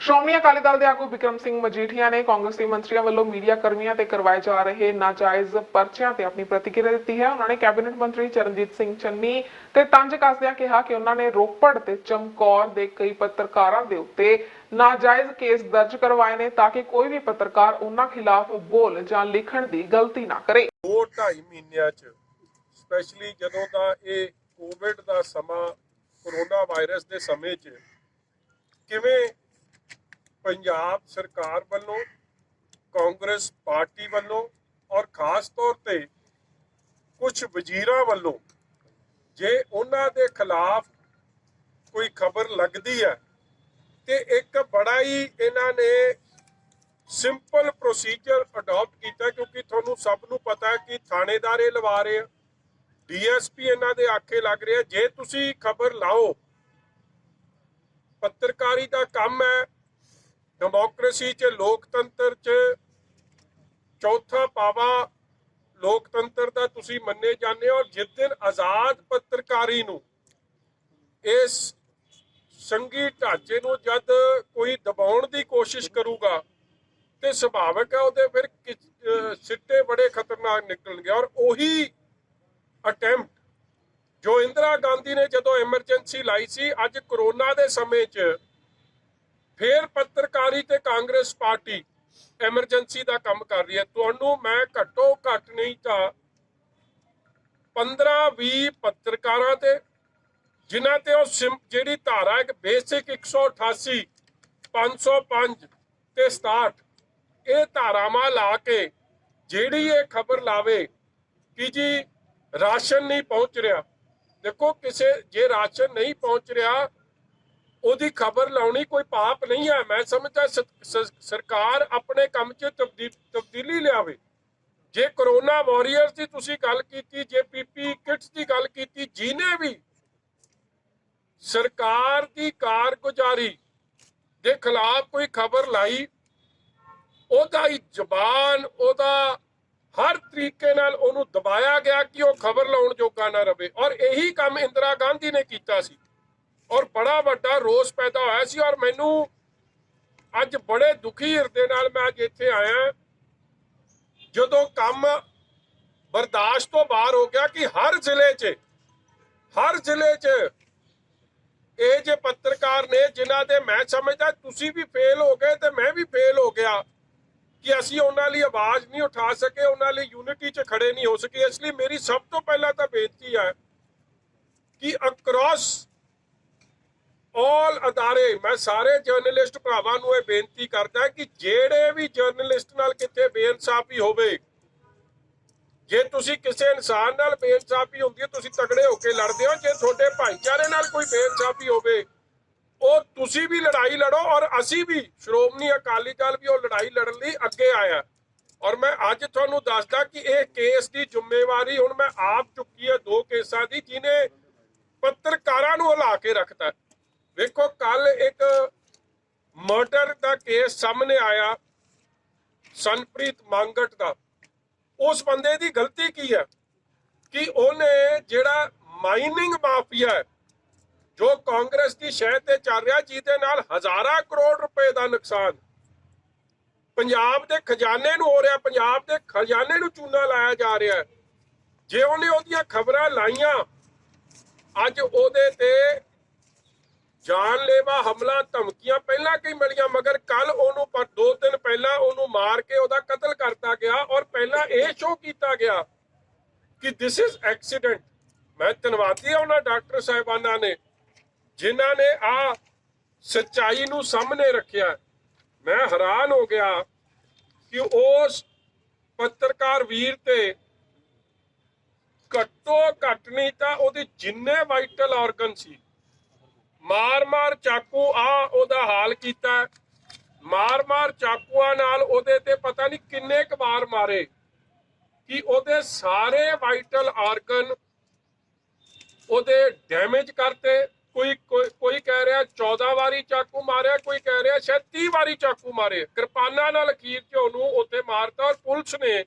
ਸ਼੍ਰੋਮਣੀ ਅਕਾਲੀ ਦਲ ਦੇ ਆਗੂ ਬਿਕਰਮ ਸਿੰਘ ਮਜੀਠੀਆ ਨੇ ਕਾਂਗਰਸੀ ਮੰਤਰੀਆਂ ਵੱਲੋਂ ਮੀਡੀਆ ਕਰਮੀਆਂ ਤੇ ਕਰਵਾਏ ਜਾ ਰਹੇ ਨਾਜਾਇਜ਼ ਪਰਚਿਆਂ ਤੇ ਆਪਣੀ ਪ੍ਰਤੀਕਿਰਿਆ ਦਿੱਤੀ ਹੈ। ਉਹਨਾਂ ਨੇ ਕੈਬਨਿਟ ਮੰਤਰੀ ਚਰਨਜੀਤ ਸਿੰਘ ਚੰਨੀ ਤੇ ਤੰਜ ਕੱਸਦਿਆਂ ਕਿਹਾ ਕਿ ਉਹਨਾਂ ਨੇ ਰੋਪੜ ਤੇ ਚਮਕੌਰ ਦੇ ਕਈ ਪੱਤਰਕਾਰਾਂ ਦੇ ਉੱਤੇ ਨਾਜਾਇਜ਼ ਕੇਸ ਦਰਜ ਕਰਵਾਏ ਨੇ ਤਾਂ ਕਿ ਕੋਈ ਵੀ ਪੱਤਰਕਾਰ ਉਹਨਾਂ ਖਿਲਾਫ ਬੋਲ ਜਾਂ ਲਿਖਣ ਦੀ ਗਲਤੀ ਨਾ ਕਰੇ। 2-2.5 ਮਹੀਨਿਆਂ ਚ ਸਪੈਸ਼ਲੀ ਜਦੋਂ ਦਾ ਇਹ ਕੋਵਿਡ ਦਾ ਸਮਾਂ ਕੋਰੋਨਾ ਵਾਇਰਸ ਦੇ ਸਮੇਂ ਚ ਕਿਵੇਂ ਪੰਜਾਬ ਸਰਕਾਰ ਵੱਲੋਂ ਕਾਂਗਰਸ ਪਾਰਟੀ ਵੱਲੋਂ ਔਰ ਖਾਸ ਤੌਰ ਤੇ ਕੁਝ ਵਜ਼ੀਰਾਂ ਵੱਲੋਂ ਜੇ ਉਹਨਾਂ ਦੇ ਖਿਲਾਫ ਕੋਈ ਖਬਰ ਲੱਗਦੀ ਹੈ ਤੇ ਇੱਕ ਬੜਾ ਹੀ ਇਹਨਾਂ ਨੇ ਸਿੰਪਲ ਪ੍ਰੋਸੀਜਰ ਅਡਾਪਟ ਕੀਤਾ, ਕਿਉਂਕਿ ਤੁਹਾਨੂੰ ਸਭ ਨੂੰ ਪਤਾ ਹੈ ਕਿ ਥਾਣੇਦਾਰ ਇਹ ਲਵਾ ਰਹੇ ਆ, ਡੀਐਸਪੀ ਇਹਨਾਂ ਦੇ ਆਖੇ ਲੱਗ ਰਿਹਾ। ਜੇ ਤੁਸੀਂ ਖਬਰ ਲਾਓ, ਪੱਤਰਕਾਰੀ ਦਾ ਕੰਮ ਹੈ, ਡੈਮੋਕ੍ਰੇਸੀ 'ਚ ਲੋਕਤੰਤਰ 'ਚ ਚੌਥਾ ਪਾਵਾ ਲੋਕਤੰਤਰ ਦਾ ਤੁਸੀਂ ਮੰਨੇ ਜਾਂਦੇ ਹੋ। ਜਿਸ ਦਿਨ ਆਜ਼ਾਦ ਪੱਤਰਕਾਰੀ ਨੂੰ ਇਸ ਸੰਘੀ ਢਾਂਚੇ ਨੂੰ ਜਦ ਕੋਈ ਦਬਾਉਣ ਦੀ ਕੋਸ਼ਿਸ਼ ਕਰੂਗਾ ਤੇ ਸੁਭਾਵਿਕ ਹੈ ਉਹਦੇ ਫਿਰ ਸਿੱਟੇ ਬੜੇ ਖਤਰਨਾਕ ਨਿਕਲਣਗੇ। ਔਰ ਉਹੀ ਅਟੈਂਪਟ ਜੋ ਇੰਦਰਾ ਗਾਂਧੀ ਨੇ ਜਦੋਂ ਐਮਰਜੈਂਸੀ ਲਾਈ ਸੀ, ਅੱਜ ਕਰੋਨਾ ਦੇ ਸਮੇਂ 'ਚ ਫਿਰ ਪੱਤਰਕਾਰੀ ਤੇ ਕਾਂਗਰਸ ਪਾਰਟੀ ਐਮਰਜੈਂਸੀ ਦਾ ਕੰਮ ਕਰ ਰਹੀ ਹੈ। ਤੁਹਾਨੂੰ ਮੈਂ ਘੱਟੋ ਘੱਟ ਨਹੀਂ ਤਾਂ 15-20 ਪੱਤਰਕਾਰਾਂ ਤੇ ਜਿਨ੍ਹਾਂ ਤੇ ਉਹ ਜਿਹੜੀ ਧਾਰਾ ਇੱਕ ਬੇਸਿਕ 188, 505 ਤੇ 67 ਇਹ ਧਾਰਾਵਾਂ ਲਾ ਕੇ ਜਿਹੜੀ ਇਹ ਖਬਰ ਲਾਵੇ ਕਿ ਜੀ ਰਾਸ਼ਨ ਨਹੀਂ ਪਹੁੰਚ ਰਿਹਾ। ਦੇਖੋ, ਕਿਸੇ ਜੇ ਰਾਸ਼ਨ ਨਹੀਂ ਪਹੁੰਚ ਰਿਹਾ ਉਹਦੀ ਖਬਰ ਲਾਉਣੀ ਕੋਈ ਪਾਪ ਨਹੀਂ ਹੈ। ਮੈਂ ਸਮਝਦਾ ਸਰਕਾਰ ਆਪਣੇ ਕੰਮ 'ਚ ਤਬਦੀਲੀ ਲਿਆਵੇ। ਜੇ ਕਰੋਨਾ ਵਾਰੀਅਰਸ ਦੀ ਤੁਸੀਂ ਗੱਲ ਕੀਤੀ, ਜੇ ਪੀਪੀ ਕਿਟਸ ਦੀ ਗੱਲ ਕੀਤੀ, ਜਿਹਨੇ ਵੀ ਸਰਕਾਰ ਦੀ ਕਾਰਗੁਜ਼ਾਰੀ ਦੇ ਖਿਲਾਫ ਕੋਈ ਖਬਰ ਲਾਈ, ਉਹਦਾ ਹੀ ਜ਼ਬਾਨ, ਉਹਦਾ ਹਰ ਤਰੀਕੇ ਨਾਲ ਉਹਨੂੰ ਦਬਾਇਆ ਗਿਆ ਕਿ ਉਹ ਖਬਰ ਲਾਉਣ ਜੋਗਾ ਨਾ ਰਵੇ। ਔਰ ਇਹੀ ਕੰਮ ਇੰਦਰਾ ਗਾਂਧੀ ਨੇ ਕੀਤਾ ਸੀ ਔਰ ਬੜਾ ਵੱਡਾ ਰੋਸ ਪੈਦਾ ਹੋਇਆ ਸੀ। ਔਰ ਮੈਨੂੰ ਅੱਜ ਬੜੇ ਦੁਖੀ ਹਿਰਦੇ ਨਾਲ ਮੈਂ ਅੱਜ ਇੱਥੇ ਆਇਆ ਜਦੋਂ ਕੰਮ ਬਰਦਾਸ਼ਤ ਤੋਂ ਬਾਹਰ ਹੋ ਗਿਆ ਕਿ ਹਰ ਜ਼ਿਲ੍ਹੇ 'ਚ ਇਹ ਜੇ ਪੱਤਰਕਾਰ ਨੇ ਜਿਨ੍ਹਾਂ ਦੇ ਮੈਂ ਸਮਝਦਾ ਤੁਸੀਂ ਵੀ ਫੇਲ ਹੋ ਗਏ ਤੇ ਮੈਂ ਵੀ ਫੇਲ ਹੋ ਗਿਆ ਕਿ ਅਸੀਂ ਉਹਨਾਂ ਲਈ ਆਵਾਜ਼ ਨਹੀਂ ਉਠਾ ਸਕੇ, ਉਹਨਾਂ ਲਈ ਯੂਨਿਟੀ 'ਚ ਖੜੇ ਨਹੀਂ ਹੋ ਸਕੇ। ਇਸ ਲਈ ਮੇਰੀ ਸਭ ਤੋਂ ਪਹਿਲਾਂ ਤਾਂ ਬੇਨਤੀ ਹੈ ਕਿ ਅਕ੍ਰੋਸ ਆਲ ਅਦਾਰੇ ਮੈਂ ਸਾਰੇ ਜਰਨਲਿਸਟ ਭਰਾਵਾਂ ਨੂੰ ਇਹ ਬੇਨਤੀ ਕਰਦਾ ਕਿ ਜਿਹੜੇ ਵੀ ਜਰਨਲਿਸਟ ਨਾਲ ਕਿਤੇ ਬੇਇਨਸਾਫੀ ਹੋਵੇ, ਜੇ ਤੁਸੀਂ ਕਿਸੇ ਇਨਸਾਨ ਨਾਲ ਬੇਇਨਸਾਫੀ ਹੁੰਦੀ ਹੈ ਤੁਸੀਂ ਤਗੜੇ ਹੋ ਕੇ ਲੜਦੇ ਹੋ। ਜੇ ਤੁਹਾਡੇ ਭਾਈਚਾਰੇ ਨਾਲ ਕੋਈ ਬੇਇਨਸਾਫੀ ਹੋਵੇ ਉਹ ਤੁਸੀਂ ਵੀ ਲੜਾਈ ਲੜੋ। ਔਰ ਅਸੀਂ ਵੀ ਸ਼੍ਰੋਮਣੀ ਅਕਾਲੀ ਦਲ ਵੀ ਉਹ ਲੜਾਈ ਲੜਨ ਲਈ ਅੱਗੇ ਆਇਆ। ਔਰ ਮੈਂ ਅੱਜ ਤੁਹਾਨੂੰ ਦੱਸਦਾ ਕਿ ਇਹ ਕੇਸ ਦੀ ਜ਼ਿੰਮੇਵਾਰੀ ਹੁਣ ਮੈਂ ਆਪ ਚੁੱਕੀ ਹੈ 2 ਕੇਸਾਂ ਦੀ, ਜਿਹਨੇ ਪੱਤਰਕਾਰਾਂ ਨੂੰ ਹਿਲਾ ਕੇ ਰੱਖਤਾ। ਵੇਖੋ, ਕੱਲ ਇੱਕ ਮਰਡਰ ਦਾ ਕੇਸ ਸਾਹਮਣੇ ਆਇਆ ਸਨਪ੍ਰੀਤ ਮੰਗਟ ਦਾ। ਉਸ ਬੰਦੇ ਦੀ ਗਲਤੀ ਕੀ ਹੈ ਕਿ ਉਹਨੇ ਜਿਹੜਾ ਮਾਈਨਿੰਗ ਮਾਫੀਆ ਹੈ ਜੋ ਕਾਂਗਰਸ ਦੀ ਸ਼ਹਿ ਤੇ ਚੱਲ ਰਿਹਾ, ਜਿਹਦੇ ਨਾਲ ਹਜ਼ਾਰਾਂ ਕਰੋੜ ਰੁਪਏ ਦਾ ਨੁਕਸਾਨ ਪੰਜਾਬ ਦੇ ਖਜ਼ਾਨੇ ਨੂੰ ਹੋ ਰਿਹਾ, ਪੰਜਾਬ ਦੇ ਖਜ਼ਾਨੇ ਨੂੰ ਚੂਨਾ ਲਾਇਆ ਜਾ ਰਿਹਾ, ਜੇ ਉਹਨੇ ਉਹਦੀਆਂ ਖਬਰਾਂ ਲਾਈਆਂ, ਅੱਜ ਉਹਦੇ ਤੇ ਜਾਨਲੇਵਾ ਹਮਲਾ ਧਮਕੀਆਂ ਪਹਿਲਾਂ ਕਈ ਮਿਲੀਆਂ, ਮਗਰ ਕੱਲ ਉਹਨੂੰ 2 ਦਿਨ ਪਹਿਲਾਂ ਉਹਨੂੰ ਮਾਰ ਕੇ ਉਹਦਾ ਕਤਲ ਕਰਤਾ ਗਿਆ। ਔਰ ਪਹਿਲਾਂ ਇਹ ਸ਼ੋਅ ਕੀਤਾ ਗਿਆ ਕਿ ਦਿਸ ਇਜ਼ ਐਕਸੀਡੈਂਟ। ਮੈਂ ਧੰਨਵਾਦੀ ਹਾਂ ਉਹਨਾਂ ਡਾਕਟਰ ਸਾਹਿਬਾਨਾਂ ਨੇ ਜਿਨ੍ਹਾਂ ਨੇ ਆ ਸੱਚਾਈ ਨੂੰ ਸਾਹਮਣੇ ਰੱਖਿਆ। ਮੈਂ ਹੈਰਾਨ ਹੋ ਗਿਆ ਕਿ ਉਸ ਪੱਤਰਕਾਰ ਵੀਰ ਤੇ ਘੱਟੋ ਘੱਟ ਨਹੀਂ ਤਾਂ ਉਹਦੇ ਜਿੰਨੇ ਵਾਈਟਲ ਆਰਗਨ ਸੀ ਮਾਰ ਚਾਕੂ ਉਹਦਾ ਹਾਲ ਕੀਤਾ। ਮਾਰ ਚਾਕੂਆਂ ਨਾਲ ਉਹਦੇ ਤੇ ਪਤਾ ਨਹੀਂ ਕਿੰਨੇ ਕੁ ਵਾਰ ਮਾਰੇ ਕਿ ਉਹਦੇ ਸਾਰੇ ਵਾਈਟਲ ਆਰਗਨ ਉਹਦੇ ਡੈਮੇਜ ਕਰਤੇ। ਕੋਈ ਕਹਿ ਰਿਹਾ 14 ਵਾਰੀ ਚਾਕੂ ਮਾਰਿਆ, ਕੋਈ ਕਹਿ ਰਿਹਾ ਸ਼ਾਇਦ 30 ਵਾਰੀ ਚਾਕੂ ਮਾਰੇ। ਕਿਰਪਾਨਾਂ ਨਾਲ ਅਖੀਰ 'ਚ ਉਹਨੂੰ ਉੱਥੇ ਮਾਰਤਾ। ਔਰ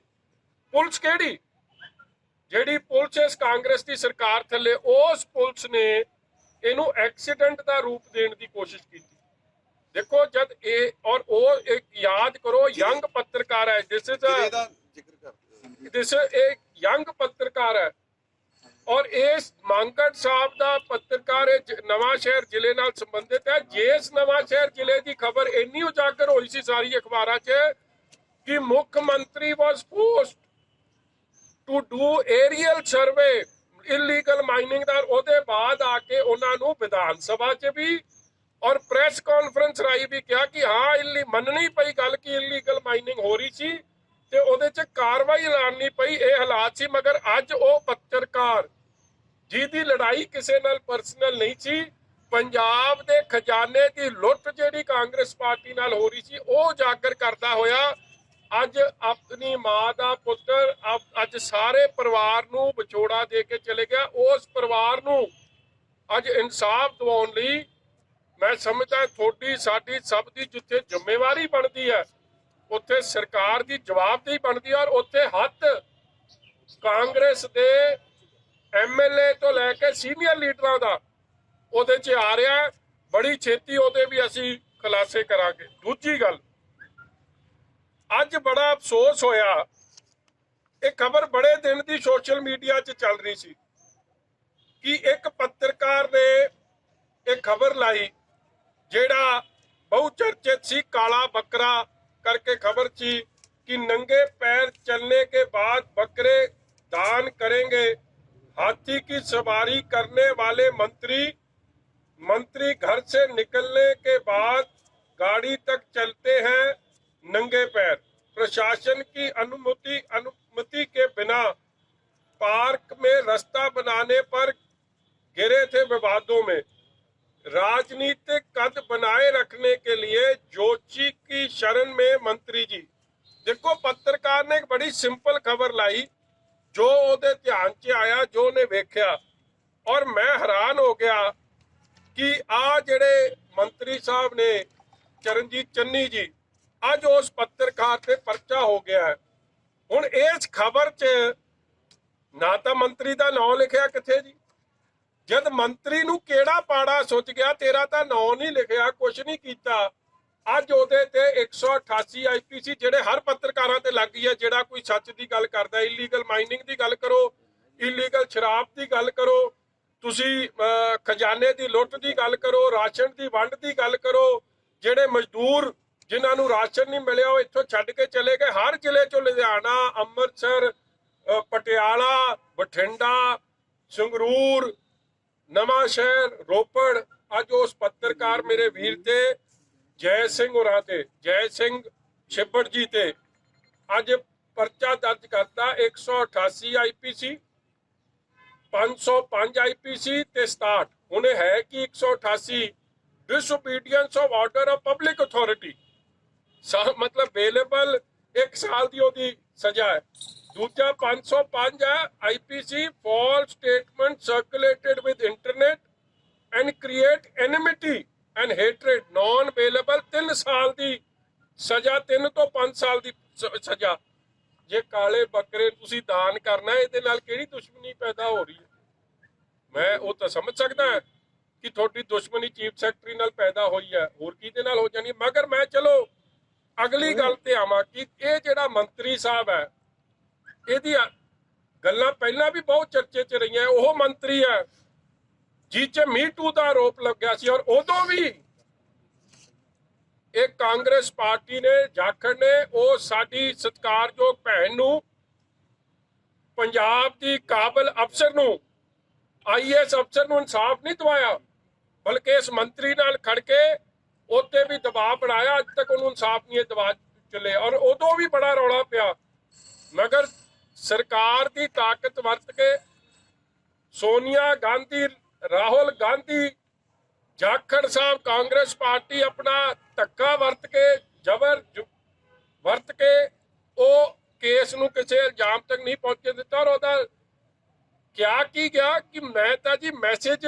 ਪੁਲਿਸ ਕਿਹੜੀ, ਜਿਹੜੀ ਪੁਲਿਸ ਇਸ ਕਾਂਗਰਸ ਦੀ ਸਰਕਾਰ ਥੱਲੇ, ਉਸ ਪੁਲਿਸ ਨੇ ਇਹਨੂੰ ਐਕਸੀਡੈਂਟ ਦਾ ਰੂਪ ਦੇਣ ਦੀ ਕੋਸ਼ਿਸ਼ ਕੀਤੀ। ਦੇਖੋ, ਜਦ और वो एक याद करो यंग पत्रकार है, दिस एक यंग पत्रकार है और इस मांगੜ साहब ਦਾ ਪੱਤਰਕਾਰ ਨਵਾਂ ਸ਼ਹਿਰ ਜ਼ਿਲ੍ਹੇ ਨਾਲ ਸੰਬੰਧਿਤ ਹੈ। ਜਿਸ ਨਵਾਂ ਸ਼ਹਿਰ ਜ਼ਿਲ੍ਹੇ ਦੀ ਖਬਰ ਇੰਨੀ ਉਜਾਗਰ ਹੋਈ ਸੀ ਸਾਰੀ ਅਖਬਾਰਾਂ 'ਚ ਕਿ ਮੁੱਖ ਮੰਤਰੀ was forced to do aerial survey illegal mining ਦਾ, ਉਹਦੇ ਬਾਅਦ ਆ ਕੇ ਉਹਨਾਂ ਨੂੰ ਵਿਧਾਨ ਸਭਾ 'ਚ ਵੀ ਔਰ ਪ੍ਰੈਸ ਕਾਨਫਰੰਸ ਰਾਹੀਂ ਵੀ ਕਿਹਾ ਕਿ ਹਾਂ ਮੰਨਣੀ ਪਈ ਗੱਲ ਕਿ ਇਲੀਗਲ ਮਾਈਨਿੰਗ ਹੋ ਰਹੀ ਸੀ ਤੇ ਉਹਦੇ 'ਚ ਕਾਰਵਾਈ ਐਲਾਨਣੀ ਪਈ। ਇਹ ਹਾਲਾਤ ਸੀ, ਮਗਰ ਅੱਜ ਉਹ ਪੱਤਰਕਾਰ ਜਿਹਦੀ ਲੜਾਈ ਕਿਸੇ ਨਾਲ ਪਰਸਨਲ ਨਹੀਂ ਸੀ, ਪੰਜਾਬ ਦੇ ਖਜ਼ਾਨੇ ਦੀ ਲੁੱਟ ਜਿਹੜੀ ਕਾਂਗਰਸ ਪਾਰਟੀ ਨਾਲ ਹੋ ਰਹੀ ਸੀ ਉਹ ਉਜਾਗਰ ਕਰਦਾ ਹੋਇਆ ਅੱਜ ਆਪਣੀ ਮਾਂ ਦਾ ਪੁੱਤਰ ਅੱਜ ਸਾਰੇ ਪਰਿਵਾਰ ਨੂੰ ਵਿਛੋੜਾ ਦੇ ਕੇ ਚਲੇ ਗਿਆ। ਉਸ ਪਰਿਵਾਰ ਨੂੰ ਅੱਜ ਇਨਸਾਫ ਦਿਵਾਉਣ ਲਈ ਮੈਂ ਸਮਝਦਾ ਤੁਹਾਡੀ ਸਾਡੀ ਸਭ ਦੀ ਜਿੱਥੇ ਜ਼ਿੰਮੇਵਾਰੀ ਬਣਦੀ ਹੈ ਉੱਥੇ ਸਰਕਾਰ ਦੀ ਜਵਾਬਦੇਹੀ ਬਣਦੀ ਹੈ ਔਰ ਉੱਥੇ ਹੱਥ ਕਾਂਗਰਸ ਦੇ ਐਮਐਲਏ ਤੋਂ ਲੈ ਕੇ ਸੀਨੀਅਰ ਲੀਡਰਾਂ ਦਾ ਉਹਦੇ 'ਚ ਆ ਰਿਹਾ। ਬੜੀ ਛੇਤੀ ਉਹਦੇ ਵੀ ਅਸੀਂ ਖੁਲਾਸੇ ਕਰਾਂਗੇ। ਦੂਜੀ ਗੱਲ, ਅੱਜ ਬੜਾ ਅਫਸੋਸ ਹੋਇਆ, ਇਹ ਖਬਰ ਬੜੇ ਦਿਨ ਦੀ ਸੋਸ਼ਲ ਮੀਡੀਆ 'ਚ ਚੱਲ ਰਹੀ ਸੀ ਕਿ ਇੱਕ ਪੱਤਰਕਾਰ ਨੇ ਇਹ ਖਬਰ ਲਾਈ ਜਿਹੜਾ ਬਹੁਤ ਚਰਚਿਤ ਸੀ, ਕਾਲਾ ਬੱਕਰਾ करके खबर थी कि नंगे पैर चलने के बाद बकरे दान करेंगे, हाथी की सवारी करने वाले मंत्री घर से निकलने के बाद गाड़ी तक चलते हैं नंगे पैर, प्रशासन की अनुमति के बिना पार्क में रास्ता बनाने पर घिरे थे विवादों में, राजनीतिक कद बनाए रखने के लिए जोशी की शरण में मंत्री जी। देखो पत्रकार ने एक बड़ी सिंपल खबर लाई जो ਉਹਦੇ ਧਿਆਨ 'ਚ ਆਇਆ, ਜੋ ਉਹਨੇ ਵੇਖਿਆ ਔਰ ਮੈਂ ਹੈਰਾਨ ਹੋ ਗਿਆ ਕਿ ਆ ਜਿਹੜੇ ਮੰਤਰੀ ਸਾਹਿਬ ਨੇ ਚਰਨਜੀਤ ਚੰਨੀ ਜੀ ਅੱਜ ਉਸ ਪੱਤਰਕਾਰ ਤੇ ਪਰਚਾ ਹੋ ਗਿਆ ਹੈ। ਹੁਣ ਇਸ ਖਬਰ 'ਚ ਨਾ ਤਾਂ ਮੰਤਰੀ ਦਾ ਨਾਮ ਲਿਖਿਆ ਕਿੱਥੇ ਜੀ, ਜਦ ਮੰਤਰੀ ਨੂੰ ਕਿਹੜਾ ਪਾੜਾ ਸੁੱਝ ਗਿਆ, ਤੇਰਾ ਤਾਂ ਨਾਂ ਨਹੀਂ ਲਿਖਿਆ, ਕੁਛ ਨਹੀਂ ਕੀਤਾ। ਅੱਜ ਉਹਦੇ ਤੇ 188 ਆਈਪੀਸੀ ਜਿਹੜੇ ਹਰ ਪੱਤਰਕਾਰਾਂ ਤੇ ਲੱਗ ਗਈ ਹੈ, ਜਿਹੜਾ ਕੋਈ ਸੱਚ ਦੀ ਗੱਲ ਕਰਦਾ, ਇਲੀਗਲ ਮਾਈਨਿੰਗ ਦੀ ਗੱਲ ਕਰੋ, ਇਲੀਗਲ ਸ਼ਰਾਬ ਦੀ ਗੱਲ ਕਰੋ, ਤੁਸੀਂ ਖਜ਼ਾਨੇ ਦੀ ਲੁੱਟ ਦੀ ਗੱਲ ਕਰੋ, ਰਾਸ਼ਨ ਦੀ ਵੰਡ ਦੀ ਗੱਲ ਕਰੋ, ਜਿਹੜੇ ਮਜ਼ਦੂਰ ਜਿਨ੍ਹਾਂ ਨੂੰ ਰਾਸ਼ਨ ਨਹੀਂ ਮਿਲਿਆ ਉਹ ਇੱਥੋਂ ਛੱਡ ਕੇ ਚਲੇ ਗਏ, ਹਰ ਜ਼ਿਲ੍ਹੇ ਚੋਂ ਲੁਧਿਆਣਾ, ਅੰਮ੍ਰਿਤਸਰ, ਪਟਿਆਲਾ, ਬਠਿੰਡਾ, ਸੰਗਰੂਰ, ਨਵਾਂ ਸ਼ਹਿਰ, ਰੋਪੜ। ਅੱਜ ਉਸ ਪੱਤਰਕਾਰ ਮੇਰੇ ਵੀਰ ਤੇ ਜੈ ਸਿੰਘ ਹੋਰਾਂ ਤੇ, ਜੈ ਸਿੰਘ ਛਿੱਬੜ ਜੀ ਤੇ ਅੱਜ ਪਰਚਾ ਦਰਜ ਕਰਤਾ 188 ਆਈਪੀਸੀ, 505 ਆਈਪੀਸੀ ਤੇ 67। ਹੁਣ ਹੈ ਕਿ 188 disobedience of order of public authority, ਮਤਲਬ ਵੇਲੇਬਲ 1 ਸਾਲ ਦੀ ਉਹਦੀ ਸਜ਼ਾ ਹੈ। दूजा 505 है IPC false statement circulated with internet and create enmity and hatred, non available 3 साल ਦੀ ਸਜ਼ਾ, 3 ਤੋਂ 5 ਸਾਲ ਦੀ ਸਜ਼ਾ। ਜੇ ਕਾਲੇ ਬੱਕਰੇ ਤੁਸੀਂ ਦਾਨ ਕਰਨਾ ਇਹਦੇ ਨਾਲ ਕਿਹੜੀ ਦੁਸ਼ਮਣੀ ਪੈਦਾ ਹੋ ਰਹੀ ਹੈ? ਮੈਂ ਉਹ ਤਾਂ ਸਮਝ ਸਕਦਾ ਕਿ ਤੁਹਾਡੀ ਦੁਸ਼ਮਣੀ ਚੀਫ ਸੈਕਟਰੀ ਨਾਲ ਪੈਦਾ ਹੋਈ ਹੈ, ਹੋਰ ਕਿਹਦੇ ਨਾਲ ਹੋ ਜਾਣੀ। ਮਗਰ ਮੈਂ ਚਲੋ ਅਗਲੀ ਗੱਲ ਤੇ ਆਵਾਂ ਕਿ ਇਹ ਜਿਹੜਾ ਮੰਤਰੀ ਸਾਹਿਬ ਹੈ ਇਹਦੀ ਗੱਲਾਂ ਪਹਿਲਾਂ ਵੀ ਬਹੁਤ ਚਰਚੇ 'ਚ ਰਹੀਆਂ। ਉਹ ਮੰਤਰੀ ਹੈ ਜਿਹ 'ਚ ਮੀਟੂ ਦਾ ਆਰੋਪ ਲੱਗਿਆ ਸੀ ਔਰ ਉਦੋਂ ਵੀ ਇਹ ਕਾਂਗਰਸ ਪਾਰਟੀ ਨੇ, ਜਾਖੜ ਨੇ ਉਹ ਸਾਡੀ ਸਤਿਕਾਰਯੋਗ ਭੈਣ ਨੂੰ, ਪੰਜਾਬ ਦੀ ਕਾਬਲ ਅਫਸਰ ਨੂੰ, ਆਈਐਸ ਅਫਸਰ ਨੂੰ ਇਨਸਾਫ ਨਹੀਂ ਦਿਵਾਇਆ, ਬਲਕਿ ਇਸ ਮੰਤਰੀ ਨਾਲ ਖੜ ਕੇ ਉੱਤੇ ਵੀ ਦਬਾਅ ਬਣਾਇਆ। ਅੱਜ ਤੱਕ ਉਹਨੂੰ ਇਨਸਾਫ ਨਹੀਂ ਦਵਾ ਚੱਲੇ ਔਰ ਉਦੋਂ ਵੀ ਬੜਾ ਰੌਲਾ ਪਿਆ। ਮਗਰ ਸਰਕਾਰ ਦੀ ਤਾਕਤ ਵਰਤ ਕੇ ਸੋਨੀਆ ਗਾਂਧੀ, ਰਾਹੁਲ ਗਾਂਧੀ, ਜਾਖੜ ਸਾਹਿਬ, ਕਾਂਗਰਸ ਪਾਰਟੀ ਆਪਣਾ ਧੱਕਾ ਵਰਤ ਕੇ, ਜ਼ਬਰ ਵਰਤ ਕੇ ਉਹ ਕੇਸ ਨੂੰ ਕਿਸੇ ਇਲਜ਼ਾਮ ਤੱਕ ਨਹੀਂ ਪਹੁੰਚਣ ਦਿੱਤਾ। ਔਰ ਉਹਦਾ ਕਿਹਾ ਕੀ ਗਿਆ ਕਿ ਮੈਂ ਤਾਂ ਜੀ ਮੈਸੇਜ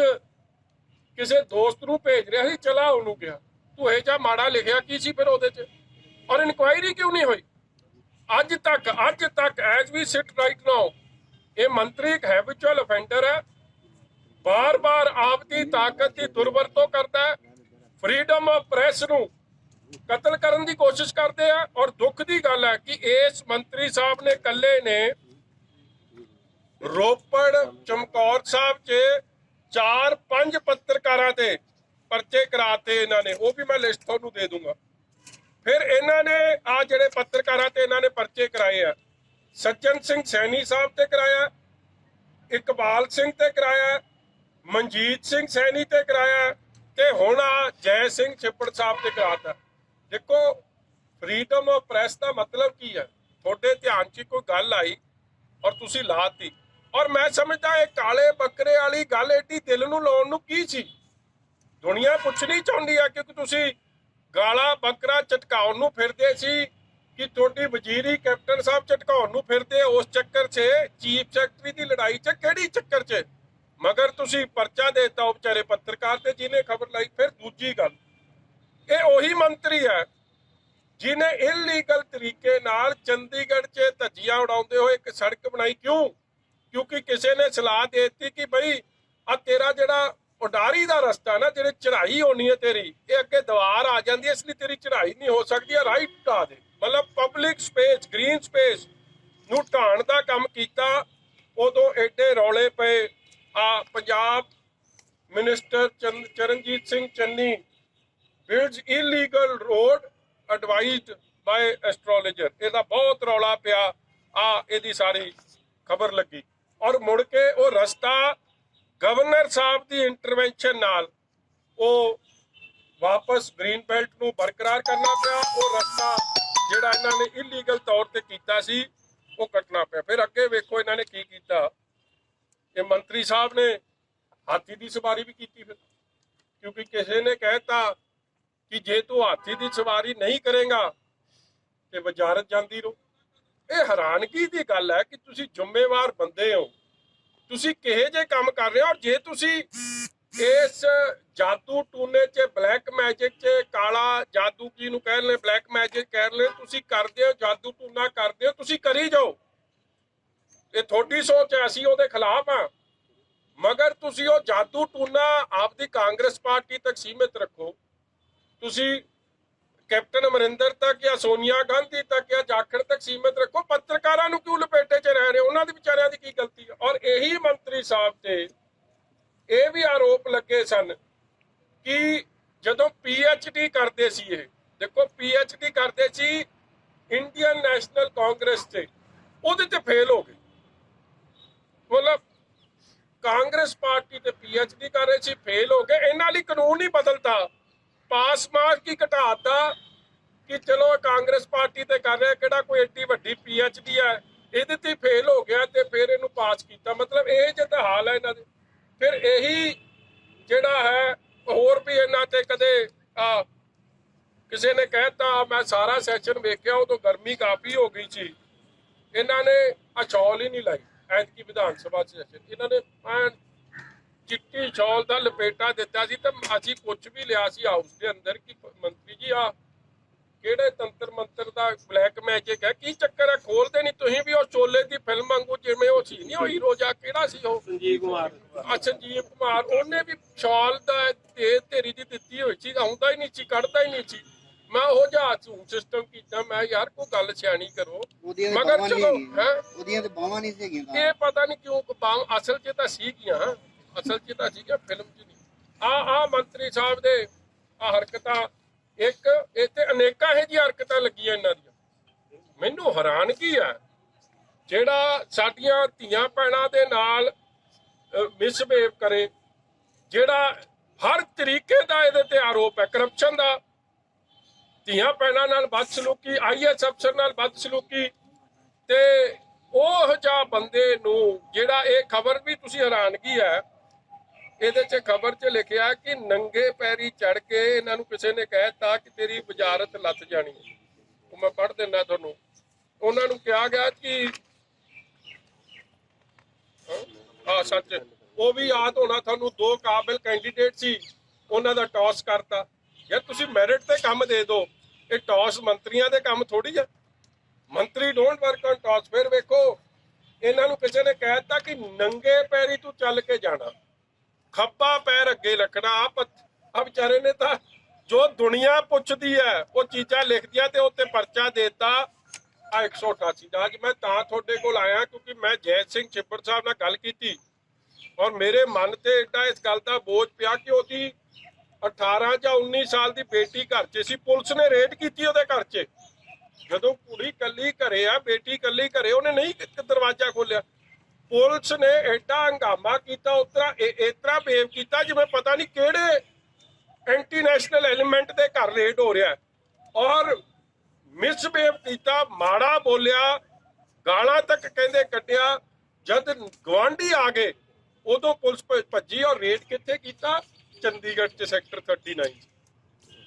ਕਿਸੇ ਦੋਸਤ ਨੂੰ ਭੇਜ ਰਿਹਾ ਸੀ, ਚਲਾ ਉਹਨੂੰ ਗਿਆ, ਤੂੰ ਇਹ ਜਿਹਾ ਮਾੜਾ ਲਿਖਿਆ ਕੀ ਸੀ ਫਿਰ ਉਹਦੇ 'ਚ? ਔਰ ਇਨਕੁਆਇਰੀ ਕਿਉਂ ਨਹੀਂ ਹੋਈ ਅੱਜ ਤੱਕ ਐਜ਼ ਵੀ ਸਿਟ ਰਾਈਟ ਨਾਓ? ਇਹ ਮੰਤਰੀ ਇੱਕ ਹੈਬਿਚੁਅਲ ਅਫੈਂਡਰ ਹੈ, ਬਾਰ-ਬਾਰ ਆਪਦੀ ਤਾਕਤ ਦੀ ਦੁਰਵਰਤੋਂ ਕਰਦਾ ਹੈ, ਫਰੀडम ਆਫ ਪ੍ਰੈਸ ਨੂੰ ਕਤਲ ਕਰਨ ਦੀ ਕੋਸ਼ਿਸ਼ ਕਰਦੇ ਆ। ਔਰ ਦੁੱਖ ਦੀ ਗੱਲ ਹੈ ਕਿ ਇਸ ਮੰਤਰੀ ਸਾਹਿਬ ਨੇ ਇਕੱਲੇ ਨੇ ਰੋਪੜ ਚਮਕੌਰ ਸਾਹਿਬ 'ਚ 4-5 ਪੱਤਰਕਾਰਾਂ ਤੇ ਪਰਚੇ ਕਰਾਤੇ ਇਹਨਾਂ ਨੇ, ਉਹ ਵੀ ਮੈਂ ਲਿਸਟ ਤੁਹਾਨੂੰ ਦੇ ਦੂੰਗਾ। ਫਿਰ ਇਹਨਾਂ ਨੇ ਆ ਜਿਹੜੇ ਪੱਤਰਕਾਰਾਂ ਤੇ ਇਹਨਾਂ ਨੇ ਪਰਚੇ ਕਰਾਏ ਆ, ਸੱਜਣ ਸਿੰਘ ਸੈਣੀ ਸਾਹਿਬ ਤੇ ਕਰਾਇਆ, ਇਕਬਾਲ ਸਿੰਘ ਤੇ ਕਰਾਇਆ, ਮਨਜੀਤ ਸਿੰਘ ਸੈਣੀ ਤੇ ਕਰਾਇਆ, ਤੇ ਹੁਣ ਆ ਜੈ ਸਿੰਘ ਛਿੱਪੜ ਸਾਹਿਬ ਤੇ ਕਰਾਤਾ। ਦੇਖੋ ਫਰੀडम ਆਫ ਪ੍ਰੈਸ ਦਾ ਮਤਲਬ ਕੀ ਹੈ? ਤੁਹਾਡੇ ਧਿਆਨ 'ਚ ਕੋਈ ਗੱਲ ਆਈ ਔਰ ਤੁਸੀਂ ਲਾਤੀ। ਔਰ ਮੈਂ ਸਮਝਦਾ ਇਹ ਕਾਲੇ ਬੱਕਰੇ ਵਾਲੀ ਗੱਲ ਏਡੀ ਦਿਲ ਨੂੰ ਲਾਉਣ ਨੂੰ ਕੀ ਸੀ? ਦੁਨੀਆ ਪੁੱਛਣੀ ਚਾਹੁੰਦੀ ਆ ਕਿਉਂਕਿ ਤੁਸੀਂ ਗਾਲਾ ਬੱਕਰਾ ਝਟਕਾਉਣ ਨੂੰ ਫਿਰਦੇ ਸੀ ਕਿ ਤੁਹਾਡੀ ਵਜ਼ੀਰੀ ਕੈਪਟਨ ਸਾਹਿਬ ਝਟਕਾਉਣ ਨੂੰ ਫਿਰਦੇ, ਉਸ ਚੱਕਰ 'ਚ ਚੀਫ ਸੈਕਟਰੀ ਦੀ ਲੜਾਈ 'ਚ ਕਿਹੜੀ ਚੱਕਰ 'ਚ ਮਗਰ ਤੁਸੀਂ ਪਰਚਾ ਦੇਤਾ ਉਹ ਵਿਚਾਰੇ ਪੱਤਰਕਾਰ ਤੇ ਜਿਹਨੇ ਖਬਰ ਲਾਈ। ਫਿਰ ਦੂਜੀ ਗੱਲ, ਇਹ ਉਹੀ ਮੰਤਰੀ ਹੈ ਜਿਹਨੇ ਇਲੀਗਲ ਤਰੀਕੇ ਨਾਲ ਚੰਡੀਗੜ੍ਹ 'ਚ ਧੱਜੀਆਂ ਉਡਾਉਂਦੇ ਹੋਏ ਇੱਕ ਸੜਕ ਬਣਾਈ। ਕਿਉਂ? ਕਿਉਂਕਿ ਕਿਸੇ ਨੇ ਸਲਾਹ ਦੇ ਦਿੱਤੀ ਕਿ ਬਈ ਆ ਤੇਰਾ ਜਿਹੜਾ ਉਡਾਰੀ ਦਾ ਰਸਤਾ ਨਾ, ਜਿਹੜੇ ਚੜ੍ਹਾਈ ਹੋਣੀ ਹੈ ਤੇਰੀ, ਇਹ ਅੱਗੇ ਦੀਵਾਰ ਆ ਜਾਂਦੀ ਹੈ, ਇਸ ਲਈ ਤੇਰੀ ਚੜ੍ਹਾਈ ਨਹੀਂ ਹੋ ਸਕਦੀ ਹੈ, ਰਾਈਟ ਢਾ ਦੇ। ਮਤਲਬ ਪਬਲਿਕ ਸਪੇਸ, ਗ੍ਰੀਨ ਸਪੇਸ ਨੂੰ ਢਾਣ ਦਾ ਕੰਮ ਕੀਤਾ। ਉਦੋਂ ਐਡੇ ਰੌਲੇ ਪਏ। ਆ Punjab minister Charanjit Singh Channi builds illegal road advised by astrologer, ਇਹਦਾ ਬਹੁਤ ਰੌਲਾ ਪਿਆ। ਆ ਇਹਦੀ ਸਾਰੀ ਖਬਰ ਲੱਗੀ ਔਰ ਮੁੜ ਕੇ ਉਹ ਰਸਤਾ ਗਵਰਨਰ ਸਾਹਿਬ ਦੀ ਇੰਟਰਵੈਂਸ਼ਨ ਨਾਲ ਉਹ ਵਾਪਸ ਗ੍ਰੀਨ ਬੈਲਟ ਨੂੰ ਬਰਕਰਾਰ ਕਰਨਾ ਪਿਆ। ਉਹ ਰਸਤਾ ਜਿਹੜਾ ਇਹਨਾਂ ਨੇ ਇਲੀਗਲ ਤੌਰ ਤੇ ਕੀਤਾ ਸੀ ਉਹ ਕੱਟਣਾ ਪਿਆ। ਫਿਰ ਅੱਗੇ ਵੇਖੋ ਇਹਨਾਂ ਨੇ ਕੀ ਕੀਤਾ। ਇਹ ਮੰਤਰੀ ਸਾਹਿਬ ਨੇ ਹਾਥੀ ਦੀ ਸਵਾਰੀ ਵੀ ਕੀਤੀ ਫਿਰ, ਕਿਉਂਕਿ ਕਿਸੇ ਨੇ ਕਹਿਤਾ ਕਿ ਜੇ ਤੂੰ ਹਾਥੀ ਦੀ ਸਵਾਰੀ ਨਹੀਂ ਕਰੇਗਾ ਤੇ ਵਜ਼ਾਰਤ ਜਾਂਦੀ ਰਹੋ। ਇਹ ਹੈਰਾਨਗੀ ਦੀ ਗੱਲ ਹੈ ਕਿ ਤੁਸੀਂ ਜ਼ਿੰਮੇਵਾਰ ਬੰਦੇ ਹੋ, ਤੁਸੀਂ ਕਿਹੇ ਜੇ ਕੰਮ ਕਰ ਰਹੇ ਹੋ। ਔਰ ਜੇ ਤੁਸੀਂ ਇਸ ਜਾਦੂ ਟੂਨੇ 'ਚ, ਬਲੈਕ ਮੈਜਿਕ 'ਚ, ਕਾਲਾ ਜਾਦੂ ਕੀ ਨੂੰ ਕਹਿ ਲੈ, ਬਲੈਕ ਮੈਜਿਕ ਕਹਿ ਲੈ, ਤੁਸੀਂ ਕਰਦੇ ਹੋ, ਜਾਦੂ ਟੂਨਾ ਕਰਦੇ ਹੋ, ਤੁਸੀਂ ਕਰੀ ਜਾਓ। ਇਹ ਤੁਹਾਡੀ ਸੋਚ ਹੈ, ਅਸੀਂ ਉਹਦੇ ਖਿਲਾਫ ਆ। ਮਗਰ ਤੁਸੀਂ ਉਹ ਜਾਦੂ ਟੂਨਾ ਆਪਦੀ ਕਾਂਗਰਸ ਪਾਰਟੀ ਤੱਕ ਸੀਮਿਤ ਰੱਖੋ। ਤੁਸੀਂ ਕੈਪਟਨ ਅਮਰਿੰਦਰ ਤੱਕ ਜਾਂ ਸੋਨੀਆ ਗਾਂਧੀ ਤੱਕ ਜਾਂ ਜਾਖੜ ਤੱਕ ਸੀਮਿਤ ਰੱਖੋ। ਪੱਤਰਕਾਰਾਂ ਨੂੰ ਕਿਉਂ ਲਪੇਟੇ 'ਚ ਰਹਿ ਰਹੇ? ਉਹਨਾਂ ਦੀ ਵਿਚਾਰਿਆਂ ਦੀ ਕੀ ਗਲਤੀ ਹੈ? ਔਰ ਇਹੀ ਮੰਤਰੀ ਸਾਹਿਬ ਤੇ ਇਹ ਵੀ ਆਰੋਪ ਲੱਗੇ ਸਨ ਕਿ ਜਦੋਂ PhD ਕਰਦੇ ਸੀ, ਇਹ ਦੇਖੋ PhD ਕਰਦੇ ਸੀ ਇੰਡੀਅਨ ਨੈਸ਼ਨਲ ਕਾਂਗਰਸ ਤੇ, ਉਹਦੇ ਤੇ ਫੇਲ ਹੋ ਗਏ। ਮਤਲਬ ਕਾਂਗਰਸ ਪਾਰਟੀ ਤੇ PhD ਕਰ ਰਹੇ ਸੀ, ਫੇਲ ਹੋ ਗਏ। ਇਹਨਾਂ ਲਈ ਕਾਨੂੰਨ ਹੀ ਬਦਲਤਾ, ਪਾਸ ਮਾਰਕ ਹੀ ਘਟਾਤਾ ਕਿ ਚਲੋ ਕਾਂਗਰਸ ਪਾਰਟੀ ਤੇ ਕਰ ਰਿਹਾ, ਕਿਹੜਾ ਕੋਈ ਏਡੀ ਵੱਡੀ PhD ਹੈ, ਇਹਦੇ ਤੇ ਫੇਲ ਹੋ ਗਿਆ ਤੇ ਫਿਰ ਇਹਨੂੰ ਪਾਸ ਕੀਤਾ। ਮਤਲਬ ਇਹ ਜਿਹਾ ਹਾਲ ਹੈ ਇਹਨਾਂ ਦੇ। ਫਿਰ ਇਹੀ ਜਿਹੜਾ ਹੈ ਹੋਰ ਵੀ ਇਹਨਾਂ ਤੇ ਕਦੇ ਕਿਸੇ ਨੇ ਕਹਿਤਾ, ਮੈਂ ਸਾਰਾ ਸੈਸ਼ਨ ਵੇਖਿਆ, ਉਦੋਂ ਗਰਮੀ ਕਾਫੀ ਹੋ ਗਈ ਸੀ, ਇਹਨਾਂ ਨੇ ਸ਼ਾਲ ਹੀ ਨਹੀਂ ਲਾਈ। ਐਤਕੀ ਵਿਧਾਨ ਸਭਾ ਸੈਸ਼ਨ ਇਹਨਾਂ ਨੇ ਚਿੱਟੀ ਸ਼ਾਲ ਦਾ ਲਪੇਟਾ ਦਿੱਤਾ ਸੀ। ਤਾਂ ਅਸੀਂ ਕੁਝ ਵੀ ਲਿਆ ਸੀ ਹਾਊਸ ਦੇ ਅੰਦਰ ਕਿ ਮੰਤਰੀ ਜੀ ਆ ਕਿਹੜੇ ਤੰਤਰ ਮੰਤਰ ਦਾ ਬਲੈਕ ਮੈਜਿਕ ਹੈ, ਕੀ ਚੱਕਰ ਹੈ? ਖੋਲਦੇ ਨਹੀਂ ਤੁਸੀਂ ਵੀ। ਉਹ ਚੋਲੇ ਦੀ ਫਿਲਮ ਵਾਂਗੂ ਜਿਵੇਂ ਉਹ ਸੀ ਨਹੀਂ, ਉਹ ਹੀਰੋ ਜਾਂ ਕਿਹੜਾ ਸੀ ਉਹ ਸੰਜੀਵ ਕੁਮਾਰ, ਉਹਨੇ ਵੀ ਸ਼ਾਲ ਦਾ ਢੇਰੀ ਦੀ ਦਿੱਤੀ ਹੋਈ ਸੀ, ਆਉਂਦਾ ਹੀ ਨਹੀਂ ਸੀ, ਕੱਢਦਾ ਹੀ ਨਹੀਂ ਸੀ। ਮੈਂ ਉਹ ਜਿਹਾ ਸਿਸਟਮ ਕੀਤਾ, ਮੈਂ ਯਾਰ ਕੋਈ ਗੱਲ ਸਿਆਣੀ ਕਰੋ। ਮਗਰ ਚਲੋ ਹੈ ਉਹਦੀਆਂ ਤੇ ਬਾਹਾਂ ਨਹੀਂ ਸੀਗੀਆਂ, ਇਹ ਪਤਾ ਨਹੀਂ ਕਿਉਂ ਬਾਹਾਂ ਅਸਲ 'ਚ ਤਾਂ ਸੀਗੀਆਂ, ਅਸਲ 'ਚ ਤਾਂ ਸੀਗੀਆਂ, ਫਿਲਮ 'ਚ ਨਹੀਂ। ਆ ਮੰਤਰੀ ਸਾਹਿਬ ਦੇ ਆ ਹਰਕਤਾਂ, ਇੱਕ ਇੱਥੇ ਅਨੇਕਾਂ ਇਹੋ ਜਿਹੀਆਂ ਹਰਕਤਾਂ ਲੱਗੀਆਂ ਇਹਨਾਂ ਦੀਆਂ। ਮੈਨੂੰ ਹੈਰਾਨਗੀ ਹੈ ਜਿਹੜਾ ਸਾਡੀਆਂ ਧੀਆਂ ਭੈਣਾਂ ਦੇ ਨਾਲ ਮਿਸਬਿਹੇਵ ਕਰੇ, ਜਿਹੜਾ ਹਰ ਤਰੀਕੇ ਦਾ ਇਹਦੇ ਤੇ ਆਰੋਪ ਹੈ ਕਰਪਸ਼ਨ ਦਾ, ਧੀਆਂ ਭੈਣਾਂ ਨਾਲ ਬਦਸਲੂਕੀ, IAS ਅਫਸਰ ਨਾਲ ਬਦਸਲੂਕੀ, ਤੇ ਉਹ ਜਿਹਾ ਬੰਦੇ ਨੂੰ ਜਿਹੜਾ ਇਹ ਖਬਰ ਵੀ ਤੁਸੀਂ ਹੈਰਾਨਗੀ ਹੈ ਇਹਦੇ 'ਚ ਖਬਰ 'ਚ ਲਿਖਿਆ ਕਿ ਨੰਗੇ ਪੈਰੀ ਚੜ ਕੇ ਇਹਨਾਂ ਨੂੰ ਕਿਸੇ ਨੇ ਕਹਿਤਾ ਕਿ ਤੇਰੀ ਵਜ਼ਾਰਤ ਲੱਥ ਜਾਣੀ। ਉਹ ਮੈਂ ਪੜ੍ਹ ਦਿੰਦਾ ਤੁਹਾਨੂੰ। ਉਹਨਾਂ ਨੂੰ ਕਿਹਾ ਗਿਆ ਕਿ ਸੱਚ ਉਹ ਵੀ ਯਾਦ ਹੋਣਾ ਤੁਹਾਨੂੰ, 2 ਕਾਬਿਲ ਕੈਂਡੀਡੇਟ ਸੀ, ਉਹਨਾਂ ਦਾ ਟੌਸ ਕਰਤਾ। ਯਾਰ ਤੁਸੀਂ ਮੈਰਿਟ ਤੇ ਕੰਮ ਦੇ ਦਿਓ, ਇਹ ਟੌਸ ਮੰਤਰੀਆਂ ਦੇ ਕੰਮ ਥੋੜੀ ਆ। ਮੰਤਰੀ ਡੋਂਟ ਵਰਕ ਔਨ ਟੌਸ। ਫਿਰ ਵੇਖੋ ਇਹਨਾਂ ਨੂੰ ਕਿਸੇ ਨੇ ਕਹਿਤਾ ਕਿ ਨੰਗੇ ਪੈਰੀ ਤੂੰ ਚੱਲ ਕੇ ਜਾਣਾ, ਖੱਬਾ ਪੈਰ ਅੱਗੇ ਰੱਖਣਾ। ਆ ਵਿਚਾਰੇ ਨੇ ਤਾਂ ਜੋ ਦੁਨੀਆ ਪੁੱਛਦੀ ਹੈ ਉਹ ਚੀਜ਼ਾਂ ਲਿਖਦੀਆਂ ਤੇ ਉੱਤੇ ਪਰਚਾ ਦੇਤਾ ਆ 188 ਦਾ। ਅੱਜ ਮੈਂ ਤਾਂ ਤੁਹਾਡੇ ਕੋਲ ਆਇਆ ਕਿਉਂਕਿ ਮੈਂ ਜੈ ਸਿੰਘ ਛਿੱਬੜ ਸਾਹਿਬ ਨਾਲ ਗੱਲ ਕੀਤੀ ਔਰ ਮੇਰੇ ਮਨ ਤੇ ਏਡਾ ਇਸ ਗੱਲ ਦਾ ਬੋਝ ਪਿਆ ਕਿ ਉਹਦੀ 18 ਜਾਂ 19 ਸਾਲ ਦੀ ਬੇਟੀ ਘਰ 'ਚ ਸੀ। ਪੁਲਿਸ ਨੇ ਰੇਡ ਕੀਤੀ ਉਹਦੇ ਘਰ 'ਚ। ਜਦੋਂ ਕੁੜੀ ਕੱਲੀ ਘਰੇ ਆ, ਬੇਟੀ ਕੱਲੀ ਘਰੇ, ਉਹਨੇ ਨਹੀਂ ਦਰਵਾਜ਼ਾ ਖੋਲਿਆ। ਪੁਲਿਸ ਨੇ ਐਡਾ ਹੰਗਾਮਾ ਕੀਤਾ, ਇਸ ਤਰ੍ਹਾਂ ਬਿਹੇਵ ਕੀਤਾ ਜਿਵੇਂ ਪਤਾ ਨਹੀਂ ਕਿਹੜੇ ਐਂਟੀ ਨੈਸ਼ਨਲ ਐਲੀਮੈਂਟ ਦੇ ਘਰ ਰੇਡ ਹੋ ਰਿਹਾ ਔਰ ਮਿਸਬਿਹੇਵ ਕੀਤਾ, ਮਾੜਾ ਬੋਲਿਆ, ਗਾਲਾਂ ਤੱਕ ਕਹਿੰਦੇ ਕੱਢਿਆ। ਜਦ ਗਵਾਂਢੀ ਆ ਗਏ ਉਦੋਂ ਪੁਲਿਸ ਭੱਜੀ ਔਰ ਰੇਡ ਕਿੱਥੇ ਕੀਤਾ? ਚੰਡੀਗੜ੍ਹ 'ਚ ਸੈਕਟਰ 39।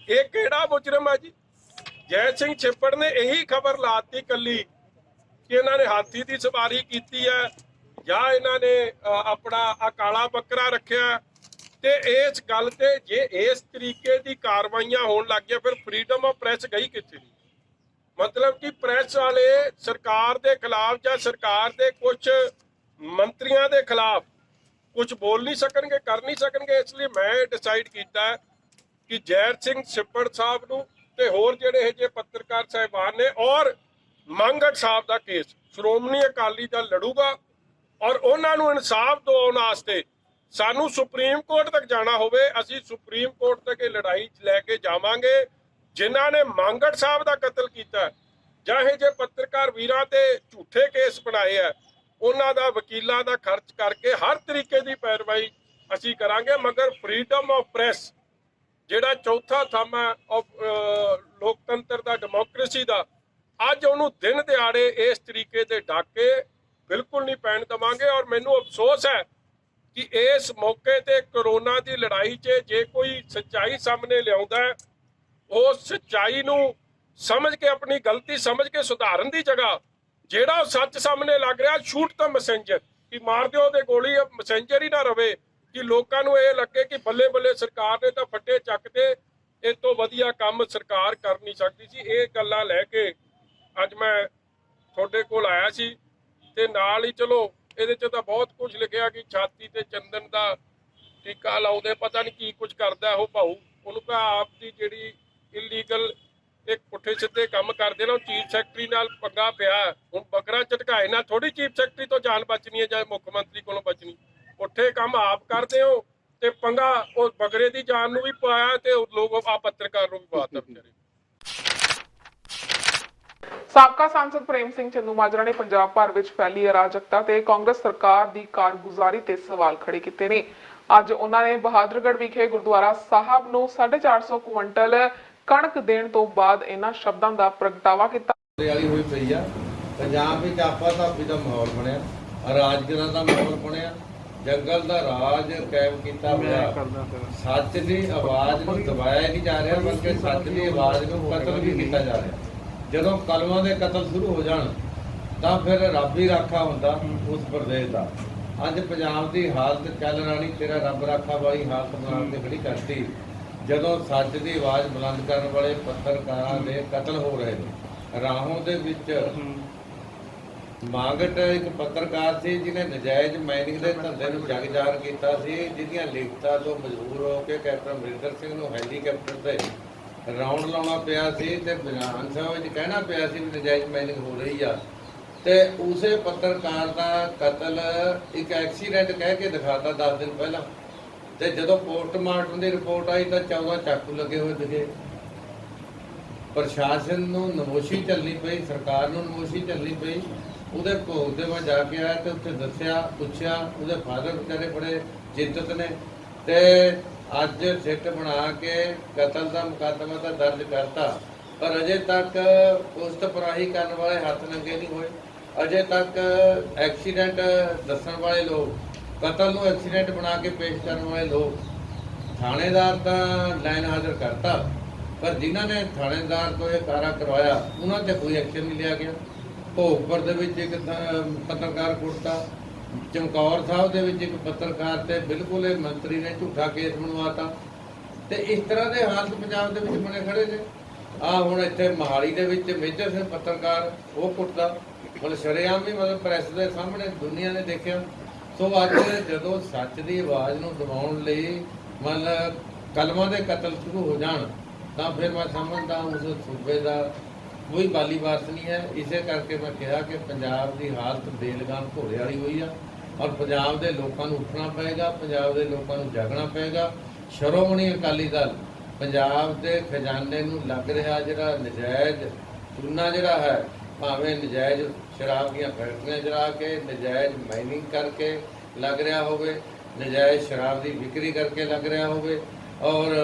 ਇਹ ਕਿਹੜਾ ਮੁਜਰਮ ਹੈ ਜੀ? ਜੈ ਸਿੰਘ ਛਿੱਬੜ ਨੇ ਇਹੀ ਖਬਰ ਲਾਤੀ ਕੱਲੀ ਕਿ ਇਹਨਾਂ ਨੇ ਹਾਥੀ ਦੀ ਸਵਾਰੀ ਕੀਤੀ ਹੈ ਜਾਂ ਇਹਨਾਂ ਨੇ ਆਪਣਾ ਆ ਕਾਲਾ ਬੱਕਰਾ ਰੱਖਿਆ। ਤੇ ਇਸ ਗੱਲ ਤੇ ਜੇ ਇਸ ਤਰੀਕੇ ਦੀ ਕਾਰਵਾਈਆਂ ਹੋਣ ਲੱਗ ਗਿਆ ਫਿਰ ਫਰੀडम ਆਫ ਪ੍ਰੈਸ ਗਈ ਕਿੱਥੇ? ਮਤਲਬ ਕਿ ਪ੍ਰੈਸ ਵਾਲੇ ਸਰਕਾਰ ਦੇ ਖਿਲਾਫ ਜਾਂ ਸਰਕਾਰ ਦੇ ਕੁਝ ਮੰਤਰੀਆਂ ਦੇ ਖਿਲਾਫ ਕੁਝ ਬੋਲ ਨਹੀਂ ਸਕਣਗੇ, ਕਰ ਨਹੀਂ ਸਕਣਗੇ। ਇਸ ਲਈ ਮੈਂ ਡਿਸਾਈਡ ਕੀਤਾ ਕਿ ਜੈ ਸਿੰਘ ਛਿੱਬੜ ਸਾਹਿਬ ਨੂੰ ਤੇ ਹੋਰ ਜਿਹੜੇ ਇਹ ਜੇ ਪੱਤਰਕਾਰ ਸਾਹਿਬਾਨ ਨੇ ਔਰ ਮੰਗੜ ਸਾਹਿਬ ਦਾ ਕੇਸ ਸ਼੍ਰੋਮਣੀ ਅਕਾਲੀ ਦਲ ਲੜੂਗਾ ਔਰ ਉਹਨਾਂ ਨੂੰ ਇਨਸਾਫ ਦਿਵਾਉਣ ਵਾਸਤੇ ਸਾਨੂੰ ਸੁਪਰੀਮ ਕੋਰਟ ਤੱਕ ਜਾਣਾ ਹੋਵੇ, ਅਸੀਂ ਸੁਪਰੀਮ ਕੋਰਟ ਤੱਕ ਇਹ ਲੜਾਈ ਲੈ ਕੇ ਜਾਵਾਂਗੇ। ਜਿਨ੍ਹਾਂ ਨੇ ਮੰਗੜ ਸਾਹਿਬ ਦਾ ਕਤਲ ਕੀਤਾ ਜਾਂ ਇਹ ਜੇ ਪੱਤਰਕਾਰ ਵੀਰਾਂ ਤੇ ਝੂਠੇ ਕੇਸ ਬਣਾਏ ਆ, ਉਹਨਾਂ ਦਾ ਵਕੀਲਾਂ ਦਾ ਖਰਚ ਕਰਕੇ ਹਰ ਤਰੀਕੇ ਦੀ ਪੈਰਵਾਈ ਅਸੀਂ ਕਰਾਂਗੇ। ਮਗਰ ਫਰੀडम ਆਫ ਪ੍ਰੈਸ ਜਿਹੜਾ ਚੌਥਾ ਥੰਮ ਹੈ ਲੋਕਤੰਤਰ ਦਾ, ਡੈਮੋਕ੍ਰੇਸੀ ਦਾ, ਅੱਜ ਉਹਨੂੰ ਦਿਨ ਦਿਹਾੜੇ ਇਸ ਤਰੀਕੇ ਦੇ ਡਾਕੇ ਬਿਲਕੁਲ ਨਹੀਂ ਪੈਣ ਦੇਵਾਂਗੇ। ਔਰ ਮੈਨੂੰ ਅਫਸੋਸ ਹੈ ਕਿ ਇਸ ਮੌਕੇ ਤੇ ਕਰੋਨਾ ਦੀ ਲੜਾਈ 'ਚ ਜੇ ਕੋਈ ਸੱਚਾਈ ਸਾਹਮਣੇ ਲਿਆਉਂਦਾ ਹੈ, ਉਹ ਸੱਚਾਈ ਨੂੰ ਸਮਝ ਕੇ, ਆਪਣੀ ਗਲਤੀ ਸਮਝ ਕੇ ਸੁਧਾਰਨ ਦੀ ਜਗ੍ਹਾ ਜਿਹੜਾ ਉਹ ਸੱਚ ਸਾਹਮਣੇ ਲੱਗ ਰਿਹਾ, ਸ਼ੂਟ ਤਾਂ ਮੈਸੇਂਜਰ ਕਿ ਮਾਰ ਦਿਓ ਤੇ ਗੋਲੀ ਮੈਸੇਂਜਰ ਹੀ ਨਾ ਰਵੇ ਕਿ ਲੋਕਾਂ ਨੂੰ ਇਹ ਲੱਗੇ ਕਿ ਬੱਲੇ ਬੱਲੇ ਸਰਕਾਰ ਨੇ ਤਾਂ ਫੱਟੇ ਚੱਕਦੇ, ਇਸ ਤੋਂ ਵਧੀਆ ਕੰਮ ਸਰਕਾਰ ਕਰ ਨਹੀਂ ਸਕਦੀ ਸੀ। ਇਹ ਗੱਲਾਂ ਲੈ ਕੇ ਅੱਜ ਮੈਂ ਤੁਹਾਡੇ ਕੋਲ ਆਇਆ ਸੀ। ਤੇ ਨਾਲ ਹੀ ਚਲੋ ਇਹਦੇ 'ਚ ਤਾਂ ਬਹੁਤ ਕੁਝ ਲਿਖਿਆ ਕਿ ਛਾਤੀ ਤੇ ਚੰਦਨ ਦਾ ਟੀਕਾ ਲਾਉਂਦੇ, ਪਤਾ ਨਹੀਂ ਕੀ ਕੁਝ ਕਰਦਾ ਉਹ ਭਾਊ। ਉਹਨੂੰ ਕਹਾ ਆਪ ਦੀ ਜਿਹੜੀ ਇਲੀਗਲ ਇੱਕ ਪੁੱਠੇ ਸਿੱਧੇ ਕੰਮ ਕਰਦੇ ਨਾ, ਚੀਫ ਸੈਕਟਰੀ ਨਾਲ ਪੰਗਾ ਪਿਆ। ਹੁਣ ਬੱਕਰਾ ਝਟਕਾਏ ਨਾਲ ਥੋੜੀ ਚੀਫ ਸੈਕਟਰੀ ਤੋਂ ਜਾਨ ਬਚਣੀ ਹੈ ਜਾਂ ਮੁੱਖ ਮੰਤਰੀ ਕੋਲੋਂ ਬਚਣੀ। ਪੁੱਠੇ ਕੰਮ ਆਪ ਕਰਦੇ ਹੋ ਤੇ ਪੰਗਾ ਉਹ ਬੱਕਰੇ ਦੀ ਜਾਨ ਨੂੰ ਵੀ ਪਾਇਆ ਤੇ ਲੋਕ ਆ ਪੱਤਰਕਾਰ ਨੂੰ ਵੀ ਪਾਤਾ ਵਿਚਾਰੇ। ਸਾਬਕਾ ਸਾਂਸਦ ਪ੍ਰੇਮ ਸਿੰਘ ਚੰਦੂਮਾਜਰਾ ਨੇ ਪੰਜਾਬ ਭਰ ਵਿੱਚ ਫੈਲੀ ਅਰਾਜਕਤਾ ਤੇ ਕਾਂਗਰਸ ਸਰਕਾਰ ਦੀ ਕਾਰਗੁਜ਼ਾਰੀ ਤੇ ਸਵਾਲ ਖੜੇ ਕੀਤੇ ਨੇ। ਅੱਜ ਉਹਨਾਂ ਨੇ ਬਹਾਦਰਗੜ੍ਹ ਵਿਖੇ ਗੁਰਦੁਆਰਾ ਸਾਹਿਬ ਨੂੰ 450 ਕੁਇੰਟਲ ਕਣਕ ਦੇਣ ਤੋਂ ਬਾਅਦ ਇਹਨਾਂ ਸ਼ਬਦਾਂ ਦਾ ਪ੍ਰਗਟਾਵਾ ਕੀਤਾ। ਵਾਲੀ ਹੋਈ ਪਈ ਆ ਪੰਜਾਬ ਵਿੱਚ ਆਪਾ ਧਾਪੀ ਦਾ ਮਾਹੌਲ ਬਣਿਆ, ਅਰਾਜਕਤਾ ਦਾ ਮਾਹੌਲ ਬਣਿਆ, ਜੰਗਲ ਦਾ ਰਾਜ ਕਾਇਮ ਕੀਤਾ ਹੋਇਆ। ਸੱਚ ਦੀ ਆਵਾਜ਼ ਨੂੰ ਦਬਾਇਆ ਨਹੀਂ ਜਾ ਰਿਹਾ, ਬਲਕਿ ਸੱਚ ਦੀ ਆਵਾਜ਼ ਨੂੰ ਕਤਲ ਵੀ ਕੀਤਾ ਜਾ ਰਿਹਾ। ਜਦੋਂ ਕਲਮਾਂ ਦੇ ਕਤਲ ਸ਼ੁਰੂ ਹੋ ਜਾਣ ਤਾਂ ਫਿਰ ਰੱਬ ਹੀ ਰਾਖਾ ਹੁੰਦਾ ਉਸ ਪ੍ਰਦੇਸ਼ ਦਾ। ਅੱਜ ਪੰਜਾਬ ਦੀ ਹਾਲਤ ਚੱਲ ਰਾਣੀ ਤੇਰਾ ਰੱਬ ਰਾਖਾ ਵਾਲੀ ਹਾਲਤ ਬਣਾਉਣ ਤੇ ਖੜੀ ਕਰਤੀ, ਜਦੋਂ ਸੱਚ ਦੀ ਆਵਾਜ਼ ਬੁਲੰਦ ਕਰਨ ਵਾਲੇ ਪੱਤਰਕਾਰਾਂ ਦੇ ਕਤਲ ਹੋ ਰਹੇ ਨੇ। ਰਾਹੋਂ ਦੇ ਵਿੱਚ ਮਾਂਗਟ ਇੱਕ ਪੱਤਰਕਾਰ ਸੀ ਜਿਹਨੇ ਨਜਾਇਜ਼ ਮਾਈਨਿੰਗ ਦੇ ਧੰਦੇ ਨੂੰ ਜਗ ਜ਼ਾਹਰ ਕੀਤਾ ਸੀ, ਜਿਹਦੀਆਂ ਲਿਖਤਾਂ ਤੋਂ ਮਜਬੂਰ ਹੋ ਕੇ ਕੈਪਟਨ ਅਮਰਿੰਦਰ ਸਿੰਘ ਨੂੰ ਹੈਲੀਕਾਪਟਰ ਤੇ ਰਾਉਂਡ ਲਾਉਣਾ ਪਿਆ ਸੀ ਤੇ ਵਿਧਾਨ ਸਭਾ ਵਿੱਚ ਕਹਿਣਾ ਪਿਆ ਸੀ ਵੀ ਨਜਾਇਜ਼ ਮਾਈਨਿੰਗ ਹੋ ਰਹੀ ਆ। ਤੇ ਉਸੇ ਪੱਤਰਕਾਰ ਦਾ ਕਤਲ ਇੱਕ ਐਕਸੀਡੈਂਟ ਕਹਿ ਕੇ ਦਿਖਾਤਾ 10 ਦਿਨ ਪਹਿਲਾਂ। ਤੇ ਜਦੋਂ ਪੋਸਟਮਾਰਟਮ ਦੀ ਰਿਪੋਰਟ ਆਈ ਤਾਂ 14 ਚਾਕੂ ਲੱਗੇ ਹੋਏ ਦਿਖੇ। ਪ੍ਰਸ਼ਾਸਨ ਨੂੰ ਨਮੋਸ਼ੀ ਚੱਲਣੀ ਪਈ, ਸਰਕਾਰ ਨੂੰ ਨਮੋਸ਼ੀ ਚੱਲਣੀ ਪਈ। ਉਹਦੇ ਭੋਗ ਤੇ ਮੈਂ ਜਾ ਕੇ ਆਇਆ ਤੇ ਉੱਥੇ ਦੱਸਿਆ, ਪੁੱਛਿਆ, ਉਹਦੇ ਫਾਦਰ ਵਿਚਾਰੇ ਬੜੇ ਚਿੰਤਤ ਨੇ ਤੇ ਅੱਜ ਸਿੱਟ ਬਣਾ ਕੇ ਕਤਲ ਦਾ ਮੁਕੱਦਮਾ ਤਾਂ ਦਰਜ ਕਰਤਾ, ਪਰ ਅਜੇ ਤੱਕ ਪੁਸਤ ਪਰਾਹੀ ਕਰਨ ਵਾਲੇ ਹੱਥ ਨੰਗੇ ਨਹੀਂ ਹੋਏ। ਅਜੇ ਤੱਕ ਐਕਸੀਡੈਂਟ ਦੱਸਣ ਵਾਲੇ ਲੋਕ, ਕਤਲ ਨੂੰ ਐਕਸੀਡੈਂਟ ਬਣਾ ਕੇ ਪੇਸ਼ ਕਰਨ ਵਾਲੇ ਲੋਕ, ਥਾਣੇਦਾਰ ਤਾਂ ਲਾਈਨ ਹਾਜ਼ਰ ਕਰਤਾ, ਪਰ ਜਿਨ੍ਹਾਂ ਨੇ ਥਾਣੇਦਾਰ ਤੋਂ ਇਹ ਕਾਰਾ ਕਰਵਾਇਆ ਉਹਨਾਂ ਤੇ ਕੋਈ ਐਕਸ਼ਨ ਨਹੀਂ ਲਿਆ ਗਿਆ। ਭੋਗਪੁਰ ਦੇ ਵਿੱਚ ਇੱਕ ਪੱਤਰਕਾਰ ਕੁੱਟਤਾ, ਚਮਕੌਰ ਸਾਹਿਬ ਦੇ ਵਿੱਚ ਇੱਕ ਪੱਤਰਕਾਰ ਤੇ ਬਿਲਕੁਲ ਇਹ ਮੰਤਰੀ ਨੇ ਝੂਠਾ ਕੇਸ ਬਣਵਾਤਾ। ਤੇ ਇਸ ਤਰ੍ਹਾਂ ਦੇ ਹਾਲਤ ਪੰਜਾਬ ਦੇ ਵਿੱਚ ਬਣੇ ਖੜੇ ਨੇ। ਹੁਣ ਇੱਥੇ ਮੋਹਾਲੀ ਦੇ ਵਿੱਚ ਮੇਜਰ ਸਿੰਘ ਪੱਤਰਕਾਰ ਉਹ ਕੁੱਟਦਾ, ਮਤਲਬ ਸ਼ਰੇਆਮ ਵੀ ਮਤਲਬ ਪ੍ਰੈਸ ਦੇ ਸਾਹਮਣੇ ਦੁਨੀਆ ਨੇ ਦੇਖਿਆ। ਸੋ ਅੱਜ ਜਦੋਂ ਸੱਚ ਦੀ ਆਵਾਜ਼ ਨੂੰ ਦਬਾਉਣ ਲਈ ਮਤਲਬ ਕਲਮਾਂ ਦੇ ਕਤਲ ਸ਼ੁਰੂ ਹੋ ਜਾਣ ਤਾਂ ਫਿਰ ਮੈਂ ਸਮਝਦਾ ਉਸ ਸੂਬੇ ਦਾ ਕੋਈ ਬਾਲੀ ਵਾਰਸ ਨਹੀਂ ਹੈ। ਇਸੇ ਕਰਕੇ ਮੈਂ ਕਿਹਾ ਕਿ ਪੰਜਾਬ ਦੀ ਹਾਲਤ ਬੇਲਗਾਮ ਘੋੜੇ ਵਾਲੀ ਹੋਈ ਆ ਔਰ ਪੰਜਾਬ ਦੇ ਲੋਕਾਂ ਨੂੰ ਉੱਠਣਾ ਪਏਗਾ, ਪੰਜਾਬ ਦੇ ਲੋਕਾਂ ਨੂੰ ਜਾਗਣਾ ਪਏਗਾ। ਸ਼੍ਰੋਮਣੀ ਅਕਾਲੀ ਦਲ ਪੰਜਾਬ ਦੇ ਖਜ਼ਾਨੇ ਨੂੰ ਲੱਗ ਰਿਹਾ ਜਿਹੜਾ ਨਜਾਇਜ਼ ਚੂਨਾ ਜਿਹੜਾ ਹੈ, ਭਾਵੇਂ ਨਜਾਇਜ਼ ਸ਼ਰਾਬ ਦੀਆਂ ਫੈਕਟਰੀਆਂ ਚਲਾ ਕੇ, ਨਜਾਇਜ਼ ਮਾਈਨਿੰਗ ਕਰਕੇ ਲੱਗ ਰਿਹਾ ਹੋਵੇ, ਨਜਾਇਜ਼ ਸ਼ਰਾਬ ਦੀ ਵਿਕਰੀ ਕਰਕੇ ਲੱਗ ਰਿਹਾ ਹੋਵੇ ਔਰ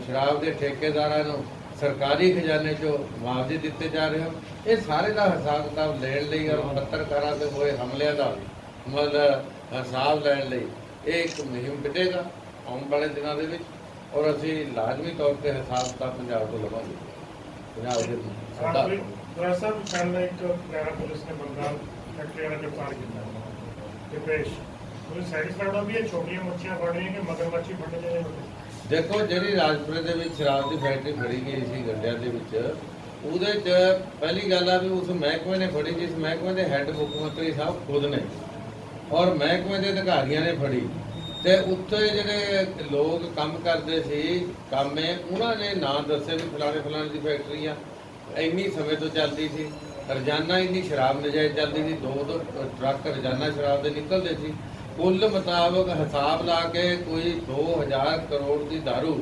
ਸ਼ਰਾਬ ਦੇ ਠੇਕੇਦਾਰਾਂ ਨੂੰ ਸਰਕਾਰੀ ਖਜ਼ਾਨੇ 'ਚੋਂ ਮੁਆਵਜ਼ੇ ਦਿੱਤੇ ਜਾ ਰਹੇ ਹਨ। ਇਹ ਸਾਰੇ ਦਾ ਹਿਸਾਬ ਕਿਤਾਬ ਲੈਣ ਲਈ ਔਰ ਪੱਤਰਕਾਰਾਂ 'ਤੇ ਹੋਏ ਹਮਲਿਆਂ ਦਾ ਮਤਲਬ ਹਿਸਾਬ ਲੈਣ ਲਈ ਇਹ ਇੱਕ ਮੁਹਿੰਮ ਕੱਢੇਗਾ ਆਉਣ ਵਾਲੇ ਦਿਨਾਂ ਦੇ ਵਿੱਚ ਔਰ ਅਸੀਂ ਲਾਜ਼ਮੀ ਤੌਰ 'ਤੇ ਹਿਸਾਬ ਕਿਤਾਬ ਪੰਜਾਬ ਤੋਂ ਲਵਾਂਗੇ। ਪੰਜਾਬ ਦੇ ਸਰਕਾਰ ਦਰਅਸਲ ਕੱਲ੍ਹ ਇੱਕ ਹਰਿਆਣਾ ਪੁਲਿਸ ਨੇ ਬੰਦਾ ਫੈਕਟਰੀ ਵਾਲਾ ਗ੍ਰਿਫਤਾਰ ਕੀਤਾ ਦਿਪੇਸ਼, ਤੁਸੀਂ ਸੈਟਿਸਫਾਈਡ ਹੋ ਵੀ ਇਹ ਛੋਟੀਆਂ ਮੱਛੀਆਂ ਫੜ ਰਹੀਆਂ ਕਿ ਮਗਰਮੱਛੀ ਫੜਨੇ ਚਾਹੀਦੇ? ਦੇਖੋ, ਜਿਹੜੀ ਰਾਜਪੁਰੇ ਦੇ ਵਿੱਚ ਸ਼ਰਾਬ ਦੀ ਫੈਕਟਰੀ ਫੜੀ ਗਈ ਸੀ ਗੱਡਿਆਂ ਦੇ ਵਿੱਚ, ਉਹਦੇ 'ਚ ਪਹਿਲੀ ਗੱਲ ਆ ਵੀ ਉਸ ਮਹਿਕਮੇ ਨੇ ਫੜੀ, ਜਿਸ ਮਹਿਕਮੇ ਦੇ ਹੈੱਡ ਮੁੱਖ ਮੰਤਰੀ ਸਾਹਿਬ ਖੁਦ ਨੇ ਔਰ ਮਹਿਕਮੇ ਦੇ ਅਧਿਕਾਰੀਆਂ ਨੇ ਫੜੀ ਤੇ ਉੱਥੇ ਜਿਹੜੇ ਲੋਕ ਕੰਮ ਕਰਦੇ ਸੀ ਕਾਮੇ, ਉਹਨਾਂ ਨੇ ਨਾਂ ਦੱਸੇ ਵੀ ਫਲਾਣੇ ਦੀ ਫੈਕਟਰੀ ਆ, ਇੰਨੀ ਸਮੇਂ ਤੋਂ ਚੱਲਦੀ ਸੀ, ਰੋਜ਼ਾਨਾ ਇੰਨੀ ਸ਼ਰਾਬ ਨਜਾਇਜ਼ ਚੱਲਦੀ ਸੀ, 2 ਟਰੱਕ ਰੋਜ਼ਾਨਾ ਸ਼ਰਾਬ ਦੇ ਨਿਕਲਦੇ ਸੀ। ਕੁੱਲ ਮੁਤਾਬਕ ਹਿਸਾਬ ਲਾ ਕੇ ਕੋਈ 2000 ਕਰੋੜ ਦੀ ਦਾਰੂ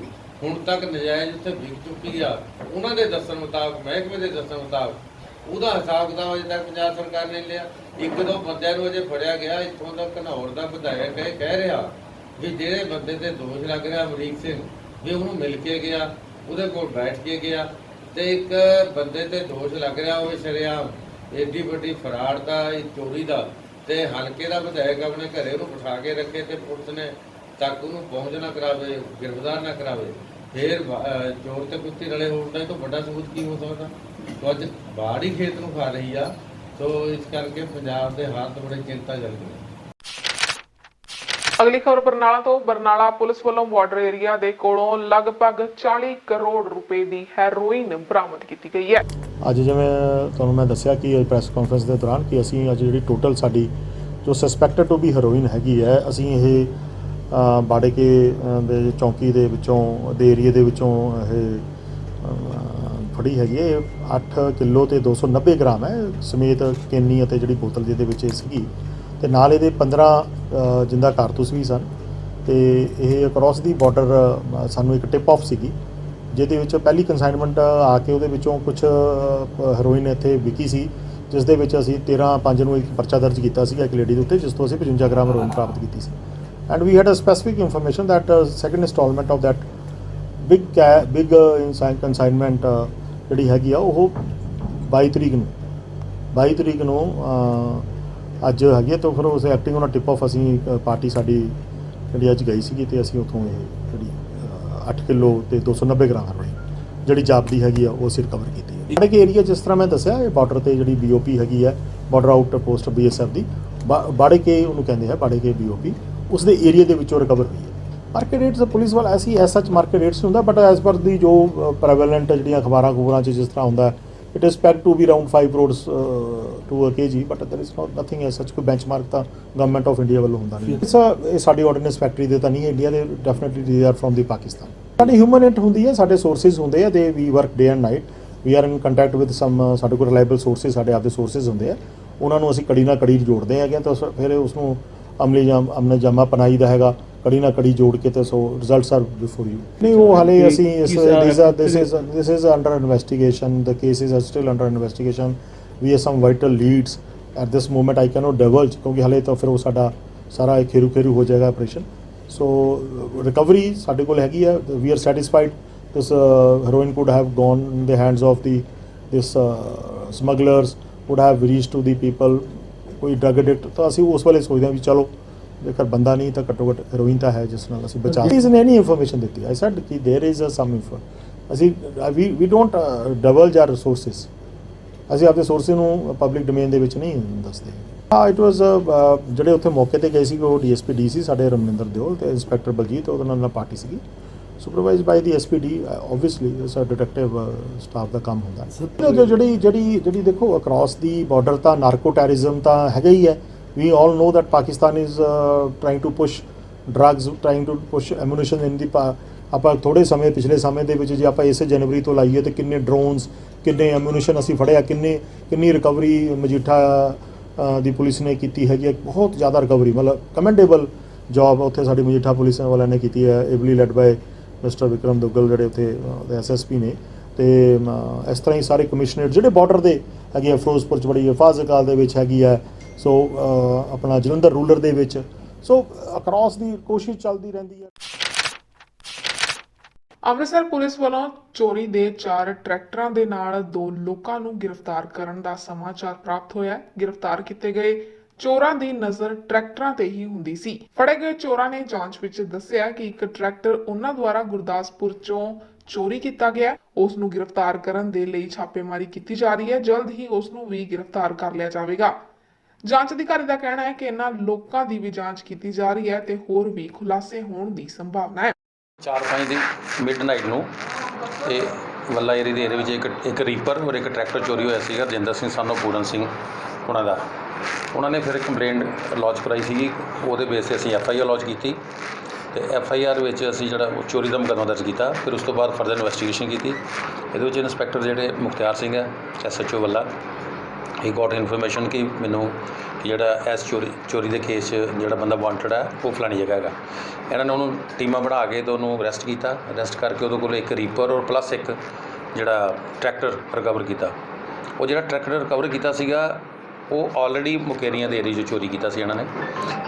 ਹੁਣ ਤੱਕ ਨਜਾਇਜ਼ ਉੱਥੇ ਵਿਕ ਚੁੱਕੀ ਆ। ਉਹਨਾਂ ਦੇ ਦੱਸਣ ਮੁਤਾਬਕ, ਮਹਿਕਮੇ ਦੇ ਦੱਸਣ ਮੁਤਾਬਕ ਉਹਦਾ ਹਿਸਾਬ ਕਿਤਾਬ ਅਜੇ ਤੱਕ ਪੰਜਾਬ ਸਰਕਾਰ ਨੇ ਲਿਆ। 1-2 ਬੰਦਿਆਂ ਨੂੰ ਅਜੇ ਫੜਿਆ ਗਿਆ। ਇੱਥੋਂ ਦਾ ਘਨੌਰ ਦਾ ਵਿਧਾਇਕ ਇਹ ਕਹਿ ਰਿਹਾ ਵੀ ਜਿਹੜੇ ਬੰਦੇ ਤੇ ਦੋਸ਼ ਲੱਗ ਰਿਹਾ ਅਮਰੀਕ ਸਿੰਘ, ਵੀ ਉਹਨੂੰ ਮਿਲ ਕੇ ਗਿਆ, ਉਹਦੇ ਕੋਲ ਬੈਠ ਕੇ ਗਿਆ ਤੇ ਇੱਕ ਬੰਦੇ ਤੇ ਦੋਸ਼ ਲੱਗ ਰਿਹਾ ਉਹ ਸ਼ਰੇਆਮ ਏਡੀ ਵੱਡੀ ਫਰਾਡ ਦਾ, ਚੋਰੀ ਦਾ, ਤੇ ਹਲਕੇ ਦਾ ਵਿਧਾਇਕ ਆਪਣੇ ਘਰੇ ਉਹਨੂੰ ਬਿਠਾ ਕੇ ਰੱਖੇ ਤੇ ਪੁਲਿਸ ਨੇ ਤੱਕ ਉਹਨੂੰ ਪਹੁੰਚ ਨਾ ਕਰਾਵੇ, ਗ੍ਰਿਫਤਾਰ ਨਾ ਕਰਾਵੇ, ਫਿਰ ਚੋਰ ਤੇ ਕੁੱਤੀ ਰਲੇ ਹੋਣ ਦਾ ਇਹ ਤੋਂ ਵੱਡਾ ਸਬੂਤ ਕੀ ਹੋ ਸਕਦਾ? तो ਅੱਜ ਬਾੜ ਹੀ ਖੇਤ ਨੂੰ ਖਾ ਰਹੀ ਆ। ਸੋ ਇਸ ਕਰਕੇ ਪੰਜਾਬ ਦੇ ਹਾਲਾਤ ਬੜੇ ਚਿੰਤਾਜਨਕ ਨੇ। ਅਗਲੀ ਖਬਰ ਬਰਨਾਲਾ ਤੋਂ। ਬਰਨਾਲਾ ਪੁਲਿਸ ਵੱਲੋਂ ਬਾਰਡਰ ਏਰੀਆ ਦੇ ਕੋਲੋਂ ਲਗਭਗ 40 ਕਰੋੜ ਰੁਪਏ ਦੀ ਹੈਰੋਇਨ ਬਰਾਮਦ ਕੀਤੀ ਗਈ ਹੈ। ਅੱਜ ਜਿਵੇਂ ਤੁਹਾਨੂੰ ਮੈਂ ਦੱਸਿਆ ਕਿ ਪ੍ਰੈਸ ਕਾਨਫਰੰਸ ਦੇ ਦੌਰਾਨ ਕਿ ਅਸੀਂ ਅੱਜ ਜਿਹੜੀ ਟੋਟਲ ਸਾਡੀ ਜੋ ਸਸਪੈਕਟਡ ਟੂ ਬੀ ਹੈਰੋਇਨ ਹੈਗੀ ਹੈ, ਅਸੀਂ ਇਹ ਬਾੜੇਕੇ ਦੇ ਚੌਂਕੀ ਦੇ ਵਿੱਚੋਂ ਦੇ ਏਰੀਏ ਦੇ ਵਿੱਚੋਂ ਇਹ ਫੜੀ ਹੈਗੀ ਹੈ। 8 ਕਿਲੋ ਤੇ 290 ਗ੍ਰਾਮ ਹੈ ਸਮੇਤ ਕੈਨੀ ਅਤੇ ਜਿਹੜੀ ਬੋਤਲ ਜਿਹਦੇ ਵਿੱਚ ਇਹ ਸੀਗੀ, ਤੇ ਨਾਲ ਇਹਦੇ 15 ਜਿੰਦਾ ਕਾਰਤੂਸ ਵੀ ਸਨ। ਤੇ ਇਹ ਅਕ੍ਰੋਸ ਦੀ ਬਾਰਡਰ ਸਾਨੂੰ ਇੱਕ ਟਿਪ ਆਫ ਸੀਗੀ, ਜਿਹਦੇ ਵਿੱਚ ਪਹਿਲੀ ਕੰਸਾਈਨਮੈਂਟ ਆ ਕੇ ਉਹਦੇ ਵਿੱਚੋਂ ਕੁਝ ਹੈਰੋਇਨ ਇੱਥੇ ਵਿਕੀ ਸੀ, ਜਿਸ ਦੇ ਵਿੱਚ ਅਸੀਂ 13/5 ਨੂੰ ਇੱਕ ਪਰਚਾ ਦਰਜ ਕੀਤਾ ਸੀਗਾ ਇੱਕ ਲੇਡੀ ਦੇ ਉੱਤੇ, ਜਿਸ ਤੋਂ ਅਸੀਂ 55 ਗ੍ਰਾਮ ਹੈਰੋਇਨ ਪ੍ਰਾਪਤ ਕੀਤੀ ਸੀ। And we had a specific information that second instalment of that big consignment ਜਿਹੜੀ ਹੈਗੀ ਆ ਉਹ 22 ਤਰੀਕ ਨੂੰ ਅੱਜ ਹੈਗੀ ਹੈ। ਤਾਂ ਫਿਰ ਉਸ ਐਕਟਿੰਗ ਉਹਨਾਂ ਟਿਪ ਆਫ ਅਸੀਂ ਪਾਰਟੀ ਸਾਡੀ ਜਿਹੜੀ ਅੱਜ ਗਈ ਸੀਗੀ ਤੇ ਅਸੀਂ ਉੱਥੋਂ ਇਹ ਜਿਹੜੀ 8 ਕਿਲੋ ਤੇ 290 ਗ੍ਰਾਮ ਹੈਰੋਇਨ ਜਿਹੜੀ ਜਾਪਦੀ ਹੈਗੀ ਆ ਉਹ ਅਸੀਂ ਰਿਕਵਰ ਕੀਤੀ ਹੈ। ਜਿਹੜੇ ਕਿ ਏਰੀਆ ਜਿਸ ਤਰ੍ਹਾਂ ਮੈਂ ਦੱਸਿਆ ਇਹ ਬਾਰਡਰ ਤੇ ਜਿਹੜੀ BOP ਹੈਗੀ ਹੈ, ਬਾਰਡਰ ਆਊਟ ਪੋਸਟ BSF ਦੀ ਬਾੜੇਕੇ ਉਹਨੂੰ ਕਹਿੰਦੇ ਆ, ਬਾੜੇਕੇ BOP ਉਸ ਦੇ ਏਰੀਆ ਦੇ ਵਿੱਚੋਂ ਰਿਕਵਰ ਹੋਈ ਹੈ। ਮਾਰਕੀਟ ਰੇਟਸ ਪੁਲਿਸ ਵੱਲ ਐਸੀ ਐਸ ਸੱਚ ਮਾਰਕੀਟ ਰੇਟਸ ਹੁੰਦਾ, ਬਟ ਐਜ਼ ਪਰ ਦੀ ਜੋ ਪ੍ਰੈਵਲੈਂਟ ਜਿਹੜੀਆਂ ਖਬਰਾਂ 'ਚ ਜਿਸ ਤਰ੍ਹਾਂ ਹੁੰਦਾ it is pegged to be around 5 crores to a kg, but there is nothing as such ਕੋਈ benchmark ਤਾਂ ਗਵਰਨਮੈਂਟ ਆਫ ਇੰਡੀਆ ਵੱਲੋਂ ਹੁੰਦਾ ਨਹੀਂ। ਇਹ ਸਾਡੀ ਆਰਡੀਨੈਂਸ ਫੈਕਟਰੀ ਦੇ ਤਾਂ ਨਹੀਂ ਇੰਡੀਆ ਦੇ, definitely they are from the Pakistan. ਸਾਡੀ ਹਿਊਮਨ ਇੰਟ ਹੁੰਦੀ ਹੈ, ਸਾਡੇ ਸੋਰਸਿਸ ਹੁੰਦੇ ਆ, ਤੇ we work day and night, we are in contact with some ਸਾਡੇ ਕੋਲ ਰਿਲਾਇਬਲ ਸੋਰਸਿਸ, ਸਾਡੇ ਆਪਦੇ ਸੋਰਸਿਸ ਹੁੰਦੇ ਆ, ਉਹਨਾਂ ਨੂੰ ਅਸੀਂ ਕੜੀ ਨਾਲ ਕੜੀ ਜੋੜਦੇ ਹੈਗੇ ਤਾਂ ਫਿਰ ਉਸ ਨੂੰ ਅਮਲੇ ਜਾਮਾ ਪਨਾਈ ਦਾ ਹੈਗਾ, ਕੜੀ ਨਾਲ ਕੜੀ ਜੋੜ ਕੇ ਤੇ ਸੋ ਰਿਜ਼ਲਟਸ ਆਰ ਬਿਫੋਰ ਯੂ। ਨਹੀਂ ਉਹ ਹਾਲੇ ਅਸੀਂ this is under investigation, the cases are still under investigation, we have some vital leads at this moment I cannot divulge ਕਿਉਂਕਿ ਹਾਲੇ ਤਾਂ ਫਿਰ ਉਹ ਸਾਡਾ ਸਾਰਾ ਖੇਰੂ ਹੋ ਜਾਏਗਾ ਆਪਰੇਸ਼ਨ। ਸੋ ਰਿਕਵਰੀ ਸਾਡੇ ਕੋਲ ਹੈਗੀ ਹੈ, we are satisfied this heroin could have gone in the hands of this smugglers, would have reached to the people, ਕੋਈ ਡਰਗ ਐਡਿਕਟ ਤਾਂ ਅਸੀਂ ਉਸ ਵੇਲੇ ਸੋਚਦੇ ਹਾਂ ਵੀ ਚਲੋ ਜੇਕਰ ਬੰਦਾ ਨਹੀਂ ਤਾਂ ਘੱਟੋ ਘੱਟ ਹੈਰੋਇਨ ਤਾਂ ਹੈ ਜਿਸ ਨਾਲ ਅਸੀਂ ਬਚਾ। ਇਸ ਨੇ ਨਹੀਂ ਇਨਫੋਰਮੇਸ਼ਨ ਦਿੱਤੀ, ਆਈ ਸੈਡ ਕਿ देयर इज ਸਮ ਇਨਫੋ, ਅਸੀਂ ਵੀ ਡੋਂਟ ਡਬਲ ਆਰ ਰਿਸੋਰਸਿਸ, ਅਸੀਂ ਆਪਣੇ ਸੋਰਸਿਸ ਨੂੰ ਪਬਲਿਕ ਡੋਮੇਨ ਦੇ ਵਿੱਚ ਨਹੀਂ ਦੱਸਦੇ। ਇਟ ਵਾਸ ਜਿਹੜੇ ਉੱਥੇ ਮੌਕੇ ਤੇ ਗਏ ਸੀ ਉਹ DSP DC ਸਾਡੇ ਰਮਨਿੰਦਰ ਦਿਓਲ ਤੇ ਇੰਸਪੈਕਟਰ ਬਲਜੀਤ, ਉਹਦੇ ਨਾਲ ਪਾਰਟੀ ਸੀਗੀ, ਸੁਪਰਵਾਈਜ਼ਡ ਬਾਈ ਦੀ SPD, ਓਬਵੀਅਸਲੀ ਸਾ ਡਿਟੈਕਟਿਵ ਸਟਾਫ ਦਾ ਕੰਮ ਹੁੰਦਾ। ਜਿਹੜੀ ਦੇਖੋ ਅਕ੍ਰੋਸ ਦੀ ਬਾਰਡਰ ਤਾਂ ਨਾਰਕੋ ਟੈਰਰਿਜ਼ਮ ਤਾਂ ਹੈਗਾ ਹੀ ਹੈ। We all know that Pakistan is trying to push drugs, trying to push ammunition ਆਪਾਂ ਥੋੜ੍ਹੇ ਸਮੇਂ ਪਿਛਲੇ ਸਮੇਂ ਦੇ ਵਿੱਚ ਜੇ ਆਪਾਂ ਇਸੇ ਜਨਵਰੀ ਤੋਂ ਲਾਈਏ ਤਾਂ ਕਿੰਨੇ ਡਰੋਨਸ, ਕਿੰਨੇ ਐਮੂਨੀਸ਼ਨ ਅਸੀਂ ਫੜਿਆ, ਕਿੰਨੀ ਰਿਕਵਰੀ ਮਜੀਠਾ ਦੀ ਪੁਲਿਸ ਨੇ ਕੀਤੀ ਹੈਗੀ ਹੈ। ਬਹੁਤ ਜ਼ਿਆਦਾ ਰਿਕਵਰੀ, ਮਤਲਬ ਕਮੈਂਡੇਬਲ ਜੌਬ ਉੱਥੇ ਸਾਡੀ ਮਜੀਠਾ ਪੁਲਿਸ ਵਾਲਿਆਂ ਨੇ ਕੀਤੀ ਹੈ, ably led by mister Vikram Duggal ਜਿਹੜੇ ਉੱਥੇ SSP ਨੇ। ਅਤੇ ਇਸ ਤਰ੍ਹਾਂ ਹੀ ਸਾਰੇ ਕਮਿਸ਼ਨਰੇਟ ਜਿਹੜੇ ਬਾਰਡਰ ਦੇ ਹੈਗੇ ਆ, ਫਿਰੋਜ਼ਪੁਰ 'ਚ ਬੜੀ ਹੈ, ਫਾਜ਼ਿਲਕਾ ਦੇ ਵਿੱਚ ਹੈਗੀ ਹੈ, ਸੋ ਆਪਣਾ ਜਲੰਧਰ ਰੂਰਲ ਦੇ ਵਿੱਚ, ਸੋ ਅਕਰੋਸ ਦੀ ਕੋਸ਼ਿਸ਼ ਚੱਲਦੀ ਰਹਿੰਦੀ ਹੈ। ਅੰਮ੍ਰਿਤਸਰ ਪੁਲਿਸ ਵੱਲੋਂ ਚੋਰੀ ਦੇ 4 ਟਰੈਕਟਰਾਂ ਦੇ ਨਾਲ 2 ਲੋਕਾਂ ਨੂੰ ਗ੍ਰਿਫਤਾਰ ਕਰਨ ਦਾ ਸਮਾਚਾਰ ਪ੍ਰਾਪਤ ਹੋਇਆ ਹੈ। ਗ੍ਰਿਫਤਾਰ ਕੀਤੇ ਗਏ ਚੋਰਾਂ ਦੀ ਨਜ਼ਰ ਟਰੈਕਟਰਾਂ ਤੇ ਹੀ ਹੁੰਦੀ ਸੀ। ਫੜੇ ਗਏ ਚੋਰਾਂ ਨੇ ਜਾਂਚ ਵਿੱਚ ਦੱਸਿਆ ਕਿ ਇੱਕ ਟਰੈਕਟਰ ਉਹਨਾਂ ਦੁਆਰਾ ਗੁਰਦਾਸਪੁਰ ਚੋਂ ਚੋਰੀ ਕੀਤਾ ਗਿਆ। ਉਸ ਨੂੰ ਗ੍ਰਿਫਤਾਰ ਕਰਨ ਦੇ ਲਈ ਛਾਪੇਮਾਰੀ ਕੀਤੀ ਜਾ ਰਹੀ ਹੈ। ਜਲਦ ਹੀ ਉਸ ਨੂੰ ਵੀ ਗ੍ਰਿਫਤਾਰ ਕਰ ਲਿਆ ਜਾਵੇਗਾ। ਜਾਂਚ ਅਧਿਕਾਰੀ ਦਾ ਕਹਿਣਾ ਹੈ ਕਿ ਇਹਨਾਂ ਲੋਕਾਂ ਦੀ ਵੀ ਜਾਂਚ ਕੀਤੀ ਜਾ ਰਹੀ ਹੈ ਤੇ ਹੋਰ ਵੀ ਖੁਲਾਸੇ ਹੋਣ ਦੀ ਸੰਭਾਵਨਾ ਹੈ। 4-5 ਦੀ ਮਿਡਨਾਈਟ ਨੂੰ ਇਹ ਵੱਲਾ ਏਰੀਏ ਦੇ ਵਿੱਚ ਇੱਕ ਰੀਪਰ ਔਰ ਇੱਕ ਟਰੈਕਟਰ ਚੋਰੀ ਹੋਇਆ ਸੀਗਾ ਰਜਿੰਦਰ ਸਿੰਘ ਸਾਨੂੰ ਪੂਰਨ ਸਿੰਘ ਉਹਨਾਂ ਦਾ। ਉਹਨਾਂ ਨੇ ਫਿਰ ਕੰਪਲੇਂਟ ਲੌਂਚ ਕਰਾਈ ਸੀਗੀ, ਉਹਦੇ ਬੇਸ 'ਤੇ ਅਸੀਂ FIR ਲੌਂਚ ਕੀਤੀ ਤੇ FIR ਵਿੱਚ ਅਸੀਂ ਜਿਹੜਾ ਚੋਰੀ ਦਾ ਮੁਕੱਦਮਾ ਦਰਜ ਕੀਤਾ। ਫਿਰ ਉਸ ਤੋਂ ਬਾਅਦ ਫਰਦਰ ਇਨਵੈਸਟੀਗੇਸ਼ਨ ਕੀਤੀ। ਇਹਦੇ ਵਿੱਚ ਇੰਸਪੈਕਟਰ ਜਿਹੜੇ ਮੁਖਤਿਆਰ ਸਿੰਘ ਹੈ SHO ਵੱਲਾ, ਹੀ ਗੋਟ ਇਨਫੋਰਮੇਸ਼ਨ ਕਿ ਮੈਨੂੰ ਜਿਹੜਾ ਇਸ ਚੋਰੀ ਦੇ ਕੇਸ 'ਚ ਜਿਹੜਾ ਬੰਦਾ ਵਾਂਟਡ ਹੈ ਉਹ ਫਲਾਣੀ ਜਗ੍ਹਾ ਹੈਗਾ। ਇਹਨਾਂ ਨੇ ਉਹਨੂੰ ਟੀਮਾਂ ਬਣਾ ਕੇ ਤੇ ਉਹਨੂੰ ਅਰੈਸਟ ਕੀਤਾ। ਅਰੈਸਟ ਕਰਕੇ ਉਹਦੇ ਕੋਲ ਇੱਕ ਰੀਪਰ ਔਰ ਪਲੱਸ ਇੱਕ ਜਿਹੜਾ ਟਰੈਕਟਰ ਰਿਕਵਰ ਕੀਤਾ। ਉਹ ਜਿਹੜਾ ਟਰੈਕਟਰ ਰਿਕਵਰ ਕੀਤਾ ਸੀਗਾ ਉਹ ਆਲਰੇਡੀ ਮੁਕੇਰੀਆਂ ਦੇ ਏਰੀਏ 'ਚ ਚੋਰੀ ਕੀਤਾ ਸੀ ਇਹਨਾਂ ਨੇ।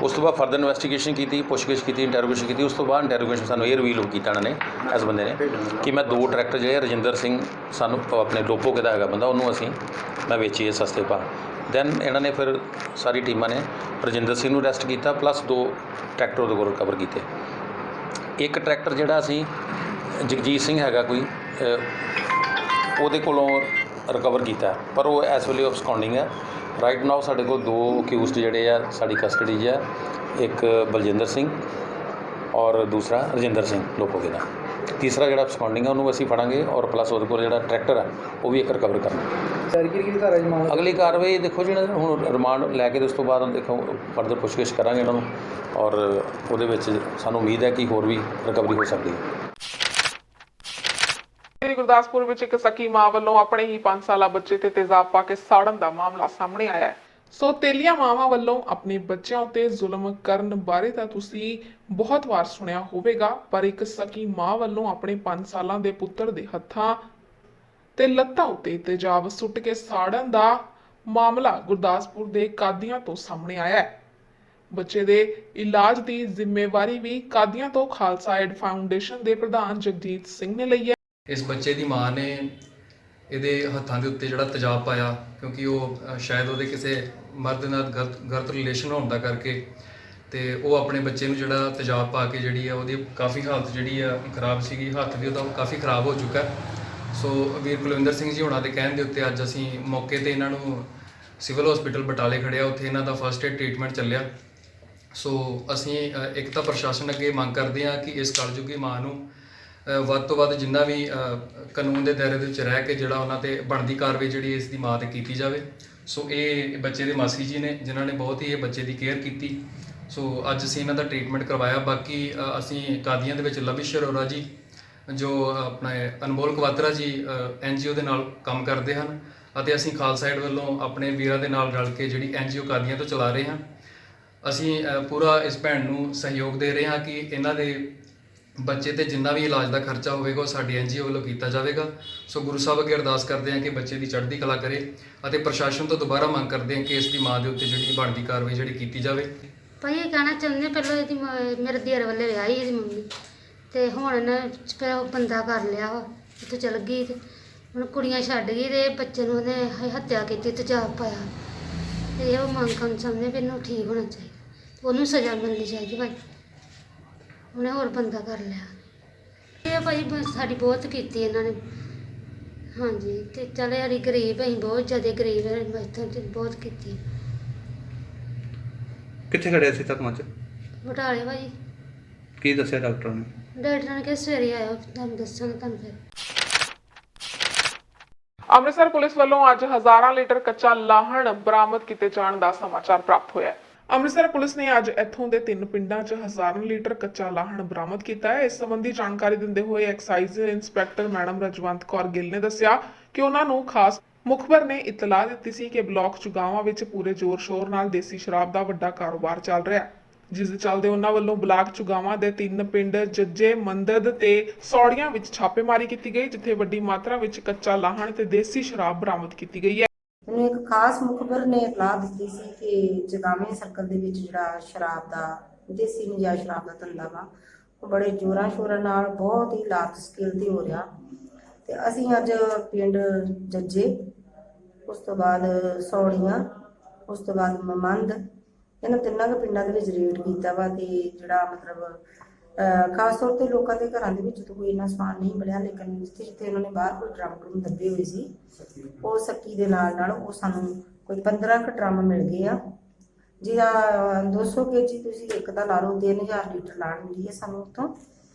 ਉਸ ਤੋਂ ਬਾਅਦ ਫਰਦਰ ਇਨਵੈਸਟੀਗੇਸ਼ਨ ਕੀਤੀ, ਪੁੱਛਗਿੱਛ ਕੀਤੀ, ਇੰਟਰੋਗੇਸ਼ਨ ਕੀਤੀ। ਉਸ ਤੋਂ ਬਾਅਦ ਇੰਟਰੋਗੇਸ਼ਨ ਸਾਨੂੰ ਇਹ ਰਿਵੀਲ ਕੀਤਾ ਇਹਨਾਂ ਨੇ, ਇਸ ਬੰਦੇ ਨੇ, ਕਿ ਮੈਂ 2 ਟਰੈਕਟਰ ਜਿਹੜੇ ਰਜਿੰਦਰ ਸਿੰਘ ਸਾਨੂੰ ਆਪਣੇ ਲੋਪੋ ਕਿਹਦਾ ਹੈਗਾ ਬੰਦਾ, ਉਹਨੂੰ ਮੈਂ ਵੇਚੀਏ ਸਸਤੇ ਭਾਅ। ਦੈਨ ਇਹਨਾਂ ਨੇ ਫਿਰ ਸਾਰੀ ਟੀਮਾਂ ਨੇ ਰਜਿੰਦਰ ਸਿੰਘ ਨੂੰ ਅਰੈਸਟ ਕੀਤਾ, ਪਲੱਸ 2 ਟਰੈਕਟਰ ਉਹਦੇ ਕੋਲ ਰਿਕਵਰ ਕੀਤੇ। ਇੱਕ ਟਰੈਕਟਰ ਜਿਹੜਾ ਅਸੀਂ ਜਗਜੀਤ ਸਿੰਘ ਹੈਗਾ ਕੋਈ ਉਹਦੇ ਕੋਲੋਂ ਰਿਕਵਰ ਕੀਤਾ, ਪਰ ਉਹ ਇਸ ਵੇਲੇ ਅਬਸਕੌਂਡਿੰਗ ਹੈ। ਰਾਈਟ ਨਾਓ ਸਾਡੇ ਕੋਲ 2 ਅਕਿਊਜ਼ਡ ਜਿਹੜੇ ਆ ਸਾਡੀ ਕਸਟਡੀ 'ਚ ਆ, ਇੱਕ ਬਲਜਿੰਦਰ ਸਿੰਘ ਔਰ ਦੂਸਰਾ ਰਜਿੰਦਰ ਸਿੰਘ ਲੋਪੋਗੇ ਦਾ। ਤੀਸਰਾ ਜਿਹੜਾ ਅਬਸਕੌਂਡਿੰਗ ਆ ਉਹਨੂੰ ਅਸੀਂ ਫੜਾਂਗੇ ਔਰ ਪਲੱਸ ਉਹਦੇ ਕੋਲ ਜਿਹੜਾ ਟਰੈਕਟਰ ਆ ਉਹ ਵੀ ਇੱਕ ਰਿਕਵਰ ਕਰਨਾ। ਅਗਲੀ ਕਾਰਵਾਈ ਦੇਖੋ ਜੀ, ਹੁਣ ਰਿਮਾਂਡ ਲੈ ਕੇ ਉਸ ਤੋਂ ਬਾਅਦ ਦੇਖੋ ਫਰਦਰ ਪੁੱਛਗਿੱਛ ਕਰਾਂਗੇ ਇਹਨਾਂ ਨੂੰ ਔਰ ਉਹਦੇ ਵਿੱਚ ਸਾਨੂੰ ਉਮੀਦ ਹੈ ਕਿ ਹੋਰ ਵੀ ਰਿਕਵਰੀ ਹੋ ਸਕਦੀ ਹੈ। ਗੁਰਦਾਸਪੁਰ ਵਿੱਚ ਇੱਕ ਸਕੀ ਮਾਂ ਵੱਲੋਂ ਆਪਣੇ ਹੀ 5 ਸਾਲਾ ਬੱਚੇ ਤੇ ਤੇਜ਼ਾਬ ਪਾ ਕੇ ਸਾੜਨ ਦਾ ਮਾਮਲਾ ਸਾਹਮਣੇ ਆਇਆ ਹੈ। ਸੋ ਤੇਲੀਆਂ ਮਾਵਾਂ ਵੱਲੋਂ ਆਪਣੇ ਬੱਚਿਆਂ ਉੱਤੇ ਜ਼ੁਲਮ ਕਰਨ ਬਾਰੇ ਤਾਂ ਤੁਸੀਂ ਬਹੁਤ ਵਾਰ ਸੁਣਿਆ ਹੋਵੇਗਾ, ਪਰ ਇੱਕ ਸਕੀ ਮਾਂ ਵੱਲੋਂ ਆਪਣੇ 5 ਸਾਲਾਂ ਦੇ ਪੁੱਤਰ ਦੇ ਹੱਥਾਂ ਤੇ ਲੱਤਾਂ ਉੱਤੇ ਤੇਜ਼ਾਬ ਸੁੱਟ ਕੇ ਸਾੜਨ ਦਾ ਮਾਮਲਾ ਗੁਰਦਾਸਪੁਰ ਦੇ ਕਾਦੀਆਂ ਤੋਂ ਸਾਹਮਣੇ ਆਇਆ ਹੈ। ਬੱਚੇ ਦੇ ਇਲਾਜ ਦੀ ਜ਼ਿੰਮੇਵਾਰੀ ਵੀ ਕਾਦੀਆਂ ਤੋਂ ਖਾਲਸਾ ਏਡ ਫਾਊਂਡੇਸ਼ਨ ਦੇ ਪ੍ਰਧਾਨ ਜਗਜੀਤ ਸਿੰਘ ਨੇ ਲਈ ਹੈ। ਇਸ ਬੱਚੇ ਦੀ ਮਾਂ ਨੇ ਇਹਦੇ ਹੱਥਾਂ ਦੇ ਉੱਤੇ ਜਿਹੜਾ ਤੇਜ਼ਾਬ ਪਾਇਆ, ਕਿਉਂਕਿ ਉਹ ਸ਼ਾਇਦ ਉਹਦੇ ਕਿਸੇ ਮਰਦ ਨਾਲ ਗਲਤ ਰਿਲੇਸ਼ਨ ਹੋਣ ਦਾ ਕਰਕੇ ਤੇ ਉਹ ਆਪਣੇ ਬੱਚੇ ਨੂੰ ਜਿਹੜਾ ਤੇਜ਼ਾਬ ਪਾ ਕੇ ਜਿਹੜੀ ਆ ਉਹਦੀ ਕਾਫੀ ਹਾਲਤ ਜਿਹੜੀ ਆ ਖਰਾਬ ਸੀਗੀ, ਹੱਥ ਵੀ ਉਹਦਾ ਕਾਫੀ ਖਰਾਬ ਹੋ ਚੁੱਕਾ। ਸੋ ਵੀਰ ਕੁਲਵਿੰਦਰ ਸਿੰਘ ਜੀ ਹੋਣਾ ਦੇ ਕਹਿਣ ਦੇ ਉੱਤੇ ਅੱਜ ਅਸੀਂ ਮੌਕੇ ਤੇ ਇਹਨਾਂ ਨੂੰ ਸਿਵਲ ਹਸਪੀਟਲ ਬਟਾਲੇ ਖੜਿਆ, ਉੱਥੇ ਇਹਨਾਂ ਦਾ ਫਸਟ ਏਡ ਟ੍ਰੀਟਮੈਂਟ ਚੱਲਿਆ। ਸੋ ਅਸੀਂ ਇੱਕ ਤਾਂ ਪ੍ਰਸ਼ਾਸਨ ਅੱਗੇ ਮੰਗ ਕਰਦੇ ਹਾਂ ਕਿ ਇਸ ਕਲਯੁਗੀ ਮਾਂ ਨੂੰ ਵੱਧ ਤੋਂ ਵੱਧ ਜਿੰਨਾ ਵੀ ਕਾਨੂੰਨ ਦੇ ਦਾਇਰੇ ਦੇ ਵਿੱਚ ਰਹਿ ਕੇ ਜਿਹੜਾ ਉਹਨਾਂ ਤੇ ਬਣਦੀ ਕਾਰਵਾਈ ਜਿਹੜੀ ਇਸ ਦੀ ਮਾਂ ਤੇ ਕੀਤੀ ਜਾਵੇ। ਸੋ ਇਹ ਬੱਚੇ ਦੇ ਮਾਸੀ ਜੀ ਨੇ ਜਿਨ੍ਹਾਂ ਨੇ ਬਹੁਤ ਹੀ ਇਹ ਬੱਚੇ ਦੀ ਕੇਅਰ ਕੀਤੀ। ਸੋ ਅੱਜ ਅਸੀਂ ਇਹਨਾਂ ਦਾ ਟ੍ਰੀਟਮੈਂਟ ਕਰਵਾਇਆ। ਬਾਕੀ ਅਸੀਂ ਕਾਦੀਆਂ ਦੇ ਵਿੱਚ ਲਵਿਸ਼ ਅਰੋੜਾ ਜੀ ਜੋ ਆਪਣਾ ਅਨਮੋਲ ਕਵਾਤਰਾ ਜੀ NGO ਦੇ ਨਾਲ ਕੰਮ ਕਰਦੇ ਹਨ ਅਤੇ ਅਸੀਂ ਖਾਲਸਾ ਏਡ ਵੱਲੋਂ ਆਪਣੇ ਵੀਰਾਂ ਦੇ ਨਾਲ ਰਲ ਕੇ ਜਿਹੜੀ NGO ਕਾਦੀਆਂ ਤੋਂ ਚਲਾ ਰਹੇ ਹਾਂ। ਅਸੀਂ ਪੂਰਾ ਇਸ ਭੈਣ ਨੂੰ ਸਹਿਯੋਗ ਦੇ ਰਹੇ ਹਾਂ ਕਿ ਇਹਨਾਂ ਦੇ ਬੱਚੇ ਤੇ ਜਿੰਨਾ ਵੀ ਇਲਾਜ ਦਾ ਖਰਚਾ ਹੋਵੇਗਾ ਉਹ ਸਾਡੀ NGO ਵੱਲੋਂ ਕੀਤਾ ਜਾਵੇਗਾ। ਸੋ ਗੁਰੂ ਸਾਹਿਬ ਅੱਗੇ ਅਰਦਾਸ ਕਰਦੇ ਹਾਂ ਕਿ ਬੱਚੇ ਦੀ ਚੜ੍ਹਦੀ ਕਲਾ ਕਰੇ ਅਤੇ ਪ੍ਰਸ਼ਾਸਨ ਤੋਂ ਦੁਬਾਰਾ ਮੰਗ ਕਰਦੇ ਹਾਂ ਕਿ ਇਸ ਦੀ ਮਾਂ ਦੇ ਉੱਤੇ ਜਿਹੜੀ ਬਣਦੀ ਕਾਰਵਾਈ ਜਿਹੜੀ ਕੀਤੀ ਜਾਵੇ। ਭਾਈ ਇਹ ਕਹਿਣਾ ਚਾਹੁੰਦੇ ਪਹਿਲਾਂ ਇਹਦੀ ਮੇਰੇ ਦੇਰ ਵੱਲੇ ਵਿਆਹੀ ਇਹਦੀ ਮੰਮੀ ਤੇ ਹੁਣ ਇਹਨੇ ਫਿਰ ਉਹ ਬੰਦਾ ਕਰ ਲਿਆ ਵਾ, ਉੱਥੇ ਚਲ ਗਈ ਤੇ ਹੁਣ ਕੁੜੀਆਂ ਛੱਡ ਗਈ ਤੇ ਬੱਚੇ ਨੂੰ ਉਹਨੇ ਹੱਤਿਆ ਕੀਤੀ, ਤੇਜ਼ਾਬ ਪਾਇਆ। ਤੇ ਉਹ ਮੰਗ ਕਰਨ ਚਾਹੁੰਦੇ ਵੀ ਇਹਨੂੰ ਠੀਕ ਹੋਣਾ ਚਾਹੀਦਾ, ਉਹਨੂੰ ਸਜ਼ਾ ਮਿਲਣੀ ਚਾਹੀਦੀ। ਭਾਈ ਉਹਨੇ ਹੋਰ ਬੰਦਾ ਕਰ ਲਿਆ। ਇਹ ਭਾਈ ਸਾਡੀ ਬਹੁਤ ਕੀਤੀ ਇਹਨਾਂ ਨੇ। ਹਾਂਜੀ ਤੇ ਚੱਲ ਸਾਡੀ ਗਰੀਬ, ਅਸੀਂ ਬਹੁਤ ਜ਼ਿਆਦਾ ਗਰੀਬ ਹਾਂ, ਇੱਥੋਂ ਤੇ ਬਹੁਤ ਕੀਤੀ। ਕਿੱਥੇ ਖੜਿਆ ਸੀ ਤੱਕ ਮੱਚ ਬਟਾਲੇ ਭਾਈ। ਕੀ ਦੱਸਿਆ ਡਾਕਟਰ ਨੇ? ਡਾਕਟਰ ਨੇ ਕਿਹਾ ਸਵੇਰੇ ਆਇਓ, ਤੁਹਾਨੂੰ ਦੱਸਾਂਗੇ ਤੁਹਾਨੂੰ ਫਿਰ। ਅੰਮ੍ਰਿਤਸਰ ਪੁਲਿਸ ਵੱਲੋਂ ਅੱਜ ਹਜ਼ਾਰਾਂ ਲੀਟਰ ਕੱਚਾ ਲਾਹਣ ਬਰਾਮਦ ਕੀਤੇ ਜਾਣ ਦਾ ਸਮਾਚਾਰ ਪ੍ਰਾਪਤ ਹੋਇਆ ਹੈ। ਅੰਮ੍ਰਿਤਸਰ ਪੁਲਿਸ ਨੇ ਅੱਜ ਇੱਥੋਂ ਦੇ 3 ਪਿੰਡਾਂ 'ਚ ਹਜ਼ਾਰਾਂ ਲੀਟਰ ਕੱਚਾ ਲਾਹਣ ਬਰਾਮਦ ਕੀਤਾ ਹੈ। ਇਸ ਸੰਬੰਧੀ ਜਾਣਕਾਰੀ ਦਿੰਦੇ ਹੋਏ excise inspector madam Rajwant Kaur Gill ਨੇ ਦੱਸਿਆ ਕਿ ਉਹਨਾਂ ਨੂੰ ਖਾਸ ਮੁਖਬਰ ਨੇ ਇਤਲਾਹ ਦਿੱਤੀ ਸੀ ਕਿ ਬਲਾਕ ਚੁਗਾਵਾਂ ਵਿੱਚ ਪੂਰੇ ਜ਼ੋਰ-ਸ਼ੋਰ ਨਾਲ ਦੇਸੀ ਸ਼ਰਾਬ ਦਾ ਵੱਡਾ ਕਾਰੋਬਾਰ ਚੱਲ ਰਿਹਾ ਹੈ, ਜਿਸ ਦੇ ਚੱਲਦੇ ਉਹਨਾਂ ਵੱਲੋਂ ਬਲਾਕ ਚੁਗਾਵਾਂ ਦੇ 3 ਪਿੰਡ ਜੱਜੇ, ਮੰਦਦ ਤੇ ਸੌੜੀਆਂ ਵਿੱਚ ਛਾਪੇਮਾਰੀ ਕੀਤੀ ਗਈ, ਜਿੱਥੇ ਵੱਡੀ ਮਾਤਰਾ ਵਿੱਚ ਕੱਚਾ ਲਾਹਣ ਤੇ ਦੇਸੀ ਸ਼ਰਾਬ ਬਰਾਮਦ ਕੀਤੀ ਗਈ ਹੈ। ਮੈਨੂੰ ਇੱਕ ਖਾਸ ਮੁਖਬਰ ਨੇ ਇਤਲਾਹ ਦਿੱਤੀ ਸੀ ਕਿ ਜਗਾਵੇਂ ਸਰਕਲ ਦੇ ਵਿੱਚ ਜਿਹੜਾ ਸ਼ਰਾਬ ਦਾ ਦੇਸੀ ਨਜਾਇਜ਼ ਸ਼ਰਾਬ ਦਾ ਧੰਦਾ ਵਾ ਉਹ ਬੜੇ ਜ਼ੋਰਾਂ ਸ਼ੋਰਾਂ ਨਾਲ ਬਹੁਤ ਹੀ ਲਾਰਜ ਸਕੇਲ ਤੇ ਹੋ ਰਿਹਾ। ਤੇ ਅਸੀਂ ਅੱਜ ਪਿੰਡ ਜੱਜੇ, ਉਸ ਤੋਂ ਬਾਅਦ ਸੌੜੀਆਂ, ਉਸ ਤੋਂ ਬਾਅਦ ਮੰਦ, ਇਹਨਾਂ 3 ਪਿੰਡਾਂ ਦੇ ਵਿੱਚ ਰੇਡ ਕੀਤਾ ਵਾ। ਤੇ ਜਿਹੜਾ ਮਤਲਬ ਖਾਸ ਤੌਰ ਤੇ ਲੋਕਾਂ ਦੇ ਘਰਾਂ ਦੇ ਵਿੱਚ ਤਾਂ ਕੋਈ ਇੰਨਾ ਸਮਾਨ ਨਹੀਂ ਮਿਲਿਆ, ਲੇਕਿਨ ਜਿੱਥੇ ਉਹਨਾਂ ਨੇ ਬਾਹਰ ਕੋਈ ਡਰਮ ਦੱਬੇ ਹੋਏ ਸੀ ਉਹ ਸੱਕੀ ਦੇ ਨਾਲ ਉਹ ਸਾਨੂੰ ਕੋਈ 15 ਕੁ ਡਰਮ ਮਿਲ ਗਏ ਆ, ਜਿਹਦਾ 200 kg ਤੁਸੀਂ ਇੱਕ ਦਾ ਲਾ ਲਓ 3000 ਲੀਟਰ ਲਾਣ ਮਿਲੀ ਹੈ ਸਾਨੂੰ ਉੱਥੋਂ।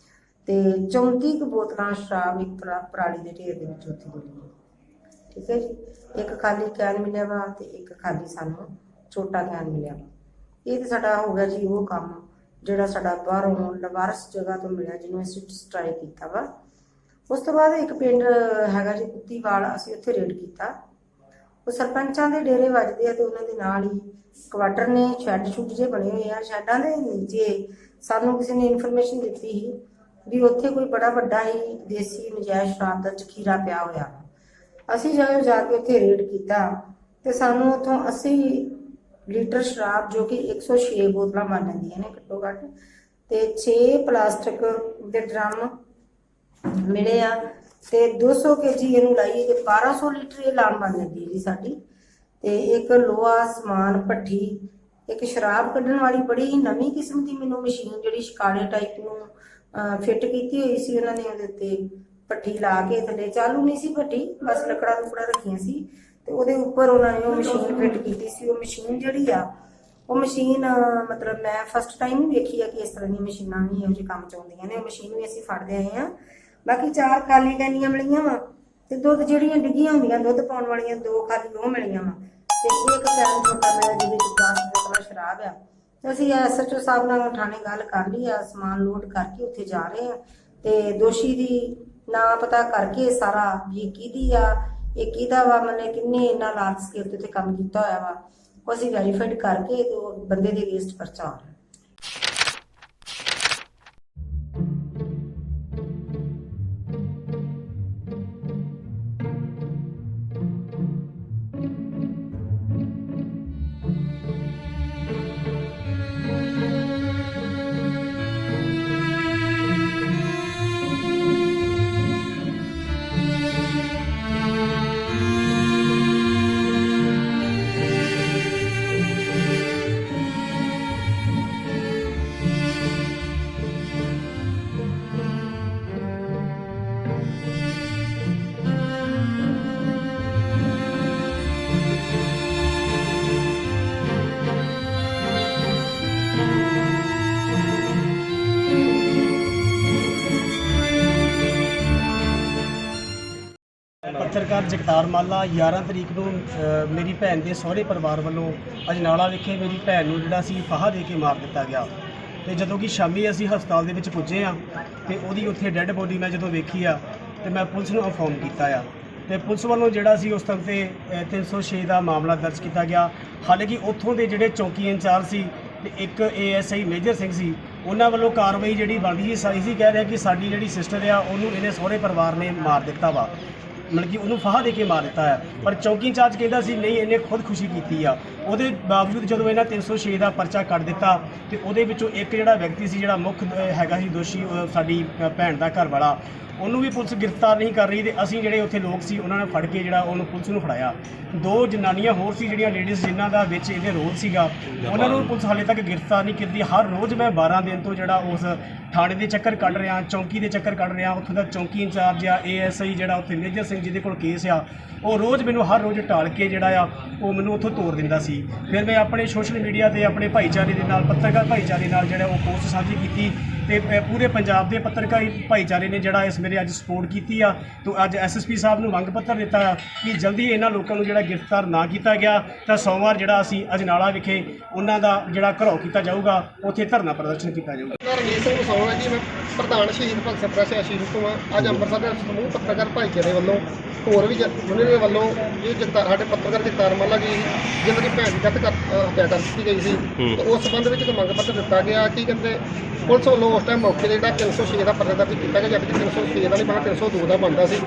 ਤੇ 34 ਕੁ ਬੋਤਲਾਂ ਸ਼ਰਾਬ ਇੱਕ ਪਰਾਲੀ ਦੇ ਢੇਰ ਦੇ ਵਿੱਚ ਉੱਥੇ ਮਿਲੀ ਹੈ। ਠੀਕ ਹੈ ਜੀ, ਇੱਕ ਖਾਲੀ ਕੈਨ ਮਿਲਿਆ ਵਾ ਤੇ ਇੱਕ ਖਾਲੀ ਸਾਨੂੰ ਛੋਟਾ ਕੈਨ ਮਿਲਿਆ ਵਾ। ਇਹ ਤਾਂ ਸਾਡਾ ਹੋ ਗਿਆ ਜੀ ਉਹ ਕੰਮ ਜਿਹੜਾ ਸਾਡਾ ਬਾਹਰੋਂ ਲਵਾਰਸ ਜਗ੍ਹਾ ਤੋਂ ਮਿਲਿਆ, ਜਿਹਨੂੰ ਅਸੀਂ ਸਟ੍ਰਾਈਕ ਕੀਤਾ ਵਾ। ਉਸ ਤੋਂ ਬਾਅਦ ਇੱਕ ਪਿੰਡ ਹੈਗਾ ਜੀ ਕੁੱਤੀਵਾਲ, ਅਸੀਂ ਉੱਥੇ ਰੇਡ ਕੀਤਾ। ਉਹ ਸਰਪੰਚਾਂ ਦੇ ਡੇਰੇ ਵੱਜਦੇ ਆ ਤੇ ਉਹਨਾਂ ਦੇ ਨਾਲ ਹੀ ਕੁਆਟਰ ਨੇ, ਸ਼ੈੱਡ ਜੇ ਬਣੇ ਹੋਏ ਆ। ਸ਼ੈੱਡਾਂ ਦੇ ਨੀਚੇ ਸਾਨੂੰ ਕਿਸੇ ਨੇ ਇਨਫੋਰਮੇਸ਼ਨ ਦਿੱਤੀ ਸੀ ਵੀ ਉੱਥੇ ਕੋਈ ਬੜਾ ਵੱਡਾ ਹੀ ਦੇਸੀ ਨਜਾਇਜ਼ ਸ਼ਰਾਬ ਦਾ ਜ਼ਖੀਰਾ ਪਿਆ ਹੋਇਆ। ਅਸੀਂ ਜਦੋਂ ਜਾ ਕੇ ਉੱਥੇ ਰੇਡ ਕੀਤਾ ਤੇ ਸਾਨੂੰ ਉੱਥੋਂ 80 ਲੀਟਰ ਸ਼ਰਾਬ, ਜੋ ਕਿ 106 ਬੋਤਲਾਂ ਬਣ ਜਾਂਦੀਆਂ ਨੇ ਘੱਟੋ ਘੱਟ, ਤੇ 6 ਪਲਾਸਟਿਕ ਦੇ ਡਰਮ ਮਿਲੇ ਆ ਤੇ 200 kg ਇਹਨੂੰ ਲਾਈਏ ਤੇ 1200 ਲੀਟਰ ਇਹ ਲਾਣ ਬਣ ਜਾਂਦੀ ਹੈ ਜੀ ਸਾਡੀ। ਤੇ ਇੱਕ ਲੋਹਾ ਸਮਾਨ ਭੱਠੀ, ਇੱਕ ਸ਼ਰਾਬ ਕੱਢਣ ਵਾਲੀ ਬੜੀ ਹੀ ਨਵੀਂ ਕਿਸਮ ਦੀ ਮੈਨੂੰ ਮਸ਼ੀਨ ਜਿਹੜੀ ਸ਼ਿਕਾਰੇ ਟਾਈਪ ਨੂੰ ਫਿੱਟ ਕੀਤੀ ਹੋਈ ਸੀ ਉਹਨਾਂ ਨੇ, ਉਹਦੇ ਉੱਤੇ ਭੱਠੀ ਲਾ ਕੇ, ਥੱਲੇ ਚਾਲੂ ਨਹੀਂ ਸੀ ਭੱਠੀ, ਬਸ ਲੱਕੜਾਂ ਲੁਕੜਾਂ ਰੱਖੀਆਂ ਸੀ ਤੇ ਉਹਦੇ ਉੱਪਰ ਉਹਨਾਂ ਨੇ ਉਹ ਮਸ਼ੀਨ ਫਿੱਟ ਕੀਤੀ ਸੀ। ਉਹ ਮਸ਼ੀਨ ਜਿਹੜੀ ਆ ਉਹ ਮਸ਼ੀਨ ਮਤਲਬ ਮੈਂ ਫਸਟ ਟਾਈਮ ਹੀ ਵੇਖੀ ਆ ਕਿ ਇਸ ਤਰ੍ਹਾਂ ਦੀਆਂ ਮਸ਼ੀਨਾਂ ਵੀ ਇਹੋ ਜਿਹੇ ਕੰਮ 'ਚ ਆਉਂਦੀਆਂ ਨੇ। ਉਹ ਮਸ਼ੀਨ ਵੀ ਅਸੀਂ ਫੜਦੇ ਆਏ ਆ। ਬਾਕੀ 4 ਖਾਲੀ ਕੈਨੀਆਂ ਮਿਲੀਆਂ ਵਾ ਤੇ ਦੁੱਧ ਜਿਹੜੀਆਂ ਡਿੱਗੀਆਂ ਹੁੰਦੀਆਂ ਦੁੱਧ ਪਾਉਣ ਵਾਲੀਆਂ 2 ਖਾਲੀ ਉਹ ਮਿਲੀਆਂ ਵਾ ਤੇ ਇੱਕ ਕੈਨ ਛੋਟਾ ਮਿਲਿਆ ਜਿਹਦੇ ਵਿੱਚ 10 ਬੋਤਲਾਂ ਸ਼ਰਾਬ ਆ। ਤੇ ਅਸੀਂ SHO ਸਾਹਿਬ ਨਾਲ ਥਾਣੇ ਗੱਲ ਕਰ ਲਈ ਆ, ਸਮਾਨ ਲੋਡ ਕਰਕੇ ਉੱਥੇ ਜਾ ਰਹੇ ਆ ਤੇ ਦੋਸ਼ੀ ਦੀ ਨਾਂ ਪਤਾ ਕਰਕੇ ਸਾਰਾ ਵੀ ਕਿਹਦੀ ਆ, ਇਹ ਕਿਹਦਾ ਵਾ, ਮਤਲਬ ਕਿੰਨੇ ਇੰਨਾ ਲਾਰਜ ਸਕੇਲ ਤੇ ਕੰਮ ਕੀਤਾ ਹੋਇਆ ਵਾ, ਉਹ ਅਸੀਂ ਵੈਰੀਫਾਈਡ ਕਰਕੇ ਤੇ ਉਹ ਬੰਦੇ ਦੇ ਅਗੇਂਸਟ ਪਰਚਾ ਹੋ ਰਿਹਾ। ਪੱਤਰਕਾਰ ਜਗਤਾਰ ਮਾਲਾ 11 ਤਰੀਕ ਨੂੰ ਮੇਰੀ ਭੈਣ ਦੇ ਸਹੁਰੇ ਪਰਿਵਾਰ ਵੱਲੋਂ ਅਜਨਾਲਾ ਵਿਖੇ ਮੇਰੀ ਭੈਣ ਨੂੰ ਜਿਹੜਾ ਸੀ ਫਾਹਾ ਦੇ ਕੇ ਮਾਰ ਦਿੱਤਾ ਗਿਆ। ਤੇ ਜਦੋਂ ਕਿ ਸ਼ਾਮੀ ਅਸੀਂ ਹਸਪਤਾਲ ਦੇ ਵਿੱਚ ਪੁੱਜੇ ਆ ਤੇ ਉਹਦੀ ਉੱਥੇ ਡੈੱਡ ਬੋਡੀ ਮੈਂ ਜਦੋਂ ਵੇਖੀ ਆ ਤੇ ਮੈਂ ਪੁਲਿਸ ਨੂੰ ਇਨਫੋਰਮ ਕੀਤਾ ਆ ਤੇ ਪੁਲਿਸ ਵੱਲੋਂ ਜਿਹੜਾ ਸੀ ਉਸ ਟਾਈਮ ਤੇ 306 ਦਾ ਮਾਮਲਾ ਦਰਜ ਕੀਤਾ ਗਿਆ। ਹਾਲਾਂਕਿ ਉੱਥੋਂ ਦੇ ਜਿਹੜੇ ਚੌਕੀ ਇੰਚਾਰਜ ਸੀ ਤੇ ਇੱਕ ASI ਮੇਜਰ ਸਿੰਘ ਸੀ, ਉਹਨਾਂ ਵੱਲੋਂ ਕਾਰਵਾਈ ਜਿਹੜੀ ਬਣਦੀ ਸੀ ਕਹਿ ਰਿਹਾ ਕਿ ਸਾਡੀ ਜਿਹੜੀ ਸਿਸਟਰ ਆ ਉਹਨੂੰ ਇਹਦੇ ਸਹੁਰੇ ਪਰਿਵਾਰ ਨੇ ਮਾਰ ਦਿੱਤਾ ਵਾ, ਮਤਲਬ ਕਿ ਉਹਨੂੰ ਫਾਹਾ ਦੇ ਕੇ ਮਾਰ ਦਿੱਤਾ ਹੈ। ਪਰ ਚੌਕੀ ਇੰਚਾਰਜ ਕਹਿੰਦਾ ਸੀ ਨਹੀਂ, ਇਹਨੇ ਖੁਦਕੁਸ਼ੀ ਕੀਤੀ ਆ। ਉਹਦੇ ਬਾਵਜੂਦ ਜਦੋਂ ਇਹਨਾਂ 306 ਦਾ ਪਰਚਾ ਕੱਢ ਦਿੱਤਾ ਤੇ ਉਹਦੇ ਵਿੱਚੋਂ ਇੱਕ ਜਿਹੜਾ ਵਿਅਕਤੀ ਸੀ, ਜਿਹੜਾ ਮੁੱਖ ਹੈਗਾ ਸੀ ਦੋਸ਼ੀ, ਸਾਡੀ ਭੈਣ ਦਾ ਘਰ ਵਾਲਾ, ਉਹਨੂੰ ਵੀ ਪੁਲਿਸ ਗ੍ਰਿਫਤਾਰ ਨਹੀਂ ਕਰ ਰਹੀ ਤੇ ਅਸੀਂ ਜਿਹੜੇ ਉੱਥੇ ਲੋਕ ਸੀ ਉਹਨਾਂ ਨੇ ਫੜ ਕੇ ਜਿਹੜਾ ਉਹਨੂੰ ਪੁਲਿਸ ਨੂੰ ਫੜਾਇਆ। 2 ਜਨਾਨੀਆਂ ਹੋਰ ਸੀ ਜਿਹੜੀਆਂ ਲੇਡੀਜ਼, ਜਿਨ੍ਹਾਂ ਦਾ ਵਿੱਚ ਇਹਦੇ ਰੋਲ ਸੀਗਾ, ਉਹਨਾਂ ਨੂੰ ਪੁਲਿਸ ਹਾਲੇ ਤੱਕ ਗ੍ਰਿਫਤਾਰ ਨਹੀਂ ਕਰਦੀ। ਹਰ ਰੋਜ਼ ਮੈਂ 12 ਦਿਨ ਤੋਂ ਜਿਹੜਾ ਉਸ ਥਾਣੇ ਦੇ ਚੱਕਰ ਕੱਢ ਰਿਹਾ, ਚੌਂਕੀ ਦੇ ਚੱਕਰ ਕੱਢ ਰਿਹਾ। ਉੱਥੋਂ ਦਾ ਚੌਂਕੀ ਇੰਚਾਰਜ ਆ ASI ਜਿਹੜਾ ਉੱਥੇ ਮੇਜਰ ਸਿੰਘ ਜਿਹਦੇ ਕੋਲ ਕੇਸ ਆ, ਉਹ ਰੋਜ਼ ਮੈਨੂੰ ਹਰ ਰੋਜ਼ ਟਾਲ ਕੇ ਜਿਹੜਾ ਆ ਉਹ ਮੈਨੂੰ ਉੱਥੋਂ ਤੋਰ ਦਿੰਦਾ ਸੀ। ਫਿਰ ਮੈਂ ਆਪਣੇ ਸੋਸ਼ਲ ਮੀਡੀਆ ਤੇ ਆਪਣੇ ਭਾਈਚਾਰੇ ਦੇ ਨਾਲ, ਪੱਤਰਕਾਰ ਭਾਈਚਾਰੇ ਨਾਲ ਜਿਹੜਾ ਉਹ ਪੋਸਟ ਸਾਂਝੀ ਕੀਤੀ ਤੇ ਪੂਰੇ ਪੰਜਾਬ ਦੇ ਪੱਤਰਕਾਰੀ ਭਾਈਚਾਰੇ ਨੇ ਜਿਹੜਾ ਇਸ ਮੇਰੇ ਅੱਜ ਸਪੋਰਟ ਕੀਤੀ ਆ। ਤੇ ਅੱਜ ਐਸਐਸਪੀ ਸਾਹਿਬ ਨੂੰ ਮੰਗ ਪੱਤਰ ਦਿੱਤਾ ਆ ਕਿ ਜਲਦੀ ਇਹਨਾਂ ਲੋਕਾਂ ਨੂੰ ਜਿਹੜਾ ਗ੍ਰਿਫਤਾਰ ਨਾ ਕੀਤਾ ਗਿਆ ਤਾਂ ਸੋਮਵਾਰ ਜਿਹੜਾ ਅਸੀਂ ਅਜਨਾਲਾ ਵਿਖੇ ਉਹਨਾਂ ਦਾ ਜਿਹੜਾ ਘਰਾਓ ਕੀਤਾ ਜਾਊਗਾ, ਉੱਥੇ ਧਰਨਾ ਪ੍ਰਦਰਸ਼ਨ ਕੀਤਾ ਜਾਊਗਾ। ਰਣਜੀਤ ਸਿੰਘ ਮਸੌਣ ਹੈ ਜੀ, ਮੈਂ ਪ੍ਰਧਾਨ ਸ਼ਹੀਦ ਭਗਤ ਸਿੰਘ ਪ੍ਰੈਸ ਸ਼ਹੀਦ ਤੋਂ ਹਾਂ। ਅੱਜ ਅੰਮ੍ਰਿਤਸਰ ਦੇ ਸਮੂਹ ਪੱਤਰਕਾਰ ਭਾਈਚਾਰੇ ਵੱਲੋਂ ਹੋਰ ਵੀ ਯੂਨੀਅਨ ਦੇ ਵੱਲੋਂ ਇਹ ਸਾਡੇ ਪੱਤਰਕਾਰ ਜਗਤਾਰ ਮਾਲਾ ਜੀ ਜਿਹਨਾਂ ਦੀ ਭੈਣ ਦੀ ਹੱਤਿਆ ਕਰ ਦਿੱਤੀ ਗਈ ਸੀ, ਤੇ ਉਸ ਸੰਬੰਧ ਵਿੱਚ ਮੰਗ ਪੱਤਰ ਦਿੱਤਾ ਗਿਆ ਕਿ ਕਹਿੰਦੇ ਪੁਲਿਸ ਵੱਲੋਂ ਉਸ ਟਾਈਮ ਮੌਕੇ 'ਤੇ ਜਿਹੜਾ 306 ਦਾ ਪਰਚਾ ਦਰਜ ਕੀਤਾ ਗਿਆ, ਜਦਕਿ 306 ਦਾ ਨਹੀਂ ਬਣਦਾ 302 ਦਾ ਬਣਦਾ ਸੀ।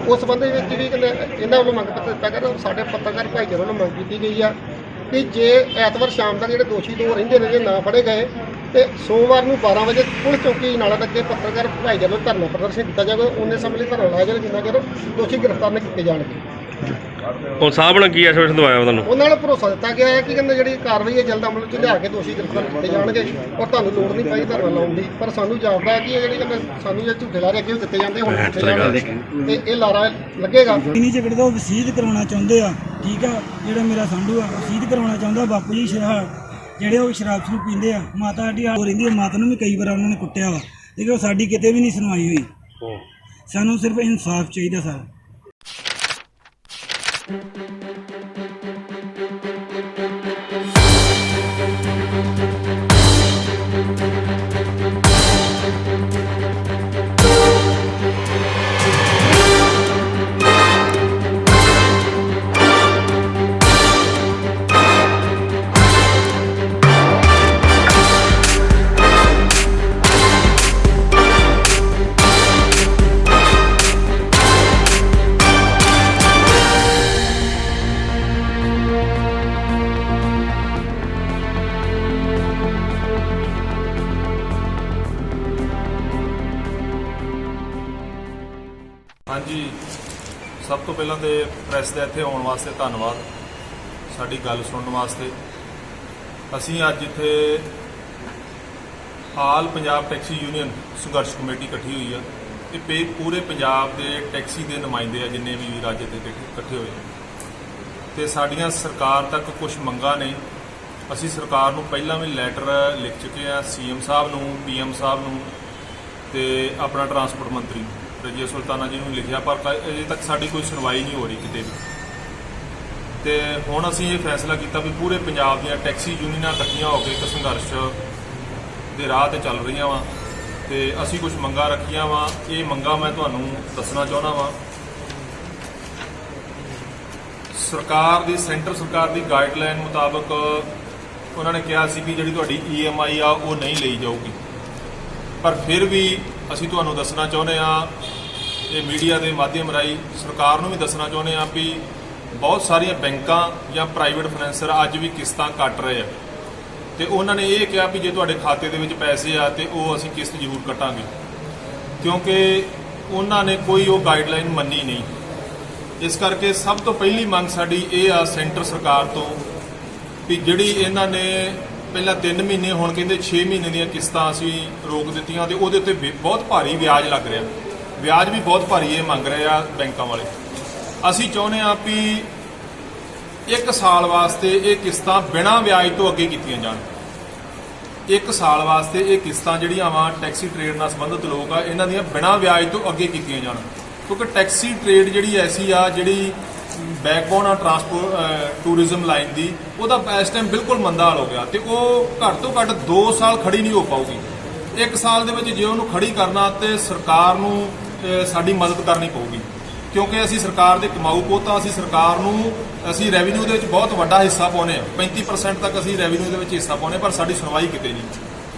ਉਸ ਸੰਬੰਧ ਵਿੱਚ ਵੀ ਕਹਿੰਦੇ ਇਹਨਾਂ ਵੱਲੋਂ ਮੰਗ ਪੱਤਰ ਦਿੱਤਾ ਗਿਆ। ਸਾਡੇ ਪੱਤਰਕਾਰ ਭਾਈਚਾਰੇ ਵੱਲੋਂ ਮੰਗ ਕੀਤੀ ਗਈ ਆ ਕਿ ਜੇ ਐਤਵਾਰ ਸ਼ਾਮ ਤੱਕ ਜਿਹੜੇ ਦੋਸ਼ੀ ਦੋ ਰਹਿੰਦੇ ਨੇ ਜੇ ਨਾ ਫੜੇ ਗਏ ਤੇ ਸੋਮਵਾਰ ਨੂੰ 12 ਵਜੇ ਪੁਲਿਸ ਚੌਕੀ ਨਾਲਾ ਅੱਗੇ ਪੱਤਰਕਾਰ ਭਾਈਚਾਰੇ ਵੱਲੋਂ ਧਰਨਾ ਪ੍ਰਦਰਸ਼ਨ ਕੀਤਾ ਜਾਵੇਗਾ। ਉਹਨੇ ਸਮੇਂ ਲਈ ਧਰਨਾ ਲਾਇਆ ਜਾਵੇਗਾ ਜਿੰਨਾ ਚਿਰ ਦੋਸ਼ੀ ਗ੍ਰਿਫਤਾਰ ਨਹੀਂ ਕੀਤੇ ਜਾਣਗੇ। ਹੁਣ ਸਾਹਿਬ ਨੇ ਕੀ ਐਸੋਸੀਏਸ਼ਨ ਦਵਾਇਆ ਤੁਹਾਨੂੰ? ਉਹਨਾਂ ਨੂੰ ਭਰੋਸਾ ਦਿੱਤਾ ਗਿਆ ਹੈ ਕਿ ਕਹਿੰਦੇ ਜਿਹੜੀ ਕਾਰਵਾਈ ਹੈ ਜਲਦ ਅਮਲ ਵਿੱਚ ਲਿਆ ਕੇ ਦੋਸ਼ੀ ਗ੍ਰਿਫਤਾਰ ਕੀਤੇ ਜਾਣਗੇ ਔਰ ਤੁਹਾਨੂੰ ਲੋੜ ਨਹੀਂ ਪਈ ਧਰਨਾ ਲਾਉਣ ਦੀ। ਪਰ ਸਾਨੂੰ ਜਾਪਦਾ ਹੈ ਕਿ ਇਹ ਜਿਹੜੀ ਕਹਿੰਦੇ ਸਾਨੂੰ ਇਹ ਝੂਠੇ ਲਾਰੇ ਅੱਗੇ ਦਿੱਤੇ ਜਾਂਦੇ ਹੁਣ ਦਿੱਤੇ ਜਾਣਗੇ ਤੇ ਇਹ ਲਾਰਾ ਲੱਗੇਗਾ। ਨਹੀਂ ਝਗੜੇ ਦਾ ਵਸੀਅਤ ਕਰਵਾਉਣਾ ਚਾਹੁੰਦੇ ਆ, ਠੀਕ ਆ। ਜਿਹੜਾ ਮੇਰਾ ਸੰਧੂ ਆ ਵਸੀਅਤ ਕਰਵਾਉਣਾ ਚਾਹੁੰਦਾ ਬਾਪੂ ਜੀ ਜਿਹੜੇ ਉਹ ਸ਼ਰਾਬ ਸ਼ਰੂ ਪੀਂਦੇ ਆ। ਮਾਤਾ ਸਾਡੀ ਹਾਲ ਰਹਿੰਦੀ ਆ, ਮਾਤਾ ਨੂੰ ਵੀ ਕਈ ਵਾਰ ਉਹਨਾਂ ਨੇ ਕੁੱਟਿਆ ਵਾ, ਲੇਕਿਨ ਸਾਡੀ ਕਿਤੇ ਵੀ ਨਹੀਂ ਸੁਣਵਾਈ ਹੋਈ। ਸਾਨੂੰ ਸਿਰਫ ਇਨਸਾਫ ਚਾਹੀਦਾ ਸਰ। ਹਾਂਜੀ, ਸਭ ਤੋਂ ਪਹਿਲਾਂ ਤੇ ਪ੍ਰੈਸ ਦੇ ਇੱਥੇ ਆਉਣ ਵਾਸਤੇ ਧੰਨਵਾਦ, ਸਾਡੀ ਗੱਲ ਸੁਣਨ ਵਾਸਤੇ। ਅਸੀਂ ਅੱਜ ਇੱਥੇ ਆਲ ਪੰਜਾਬ ਟੈਕਸੀ ਯੂਨੀਅਨ ਸੰਘਰਸ਼ ਕਮੇਟੀ ਇਕੱਠੀ ਹੋਈ ਆ। ਇਹ ਪੂਰੇ ਪੰਜਾਬ ਦੇ ਟੈਕਸੀ ਦੇ ਨੁਮਾਇੰਦੇ ਆ ਜਿੰਨੇ ਵੀ ਰਾਜ ਇੱਥੇ ਇਕੱਠੇ ਹੋਏ ਤੇ ਸਾਡੀਆਂ ਸਰਕਾਰ ਤੱਕ ਕੁਝ ਮੰਗਾਂ ਨੇ। ਅਸੀਂ ਸਰਕਾਰ ਨੂੰ ਪਹਿਲਾਂ ਵੀ ਲੈਟਰ ਲਿਖ ਚੁੱਕੇ ਆ, ਸੀਐਮ ਸਾਹਿਬ ਨੂੰ, ਪੀਐਮ ਸਾਹਿਬ ਨੂੰ ਤੇ ਆਪਣਾ ਟਰਾਂਸਪੋਰਟ ਮੰਤਰੀ ਰਜੀਆ ਸੁਲਤਾਨਾ ਜੀ ਨੂੰ ਲਿਖਿਆ, ਪਰ ਅਜੇ ਤੱਕ ਸਾਡੀ ਕੋਈ ਸੁਣਵਾਈ ਨਹੀਂ ਹੋ ਰਹੀ ਕਿਤੇ ਵੀ। ਤੇ ਹੁਣ ਅਸੀਂ ਇਹ ਫੈਸਲਾ ਕੀਤਾ ਵੀ ਪੂਰੇ ਪੰਜਾਬ ਦੀਆਂ ਟੈਕਸੀ ਯੂਨੀਅਨਾਂ ਇਕੱਠੀਆਂ ਹੋ ਕੇ ਇੱਕ ਸੰਘਰਸ਼ ਦੇ ਰਾਹ ਤੇ ਚੱਲ ਰਹੀਆਂ ਵਾ ਤੇ ਅਸੀਂ ਕੁਝ ਮੰਗਾਂ ਰੱਖੀਆਂ ਵਾ। ਇਹ ਮੰਗਾਂ ਮੈਂ ਤੁਹਾਨੂੰ ਦੱਸਣਾ ਚਾਹੁੰਦਾ ਵਾਂ। ਸਰਕਾਰ ਦੀ, ਸੈਂਟਰ ਸਰਕਾਰ ਦੀ ਗਾਈਡਲਾਈਨ ਮੁਤਾਬਕ ਉਹਨਾਂ ਨੇ ਕਿਹਾ ਸੀ ਕਿ ਜਿਹੜੀ ਤੁਹਾਡੀ EMI ਆ ਉਹ ਨਹੀਂ ਲਈ ਜਾਊਗੀ, ਪਰ ਫਿਰ ਵੀ ਅਸੀਂ ਤੁਹਾਨੂੰ ਦੱਸਣਾ ਚਾਹੁੰਦੇ ਹਾਂ, ਇਹ ਮੀਡੀਆ ਦੇ ਮਾਧਿਅਮ ਰਾਹੀਂ ਸਰਕਾਰ ਨੂੰ ਵੀ ਦੱਸਣਾ ਚਾਹੁੰਦੇ ਹਾਂ ਵੀ ਬਹੁਤ ਸਾਰੀਆਂ ਬੈਂਕਾਂ ਜਾਂ ਪ੍ਰਾਈਵੇਟ ਫਾਈਨੈਂਸਰ ਅੱਜ ਵੀ ਕਿਸ਼ਤਾਂ ਕੱਟ ਰਹੇ ਆ ਤੇ ਉਹਨਾਂ ਨੇ ਇਹ ਕਿਹਾ ਵੀ ਜੇ ਤੁਹਾਡੇ ਖਾਤੇ ਦੇ ਵਿੱਚ ਪੈਸੇ ਆ ਤੇ ਉਹ ਅਸੀਂ ਕਿਸ਼ਤ ਜ਼ਰੂਰ ਕੱਟਾਂਗੇ, ਕਿਉਂਕਿ ਉਹਨਾਂ ਨੇ ਕੋਈ ਉਹ ਗਾਈਡਲਾਈਨ ਮੰਨੀ ਨਹੀਂ। ਇਸ ਕਰਕੇ ਸਭ ਤੋਂ ਪਹਿਲੀ ਮੰਗ ਸਾਡੀ ਇਹ ਆ ਸੈਂਟਰ ਸਰਕਾਰ ਤੋਂ ਵੀ ਜਿਹੜੀ ਇਹਨਾਂ ਨੇ ਪਹਿਲਾਂ 3 ਮਹੀਨੇ ਹੁਣ ਕਹਿੰਦੇ 6 ਮਹੀਨੇ ਦੀਆਂ ਕਿਸ਼ਤਾਂ ਅਸੀਂ ਰੋਕ ਦਿੱਤੀਆਂ ਤੇ ਉਹਦੇ ਉੱਤੇ ਬਹੁਤ ਭਾਰੀ ਵਿਆਜ ਲੱਗ ਰਿਹਾ, ਵਿਆਜ ਵੀ ਬਹੁਤ ਭਾਰੀ ਇਹ ਮੰਗ ਰਹੇ ਆ ਬੈਂਕਾਂ ਵਾਲੇ। ਅਸੀਂ ਚਾਹੁੰਦੇ ਆ ਵੀ 1 ਸਾਲ ਵਾਸਤੇ ਇਹ ਕਿਸ਼ਤਾਂ ਬਿਨਾਂ ਵਿਆਜ ਤੋਂ ਅੱਗੇ ਕੀਤੀਆਂ ਜਾਣ। 1 ਸਾਲ ਵਾਸਤੇ ਇਹ ਕਿਸ਼ਤਾਂ ਜਿਹੜੀਆਂ ਵਾ ਟੈਕਸੀ ਟ੍ਰੇਡ ਨਾਲ ਸੰਬੰਧਿਤ ਲੋਕ ਆ ਇਹਨਾਂ ਦੀਆਂ ਬਿਨਾਂ ਵਿਆਜ ਤੋਂ ਅੱਗੇ ਕੀਤੀਆਂ ਜਾਣ, ਕਿਉਂਕਿ ਟੈਕਸੀ ਟ੍ਰੇਡ ਜਿਹੜੀ ਐਸੀ ਆ ਜਿਹੜੀ ਬੈਕਬੋਨ ਆ ਟਰਾਂਸਪੋਰਟ ਟੂਰਿਜ਼ਮ ਲਾਈਨ ਦੀ, ਉਹਦਾ ਇਸ ਟਾਈਮ ਬਿਲਕੁਲ ਮੰਦਾ ਹਾਲ ਹੋ ਗਿਆ ਤੇ ਉਹ ਘੱਟ ਤੋਂ ਘੱਟ 2 ਸਾਲ ਖੜੀ ਨਹੀਂ ਹੋ ਪਾਊਗੀ। 1 ਸਾਲ ਦੇ ਵਿੱਚ ਜੇ ਉਹਨੂੰ ਖੜੀ ਕਰਨਾ ਤੇ ਸਰਕਾਰ ਨੂੰ ਸਾਡੀ ਮਦਦ ਕਰਨੀ ਪਊਗੀ, ਕਿਉਂਕਿ ਅਸੀਂ ਸਰਕਾਰ ਦੇ ਕਮਾਊ ਪੋਤਾ, ਅਸੀਂ ਰੈਵਨਿਊ ਦੇ ਵਿੱਚ ਬਹੁਤ ਵੱਡਾ ਹਿੱਸਾ ਪਾਉਂਦੇ ਆ, 35% ਤੱਕ ਅਸੀਂ ਰੈਵਨਿਊ ਦੇ ਵਿੱਚ ਹਿੱਸਾ ਪਾਉਂਦੇ, ਪਰ ਸਾਡੀ ਸੁਣਵਾਈ ਕਿਤੇ ਨਹੀਂ।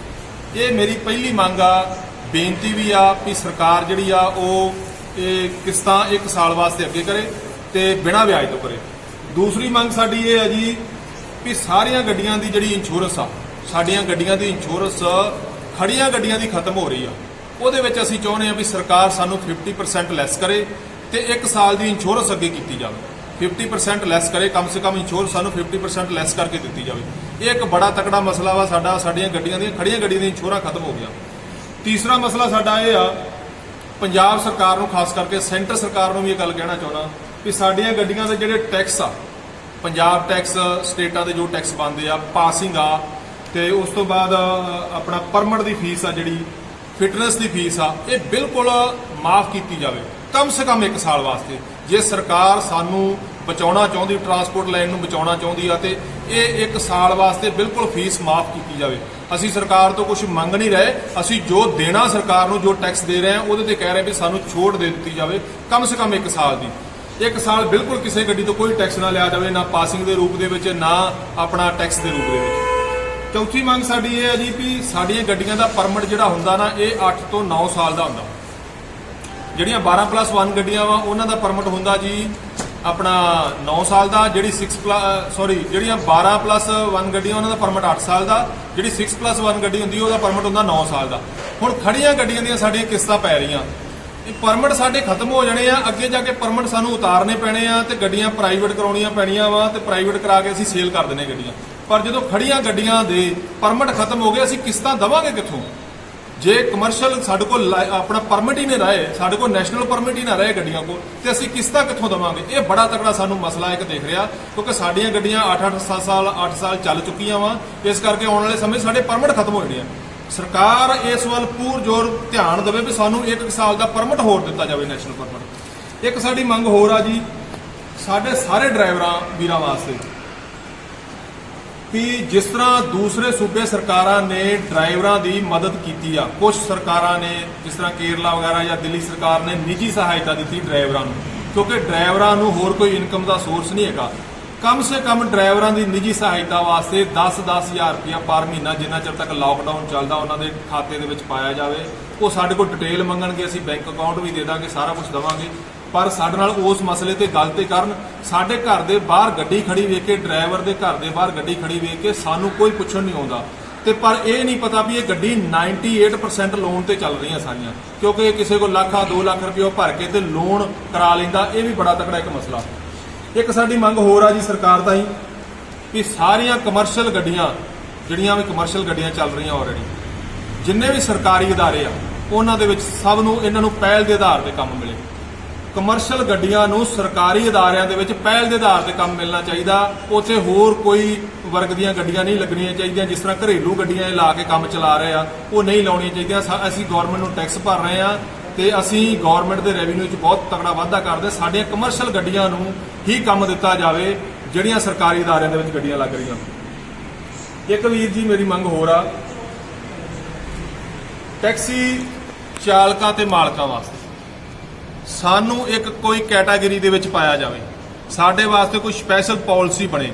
ਇਹ ਮੇਰੀ ਪਹਿਲੀ ਮੰਗ ਆ। ਬੇਨਤੀ ਵੀ ਆ ਵੀ ਸਰਕਾਰ ਜਿਹੜੀ ਆ ਉਹ ਇਹ ਕਿਸ਼ਤਾਂ 1 ਸਾਲ ਵਾਸਤੇ ਅੱਗੇ ਕਰੇ ਤੇ ਬਿਨਾਂ ਵਿਆਜ ਤੋਂ ਕਰੇ। ਦੂਸਰੀ ਮੰਗ ਸਾਡੀ ਇਹ ਹੈ ਜੀ ਵੀ ਸਾਰੀਆਂ ਗੱਡੀਆਂ ਦੀ ਜਿਹੜੀ ਇੰਸ਼ੋਰੈਂਸ ਆ, ਸਾਡੀਆਂ ਗੱਡੀਆਂ ਦੀ ਇੰਸ਼ੋਰੈਂਸ ਖੜੀਆਂ ਗੱਡੀਆਂ ਦੀ ਖਤਮ ਹੋ ਰਹੀ ਆ, ਉਹਦੇ ਵਿੱਚ ਅਸੀਂ ਚਾਹੁੰਦੇ ਆ ਵੀ ਸਰਕਾਰ ਸਾਨੂੰ 50% ਲੈਸ ਕਰੇ ਤੇ 1 ਸਾਲ ਦੀ ਇੰਸ਼ੋਰੈਂਸ ਅੱਗੇ ਕੀਤੀ ਜਾਵੇ। 50% ਲੈਸ ਕਰੇ, ਕਮ ਸੇ ਕਮ ਇੰਸ਼ੋਰੈਂਸ ਸਾਨੂੰ 50% ਲੈਸ ਕਰਕੇ ਦਿੱਤੀ ਜਾਵੇ। ਇਹ ਇੱਕ ਬੜਾ ਤਕੜਾ ਮਸਲਾ ਵਾ ਸਾਡਾ, ਸਾਡੀਆਂ ਗੱਡੀਆਂ ਦੀਆਂ ਖੜੀਆਂ ਗੱਡੀਆਂ ਦੀ ਇੰਸ਼ੋਰੈਂਸ ਖਤਮ ਹੋ ਗਿਆ। ਤੀਸਰਾ ਮਸਲਾ ਸਾਡਾ ਇਹ ਆ, ਪੰਜਾਬ ਸਰਕਾਰ ਨੂੰ, ਖਾਸ ਕਰਕੇ ਸੈਂਟਰ ਸਰਕਾਰ ਨੂੰ ਵੀ ਇਹ ਗੱਲ ਕਹਿਣਾ ਚਾਹੁੰਦਾ ਵੀ ਸਾਡੀਆਂ ਗੱਡੀਆਂ ਦੇ ਜਿਹੜੇ ਟੈਕਸ ਆ, ਪੰਜਾਬ ਟੈਕਸ, ਸਟੇਟਾਂ ਦੇ ਜੋ ਟੈਕਸ ਬਣਦੇ ਆ, ਪਾਸਿੰਗ ਆ ਤੇ ਉਸ ਤੋਂ ਬਾਅਦ ਆਪਣਾ ਪਰਮਿਟ ਦੀ ਫੀਸ ਆ ਜਿਹੜੀ, ਫਿਟਨੈਸ ਦੀ ਫੀਸ ਆ ਇਹ ਬਿਲਕੁਲ ਮਾਫ ਕੀਤੀ ਜਾਵੇ ਕਮ ਸੇ ਕਮ 1 ਸਾਲ ਵਾਸਤੇ। ਜੇ ਸਰਕਾਰ ਸਾਨੂੰ ਬਚਾਉਣਾ ਚਾਹੁੰਦੀ, ਟਰਾਂਸਪੋਰਟ ਲਾਈਨ ਨੂੰ ਬਚਾਉਣਾ ਚਾਹੁੰਦੀ ਆ ਤੇ ਇਹ 1 ਸਾਲ ਵਾਸਤੇ ਬਿਲਕੁਲ ਫੀਸ ਮਾਫ ਕੀਤੀ ਜਾਵੇ। ਅਸੀਂ ਸਰਕਾਰ ਤੋਂ ਕੁਝ ਮੰਗ ਨਹੀਂ ਰਹੇ, ਅਸੀਂ ਜੋ ਦੇਣਾ ਸਰਕਾਰ ਨੂੰ, ਜੋ ਟੈਕਸ ਦੇ ਰਹੇ ਹਾਂ ਉਹਦੇ ਤੇ ਕਹਿ ਰਹੇ ਵੀ ਸਾਨੂੰ ਛੋਟ ਦੇ ਦਿੱਤੀ ਜਾਵੇ ਕਮ ਸੇ ਕਮ 1 ਸਾਲ ਦੀ। 1 ਸਾਲ ਬਿਲਕੁਲ ਕਿਸੇ ਗੱਡੀ ਤੋਂ ਕੋਈ ਟੈਕਸ ਨਾ ਲਿਆ ਜਾਵੇ, ਨਾ ਪਾਸਿੰਗ ਦੇ ਰੂਪ ਦੇ ਵਿੱਚ, ਨਾ ਆਪਣਾ ਟੈਕਸ ਦੇ ਰੂਪ ਦੇ ਵਿੱਚ। ਚੌਥੀ ਮੰਗ ਸਾਡੀ ਇਹ ਹੈ ਜੀ ਵੀ ਸਾਡੀਆਂ ਗੱਡੀਆਂ ਦਾ ਪਰਮਿਟ ਜਿਹੜਾ ਹੁੰਦਾ ਨਾ ਇਹ 8 ਤੋਂ 9 ਸਾਲ ਦਾ ਹੁੰਦਾ। ਜਿਹੜੀਆਂ 12+1 ਗੱਡੀਆਂ ਵਾ ਉਹਨਾਂ ਦਾ ਪਰਮਿਟ ਹੁੰਦਾ ਜੀ ਆਪਣਾ 9 ਸਾਲ ਦਾ। ਜਿਹੜੀਆਂ 12+1 ਗੱਡੀਆਂ ਉਹਨਾਂ ਦਾ ਪਰਮਿਟ 8 ਸਾਲ ਦਾ। ਜਿਹੜੀ 6+1 ਗੱਡੀ ਹੁੰਦੀ ਉਹਦਾ ਪਰਮਿਟ ਹੁੰਦਾ 9 ਸਾਲ ਦਾ। ਹੁਣ ਖੜੀਆਂ ਗੱਡੀਆਂ ਦੀਆਂ ਸਾਡੀਆਂ ਕਿਸ਼ਤਾਂ ਪੈ ਰਹੀਆਂ, ਇਹ ਪਰਮਿਟ ਸਾਡੇ ਖਤਮ ਹੋ ਜਾਣੇ ਆ, ਅੱਗੇ ਜਾ ਕੇ ਪਰਮਿਟ ਸਾਨੂੰ ਉਤਾਰਨੇ ਪੈਣੇ ਆ ਤੇ ਗੱਡੀਆਂ ਪ੍ਰਾਈਵੇਟ ਕਰਾਉਣੀਆਂ ਪੈਣੀਆਂ ਵਾ ਤੇ ਪ੍ਰਾਈਵੇਟ ਕਰਾ ਕੇ ਅਸੀਂ ਸੇਲ ਕਰ ਦਿੰਦੇ ਗੱਡੀਆਂ। ਪਰ ਜਦੋਂ ਖੜੀਆਂ ਗੱਡੀਆਂ ਦੇ ਪਰਮਿਟ ਖਤਮ ਹੋ ਗਏ ਅਸੀਂ ਕਿਸ਼ਤਾਂ ਦੇਵਾਂਗੇ ਕਿੱਥੋਂ? ਜੇ ਕਮਰਸ਼ੀਅਲ ਸਾਡੇ ਕੋਲ ਆਪਣਾ ਪਰਮਿਟ ਹੀ ਨਹੀਂ ਰਹੇ, ਸਾਡੇ ਕੋਲ ਨੈਸ਼ਨਲ ਪਰਮਿਟ ਹੀ ਨਾ ਰਹੇ ਗੱਡੀਆਂ ਕੋਲ, ਤੇ ਅਸੀਂ ਕਿਸ਼ਤਾਂ ਕਿੱਥੋਂ ਦੇਵਾਂਗੇ? ਇਹ ਬੜਾ ਤਕੜਾ ਸਾਨੂੰ ਮਸਲਾ ਇੱਕ ਦੇਖ ਰਿਹਾ, ਕਿਉਂਕਿ ਸਾਡੀਆਂ ਗੱਡੀਆਂ 8 ਸਾਲ ਚੱਲ ਚੁੱਕੀਆਂ ਵਾ। ਇਸ ਕਰਕੇ ਆਉਣ ਵਾਲੇ ਸਮੇਂ ਸਾਡੇ ਪਰਮਿਟ ਖਤਮ ਹੋ ਜਾਣੇ ਆ। ਸਰਕਾਰ ਇਸ ਵੱਲ ਪੂਰਜ਼ੋਰ ਧਿਆਨ ਦੇਵੇ ਵੀ ਸਾਨੂੰ 1 ਸਾਲ ਦਾ ਪਰਮਿਟ ਹੋਰ ਦਿੱਤਾ ਜਾਵੇ, ਨੈਸ਼ਨਲ ਪਰਮਿਟ। ਇੱਕ ਸਾਡੀ ਮੰਗ ਹੋਰ ਆ ਜੀ ਸਾਡੇ ਸਾਰੇ ਡਰਾਈਵਰਾਂ ਵੀਰਾਂ ਵਾਸਤੇ ਕਿ ਜਿਸ ਤਰ੍ਹਾਂ ਦੂਸਰੇ ਸੂਬੇ ਸਰਕਾਰਾਂ ਨੇ ਡਰਾਈਵਰਾਂ ਦੀ ਮਦਦ ਕੀਤੀ ਆ, ਕੁਝ ਸਰਕਾਰਾਂ ਨੇ ਜਿਸ ਤਰ੍ਹਾਂ ਕੇਰਲਾ ਵਗੈਰਾ ਜਾਂ ਦਿੱਲੀ ਸਰਕਾਰ ਨੇ ਨਿੱਜੀ ਸਹਾਇਤਾ ਦਿੱਤੀ ਡਰਾਈਵਰਾਂ ਨੂੰ, ਕਿਉਂਕਿ ਡਰਾਈਵਰਾਂ ਨੂੰ ਹੋਰ ਕੋਈ ਇਨਕਮ ਦਾ ਸੋਰਸ ਨਹੀਂ ਹੈਗਾ। ਕਮ ਸੇ ਕਮ ਡਰਾਈਵਰਾਂ ਦੀ ਨਿੱਜੀ ਸਹਾਇਤਾ ਵਾਸਤੇ 10,000 ਰੁਪਇਆ ਪਰ ਮਹੀਨਾ ਜਿੰਨਾ ਚਿਰ ਤੱਕ ਲਾਕਡਾਊਨ ਚੱਲਦਾ ਉਹਨਾਂ ਦੇ ਖਾਤੇ ਦੇ ਵਿੱਚ ਪਾਇਆ ਜਾਵੇ। ਉਹ ਸਾਡੇ ਕੋਲ ਡਿਟੇਲ ਮੰਗਣਗੇ, ਅਸੀਂ ਬੈਂਕ ਅਕਾਊਂਟ ਵੀ ਦੇ ਦਾਂਗੇ, ਸਾਰਾ ਕੁਝ ਦੇਵਾਂਗੇ, ਪਰ ਸਾਡੇ ਨਾਲ ਉਸ ਮਸਲੇ ਤੇ ਗੱਲ ਤੇ ਕਰਨ। ਸਾਡੇ ਘਰ ਦੇ ਬਾਹਰ ਗੱਡੀ ਖੜੀ ਵੇਖ ਕੇ, ਡਰਾਈਵਰ ਦੇ ਘਰ ਦੇ ਬਾਹਰ ਗੱਡੀ ਖੜੀ ਵੇਖ ਕੇ ਸਾਨੂੰ ਕੋਈ ਪੁੱਛਣ ਨਹੀਂ ਆਉਂਦਾ, ਤੇ ਪਰ ਇਹ ਨਹੀਂ ਪਤਾ ਵੀ ਇਹ ਗੱਡੀ 98% ਲੋਨ ਤੇ ਚੱਲ ਰਹੀਆਂ ਸਾਰੀਆਂ, ਕਿਉਂਕਿ ਕਿਸੇ ਕੋਲ ਲੱਖ 2 ਲੱਖ ਰੁਪਏ ਭਰ ਕੇ ਤੇ ਲੋਨ ਕਰਾ ਲੈਂਦਾ। ਇਹ ਵੀ ਬੜਾ ਤਕੜਾ ਇੱਕ ਮਸਲਾ। ਇੱਕ ਸਾਡੀ ਮੰਗ ਹੋਰ ਆ ਜੀ ਸਰਕਾਰ ਤਾਈਂ ਵੀ ਸਾਰੀਆਂ ਕਮਰਸ਼ੀਅਲ ਗੱਡੀਆਂ ਜਿਹੜੀਆਂ ਵੀ ਕਮਰਸ਼ੀਅਲ ਗੱਡੀਆਂ ਚੱਲ ਰਹੀਆਂ ਆਲਰੇਡੀ, ਜਿੰਨੇ ਵੀ ਸਰਕਾਰੀ ਅਦਾਰੇ ਆ ਉਹਨਾਂ ਦੇ ਵਿੱਚ ਸਭ ਨੂੰ ਇਹਨਾਂ ਨੂੰ ਪਹਿਲ ਦੇ ਆਧਾਰ ਤੇ ਕੰਮ ਮਿਲੇ। ਕਮਰਸ਼ੀਅਲ ਗੱਡੀਆਂ ਨੂੰ ਸਰਕਾਰੀ ਅਦਾਰਿਆਂ ਦੇ ਵਿੱਚ ਪਹਿਲ ਦੇ ਆਧਾਰ ਤੇ ਕੰਮ ਮਿਲਣਾ ਚਾਹੀਦਾ। ਉੱਥੇ ਹੋਰ ਕੋਈ ਵਰਗ ਦੀਆਂ ਗੱਡੀਆਂ ਨਹੀਂ ਲੱਗਣੀਆਂ ਚਾਹੀਦੀਆਂ। ਜਿਸ ਤਰ੍ਹਾਂ ਘਰੇਲੂ ਗੱਡੀਆਂ ਇਹ ਲਾ ਕੇ ਕੰਮ ਚਲਾ ਰਹੇ ਆ ਉਹ ਨਹੀਂ ਲਾਉਣੀਆਂ ਚਾਹੀਦੀਆਂ। ਅਸੀਂ ਗਵਰਨਮੈਂਟ ਨੂੰ ਟੈਕਸ ਭਰ ਰਹੇ ਆ ਤੇ ਅਸੀਂ ਗਵਰਨਮੈਂਟ ਦੇ ਰੈਵਨਿਊ 'ਚ ਬਹੁਤ ਤਕੜਾ ਵਾਧਾ ਕਰਦੇ। ਸਾਡੀਆਂ ਕਮਰਸ਼ੀਅਲ ਗੱਡੀਆਂ ਨੂੰ ਹੀ ਕੰਮ ਦਿੱਤਾ ਜਾਵੇ ਜਿਹੜੀਆਂ ਸਰਕਾਰੀ ਅਦਾਰਿਆਂ ਦੇ ਵਿੱਚ ਗੱਡੀਆਂ ਲੱਗ ਰਹੀਆਂ। ਇੱਕ ਵੀਰ ਜੀ ਮੇਰੀ ਮੰਗ ਹੋਰ ਆ, ਟੈਕਸੀ ਚਾਲਕਾਂ ਤੇ ਮਾਲਕਾਂ ਵਾਸਤੇ ਸਾਨੂੰ ਇੱਕ ਕੋਈ ਕੈਟਾਗਰੀ ਦੇ ਵਿੱਚ ਪਾਇਆ ਜਾਵੇ। ਸਾਡੇ ਵਾਸਤੇ ਕੋਈ ਸਪੈਸ਼ਲ ਪਾਲਿਸੀ ਬਣੇ,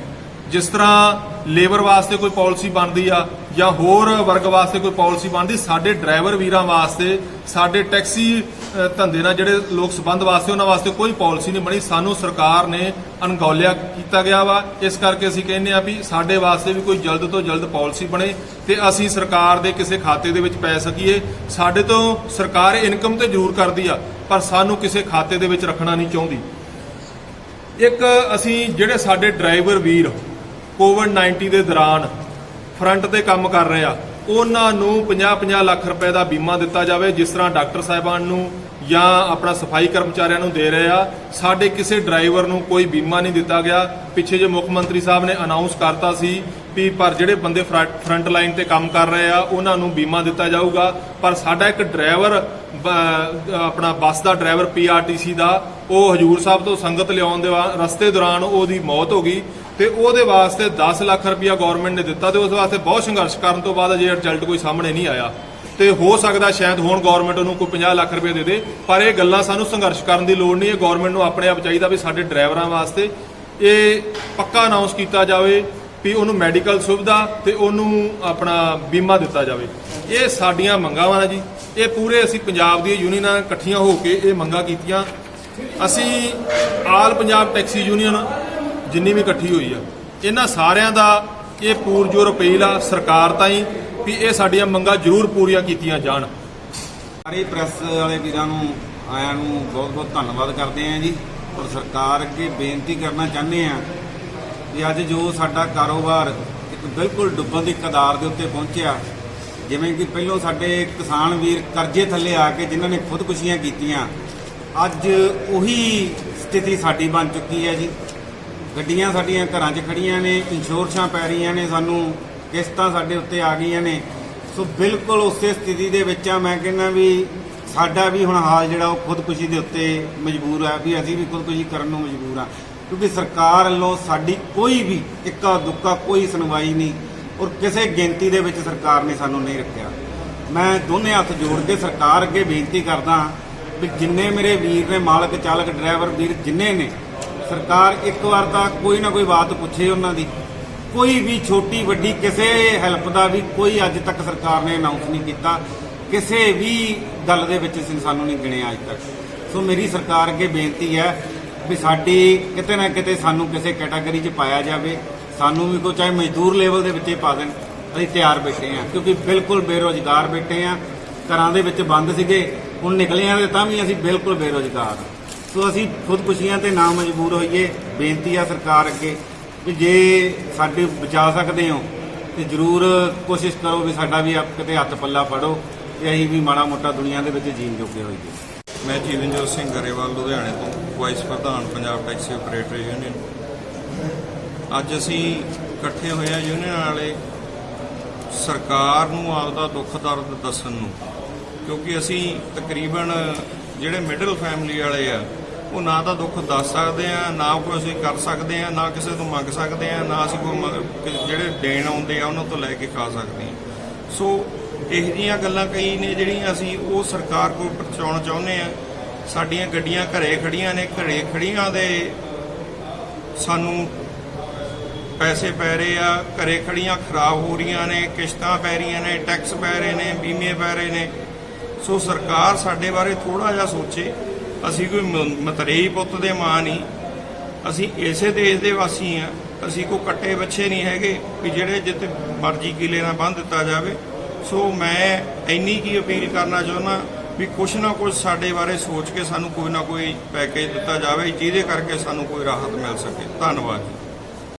ਜਿਸ ਤਰ੍ਹਾਂ ਲੇਬਰ ਵਾਸਤੇ ਕੋਈ ਪਾਲਿਸੀ ਬਣਦੀ ਆ ਜਾਂ ਹੋਰ ਵਰਗ ਵਾਸਤੇ ਕੋਈ ਪਾਲਿਸੀ ਬਣਦੀ। ਸਾਡੇ ਡਰਾਈਵਰ ਵੀਰਾਂ ਵਾਸਤੇ, ਸਾਡੇ ਟੈਕਸੀ ਧੰਦੇ ਨਾਲ ਜਿਹੜੇ ਲੋਕ ਸੰਬੰਧ ਵਾਸਤੇ, ਉਹਨਾਂ ਵਾਸਤੇ ਕੋਈ ਪਾਲਿਸੀ ਨਹੀਂ ਬਣੀ। ਸਾਨੂੰ ਸਰਕਾਰ ਨੇ ਅਣਗੌਲਿਆ ਕੀਤਾ ਗਿਆ ਵਾ। ਇਸ ਕਰਕੇ ਅਸੀਂ ਕਹਿੰਦੇ ਆ ਵੀ ਸਾਡੇ ਵਾਸਤੇ ਵੀ ਕੋਈ ਜਲਦ ਤੋਂ ਜਲਦ ਪਾਲਿਸੀ ਬਣੇ ਤੇ ਅਸੀਂ ਸਰਕਾਰ ਦੇ ਕਿਸੇ ਖਾਤੇ ਦੇ ਵਿੱਚ ਪੈ ਸਕੀਏ। ਸਾਡੇ ਤੋਂ ਸਰਕਾਰ ਇਨਕਮ ਤੇ ਜ਼ਰੂਰ ਕਰਦੀ ਆ, ਪਰ ਸਾਨੂੰ ਕਿਸੇ ਖਾਤੇ ਦੇ ਵਿੱਚ ਰੱਖਣਾ ਨਹੀਂ ਚਾਹੁੰਦੀ। ਇੱਕ ਅਸੀਂ ਜਿਹੜੇ ਸਾਡੇ ਡਰਾਈਵਰ ਵੀਰ ਕੋਵਿਡ-19 ਦੇ ਦੌਰਾਨ ਫਰੰਟ ਤੇ ਕੰਮ ਕਰ ਰਹੇ ਆ, ਉਹਨਾਂ ਨੂੰ 50-50 ਲੱਖ ਰੁਪਏ ਦਾ ਬੀਮਾ ਦਿੱਤਾ ਜਾਵੇ, ਜਿਸ ਤਰ੍ਹਾਂ ਡਾਕਟਰ ਸਾਹਿਬਾਨ ਨੂੰ ਜਾਂ ਆਪਣਾ ਸਫਾਈ ਕਰਮਚਾਰੀਆਂ ਨੂੰ ਦੇ ਰਹੇ ਆ। ਸਾਡੇ ਕਿਸੇ ਡਰਾਈਵਰ ਨੂੰ ਕੋਈ ਬੀਮਾ ਨਹੀਂ ਦਿੱਤਾ ਗਿਆ। ਪਿੱਛੇ ਜੇ ਮੁੱਖ ਮੰਤਰੀ ਸਾਹਿਬ ਨੇ ਅਨਾਉਂਸ ਕਰਤਾ ਸੀ ਵੀ ਪਰ ਜਿਹੜੇ ਬੰਦੇ ਫਰੰਟ ਲਾਈਨ ਤੇ ਕੰਮ ਕਰ ਰਹੇ ਆ ਉਹਨਾਂ ਨੂੰ ਬੀਮਾ ਦਿੱਤਾ ਜਾਊਗਾ, ਪਰ ਸਾਡਾ ਇੱਕ ਡਰਾਈਵਰ ਆਪਣਾ ਬੱਸ ਦਾ ਡਰਾਈਵਰ PRTC ਦਾ, ਉਹ ਹਜੂਰ ਸਾਹਿਬ ਤੋਂ ਸੰਗਤ ਲਿਆਉਣ ਦੇ ਰਸਤੇ ਦੌਰਾਨ ਉਹਦੀ ਮੌਤ ਹੋ ਗਈ ਤੇ ਉਹਦੇ ਵਾਸਤੇ 10 ਲੱਖ ਰੁਪਇਆ ਗਵਰਨਮੈਂਟ ਨੇ ਦਿੱਤਾ ਤੇ ਉਸ ਵਾਸਤੇ ਬਹੁਤ ਸੰਘਰਸ਼ ਕਰਨ ਤੋਂ ਬਾਅਦ ਅਜੇ ਰਿਜ਼ਲਟ ਕੋਈ ਸਾਹਮਣੇ ਨਹੀਂ ਆਇਆ। ਤੇ ਹੋ ਸਕਦਾ ਸ਼ਾਇਦ ਹੁਣ ਗਵਰਨਮੈਂਟ ਉਹਨੂੰ ਕੋਈ 50 ਲੱਖ ਰੁਪਏ ਦੇ ਦੇ, ਪਰ ਇਹ ਗੱਲਾਂ ਸਾਨੂੰ ਸੰਘਰਸ਼ ਕਰਨ ਦੀ ਲੋੜ ਨਹੀਂ ਹੈ। ਗਵਰਨਮੈਂਟ ਨੂੰ ਆਪਣੇ ਆਪ ਚਾਹੀਦਾ ਵੀ ਸਾਡੇ ਡਰਾਈਵਰਾਂ ਵਾਸਤੇ ਇਹ ਪੱਕਾ ਅਨਾਉਂਸ ਕੀਤਾ ਜਾਵੇ ਵੀ ਉਹਨੂੰ ਮੈਡੀਕਲ ਸੁਵਿਧਾ ਤੇ ਉਹਨੂੰ ਆਪਣਾ ਬੀਮਾ ਦਿੱਤਾ ਜਾਵੇ। ਇਹ ਸਾਡੀਆਂ ਮੰਗਾਂ ਵਾ ਜੀ। ਇਹ ਪੂਰੇ ਅਸੀਂ ਪੰਜਾਬ ਦੀਆਂ ਯੂਨੀਅਨਾਂ ਇਕੱਠੀਆਂ ਹੋ ਕੇ ਇਹ ਮੰਗਾਂ ਕੀਤੀਆਂ। ਅਸੀਂ ਆਲ ਪੰਜਾਬ ਟੈਕਸੀ ਯੂਨੀਅਨ ਜਿੰਨੀ ਵੀ ਇਕੱਠੀ ਹੋਈ ਆ, ਇਹਨਾਂ ਸਾਰਿਆਂ ਦਾ ਇਹ ਪੂਰਜੋਰ ਅਪੀਲ ਆ ਸਰਕਾਰ ਤਾਈਂ ਵੀ ਇਹ ਸਾਡੀਆਂ ਮੰਗਾਂ ਜ਼ਰੂਰ ਪੂਰੀਆਂ ਕੀਤੀਆਂ ਜਾਣ। ਸਾਰੇ ਪ੍ਰੈਸ ਵਾਲੇ ਵੀਰਾਂ ਨੂੰ ਆਇਆਂ ਨੂੰ ਬਹੁਤ ਬਹੁਤ ਧੰਨਵਾਦ ਕਰਦੇ ਆਂ ਜੀ। ਔਰ ਸਰਕਾਰ ਅੱਗੇ ਬੇਨਤੀ ਕਰਨਾ ਚਾਹੁੰਦੇ ਆ ਕਿ ਅੱਜ ਜੋ ਸਾਡਾ ਕਾਰੋਬਾਰ ਇੱਕ ਬਿਲਕੁਲ ਡੁੱਬਣ ਦੀ ਕਦਾਰ ਦੇ ਉੱਤੇ ਪਹੁੰਚਿਆ, ਜਿਵੇਂ ਕਿ ਪਹਿਲਾਂ ਸਾਡੇ ਕਿਸਾਨ ਵੀਰ ਕਰਜ਼ੇ ਥੱਲੇ ਆ ਕੇ ਜਿਨ੍ਹਾਂ ਨੇ ਖੁਦਕੁਸ਼ੀਆਂ ਕੀਤੀਆਂ, ਅੱਜ ਉਹੀ ਸਥਿਤੀ ਸਾਡੀ ਬਣ ਚੁੱਕੀ ਹੈ ਜੀ। ਗੱਡੀਆਂ ਸਾਡੀਆਂ ਘਰਾਂ 'ਚ ਖੜੀਆਂ ਨੇ, ਇੰਸ਼ੋਰੈਂਸਾਂ ਪੈ ਰਹੀਆਂ ਨੇ, ਸਾਨੂੰ ਕਿਸ਼ਤਾਂ ਸਾਡੇ ਉੱਤੇ ਆ ਗਈਆਂ ਨੇ। ਸੋ ਬਿਲਕੁਲ ਉਸੇ ਸਥਿਤੀ ਦੇ ਵਿੱਚ ਆ। ਮੈਂ ਕਹਿੰਦਾ ਵੀ ਸਾਡਾ ਵੀ ਹੁਣ ਹਾਲ ਜਿਹੜਾ ਉਹ ਖੁਦਕੁਸ਼ੀ ਦੇ ਉੱਤੇ ਮਜਬੂਰ ਆ, ਵੀ ਅਸੀਂ ਵੀ ਖੁਦਕੁਸ਼ੀ ਕਰਨ ਨੂੰ ਮਜਬੂਰ ਆ, ਕਿਉਂਕਿ ਸਰਕਾਰ ਵੱਲੋਂ ਸਾਡੀ ਕੋਈ ਵੀ ਇੱਕਾ ਦੁੱਕਾ ਕੋਈ ਸੁਣਵਾਈ ਨਹੀਂ ਔਰ ਕਿਸੇ ਗਿਣਤੀ ਦੇ ਵਿੱਚ ਸਰਕਾਰ ਨੇ ਸਾਨੂੰ ਨਹੀਂ ਰੱਖਿਆ। ਮੈਂ ਦੋਨੇ ਹੱਥ ਜੋੜ ਕੇ ਸਰਕਾਰ ਅੱਗੇ ਬੇਨਤੀ ਕਰਦਾ ਵੀ ਜਿੰਨੇ ਮੇਰੇ ਵੀਰ ਨੇ, ਮਾਲਕ ਚਾਲਕ ਡਰਾਈਵਰ ਵੀਰ ਜਿੰਨੇ ਨੇ, ਸਰਕਾਰ ਇੱਕ ਵਾਰ ਤਾਂ ਕੋਈ ਨਾ ਕੋਈ ਬਾਤ ਪੁੱਛੇ ਉਹਨਾਂ ਦੀ। ਕੋਈ ਵੀ ਛੋਟੀ ਵੱਡੀ ਕਿਸੇ ਹੈਲਪ ਦਾ ਵੀ ਕੋਈ ਅੱਜ ਤੱਕ ਸਰਕਾਰ ਨੇ ਅਨਾਉਂਸ ਨਹੀਂ ਕੀਤਾ, ਕਿਸੇ ਵੀ ਗੱਲ ਦੇ ਵਿੱਚ ਸਾਨੂੰ ਨਹੀਂ ਗਿਣਿਆ ਅੱਜ ਤੱਕ। ਸੋ ਮੇਰੀ ਸਰਕਾਰ ਅੱਗੇ ਬੇਨਤੀ ਹੈ ਵੀ ਸਾਡੀ ਕਿਤੇ ਨਾ ਕਿਤੇ ਸਾਨੂੰ ਕਿਸੇ ਕੈਟਾਗਰੀ 'ਚ ਪਾਇਆ ਜਾਵੇ, ਸਾਨੂੰ ਵੀ ਕੋਈ ਚਾਹੇ ਮਜ਼ਦੂਰ ਲੈਵਲ ਦੇ ਵਿੱਚ ਹੀ ਪਾ ਦੇਣ, ਅਸੀਂ ਤਿਆਰ ਬੈਠੇ ਹਾਂ, ਕਿਉਂਕਿ ਬਿਲਕੁਲ ਬੇਰੁਜ਼ਗਾਰ ਬੈਠੇ ਹਾਂ। ਘਰਾਂ ਦੇ ਵਿੱਚ ਬੰਦ ਸੀਗੇ, ਹੁਣ ਨਿਕਲੇ ਹਾਂ ਤੇ ਤਾਂ ਵੀ ਅਸੀਂ ਬਿਲਕੁਲ ਬੇਰੁਜ਼ਗਾਰ। ਸੋ ਅਸੀਂ ਖੁਦਕੁਸ਼ੀਆਂ ਤੇ ਨਾ ਮਜਬੂਰ ਹੋਈਏ। ਬੇਨਤੀ ਆ ਸਰਕਾਰ ਅੱਗੇ ਵੀ ਜੇ ਸਾਡੇ ਬਚਾ ਸਕਦੇ ਹੋ ਤੇ ਜ਼ਰੂਰ ਕੋਸ਼ਿਸ਼ ਕਰੋ ਵੀ ਸਾਡਾ ਵੀ ਕਿਤੇ ਹੱਥ ਪੱਲਾ ਫੜੋ ਤੇ ਅਸੀਂ ਵੀ ਮਾੜਾ ਮੋਟਾ ਦੁਨੀਆ ਦੇ ਵਿੱਚ ਜੀਣ ਜੋਗੇ ਹੋਈਏ। ਮੈਂ ਜੀਵਨਜੋਤ ਸਿੰਘ ਗਰੇਵਾਲ ਲੁਧਿਆਣੇ ਤੋਂ ਵਾਈਸ ਪ੍ਰਧਾਨ ਪੰਜਾਬ ਟੈਕਸੀ ਆਪਰੇਟਰ ਯੂਨੀਅਨ। ਅੱਜ ਅਸੀਂ ਇਕੱਠੇ ਹੋਏ ਹਾਂ ਯੂਨੀਅਨ ਵਾਲੇ ਸਰਕਾਰ ਨੂੰ ਆਪਦਾ ਦੁੱਖ ਦਰਦ ਦੱਸਣ ਨੂੰ, ਕਿਉਂਕਿ ਅਸੀਂ ਤਕਰੀਬਨ ਜਿਹੜੇ ਮਿਡਲ ਫੈਮਿਲੀ ਵਾਲੇ ਆ ਉਹ ਨਾ ਤਾਂ ਦੁੱਖ ਦੱਸ ਸਕਦੇ ਆ, ਨਾ ਕੋਈ ਅਸੀਂ ਕਰ ਸਕਦੇ ਆ, ਨਾ ਕਿਸੇ ਤੋਂ ਮੰਗ ਸਕਦੇ ਆ, ਨਾ ਅਸੀਂ ਕੋਈ ਜਿਹੜੇ ਦੇਣ ਆਉਂਦੇ ਆ ਉਹਨਾਂ ਤੋਂ ਲੈ ਕੇ ਖਾ ਸਕਦੇ ਆ। ਸੋ ਇਹੋ ਜਿਹੀਆਂ ਗੱਲਾਂ ਕਈ ਨੇ ਜਿਹੜੀਆਂ ਅਸੀਂ ਉਹ ਸਰਕਾਰ ਕੋਲ ਪਹੁੰਚਾਉਣਾ ਚਾਹੁੰਦੇ ਆ। ਸਾਡੀਆਂ ਗੱਡੀਆਂ ਘਰੇ ਖੜੀਆਂ ਨੇ, ਘਰੇ ਖੜੀਆਂ ਦੇ ਸਾਨੂੰ ਪੈਸੇ ਪੈ ਰਹੇ ਆ, ਘਰੇ ਖੜੀਆਂ ਖਰਾਬ ਹੋ ਰਹੀਆਂ ਨੇ, ਕਿਸ਼ਤਾਂ ਪੈ ਰਹੀਆਂ ਨੇ, ਟੈਕਸ ਪੈ ਰਹੇ ਨੇ, ਬੀਮੇ ਪੈ ਰਹੇ ਨੇ। ਸੋ ਸਰਕਾਰ ਸਾਡੇ ਬਾਰੇ ਥੋੜਾ ਜਿਹਾ ਸੋਚੇ। ਅਸੀਂ ਕੋਈ ਮਤਰੇਈ ਪੁੱਤ ਦੇ ਮਾਂ ਨਹੀਂ, ਅਸੀਂ ਇਸੇ ਦੇਸ਼ ਦੇ ਵਾਸੀ ਆ। ਅਸੀਂ ਕੋਈ ਕੱਟੇ ਬੱਚੇ ਨਹੀਂ ਹੈਗੇ ਵੀ ਜਿਹੜੇ ਜਿੱਥੇ ਮਰਜ਼ੀ ਕਿਲੇ ਨਾਲ ਬੰਨ੍ਹ ਦਿੱਤਾ ਜਾਵੇ। ਸੋ ਮੈਂ ਇੰਨੀ ਕੀ ਅਪੀਲ ਕਰਨਾ ਚਾਹੁੰਦਾ ਵੀ ਕੁਛ ਨਾ ਕੁਛ ਸਾਡੇ ਬਾਰੇ ਸੋਚ ਕੇ ਸਾਨੂੰ ਕੋਈ ਨਾ ਕੋਈ ਪੈਕੇਜ ਦਿੱਤਾ ਜਾਵੇ ਜਿਹਦੇ ਕਰਕੇ ਸਾਨੂੰ ਕੋਈ ਰਾਹਤ ਮਿਲ ਸਕੇ। ਧੰਨਵਾਦ ਜੀ।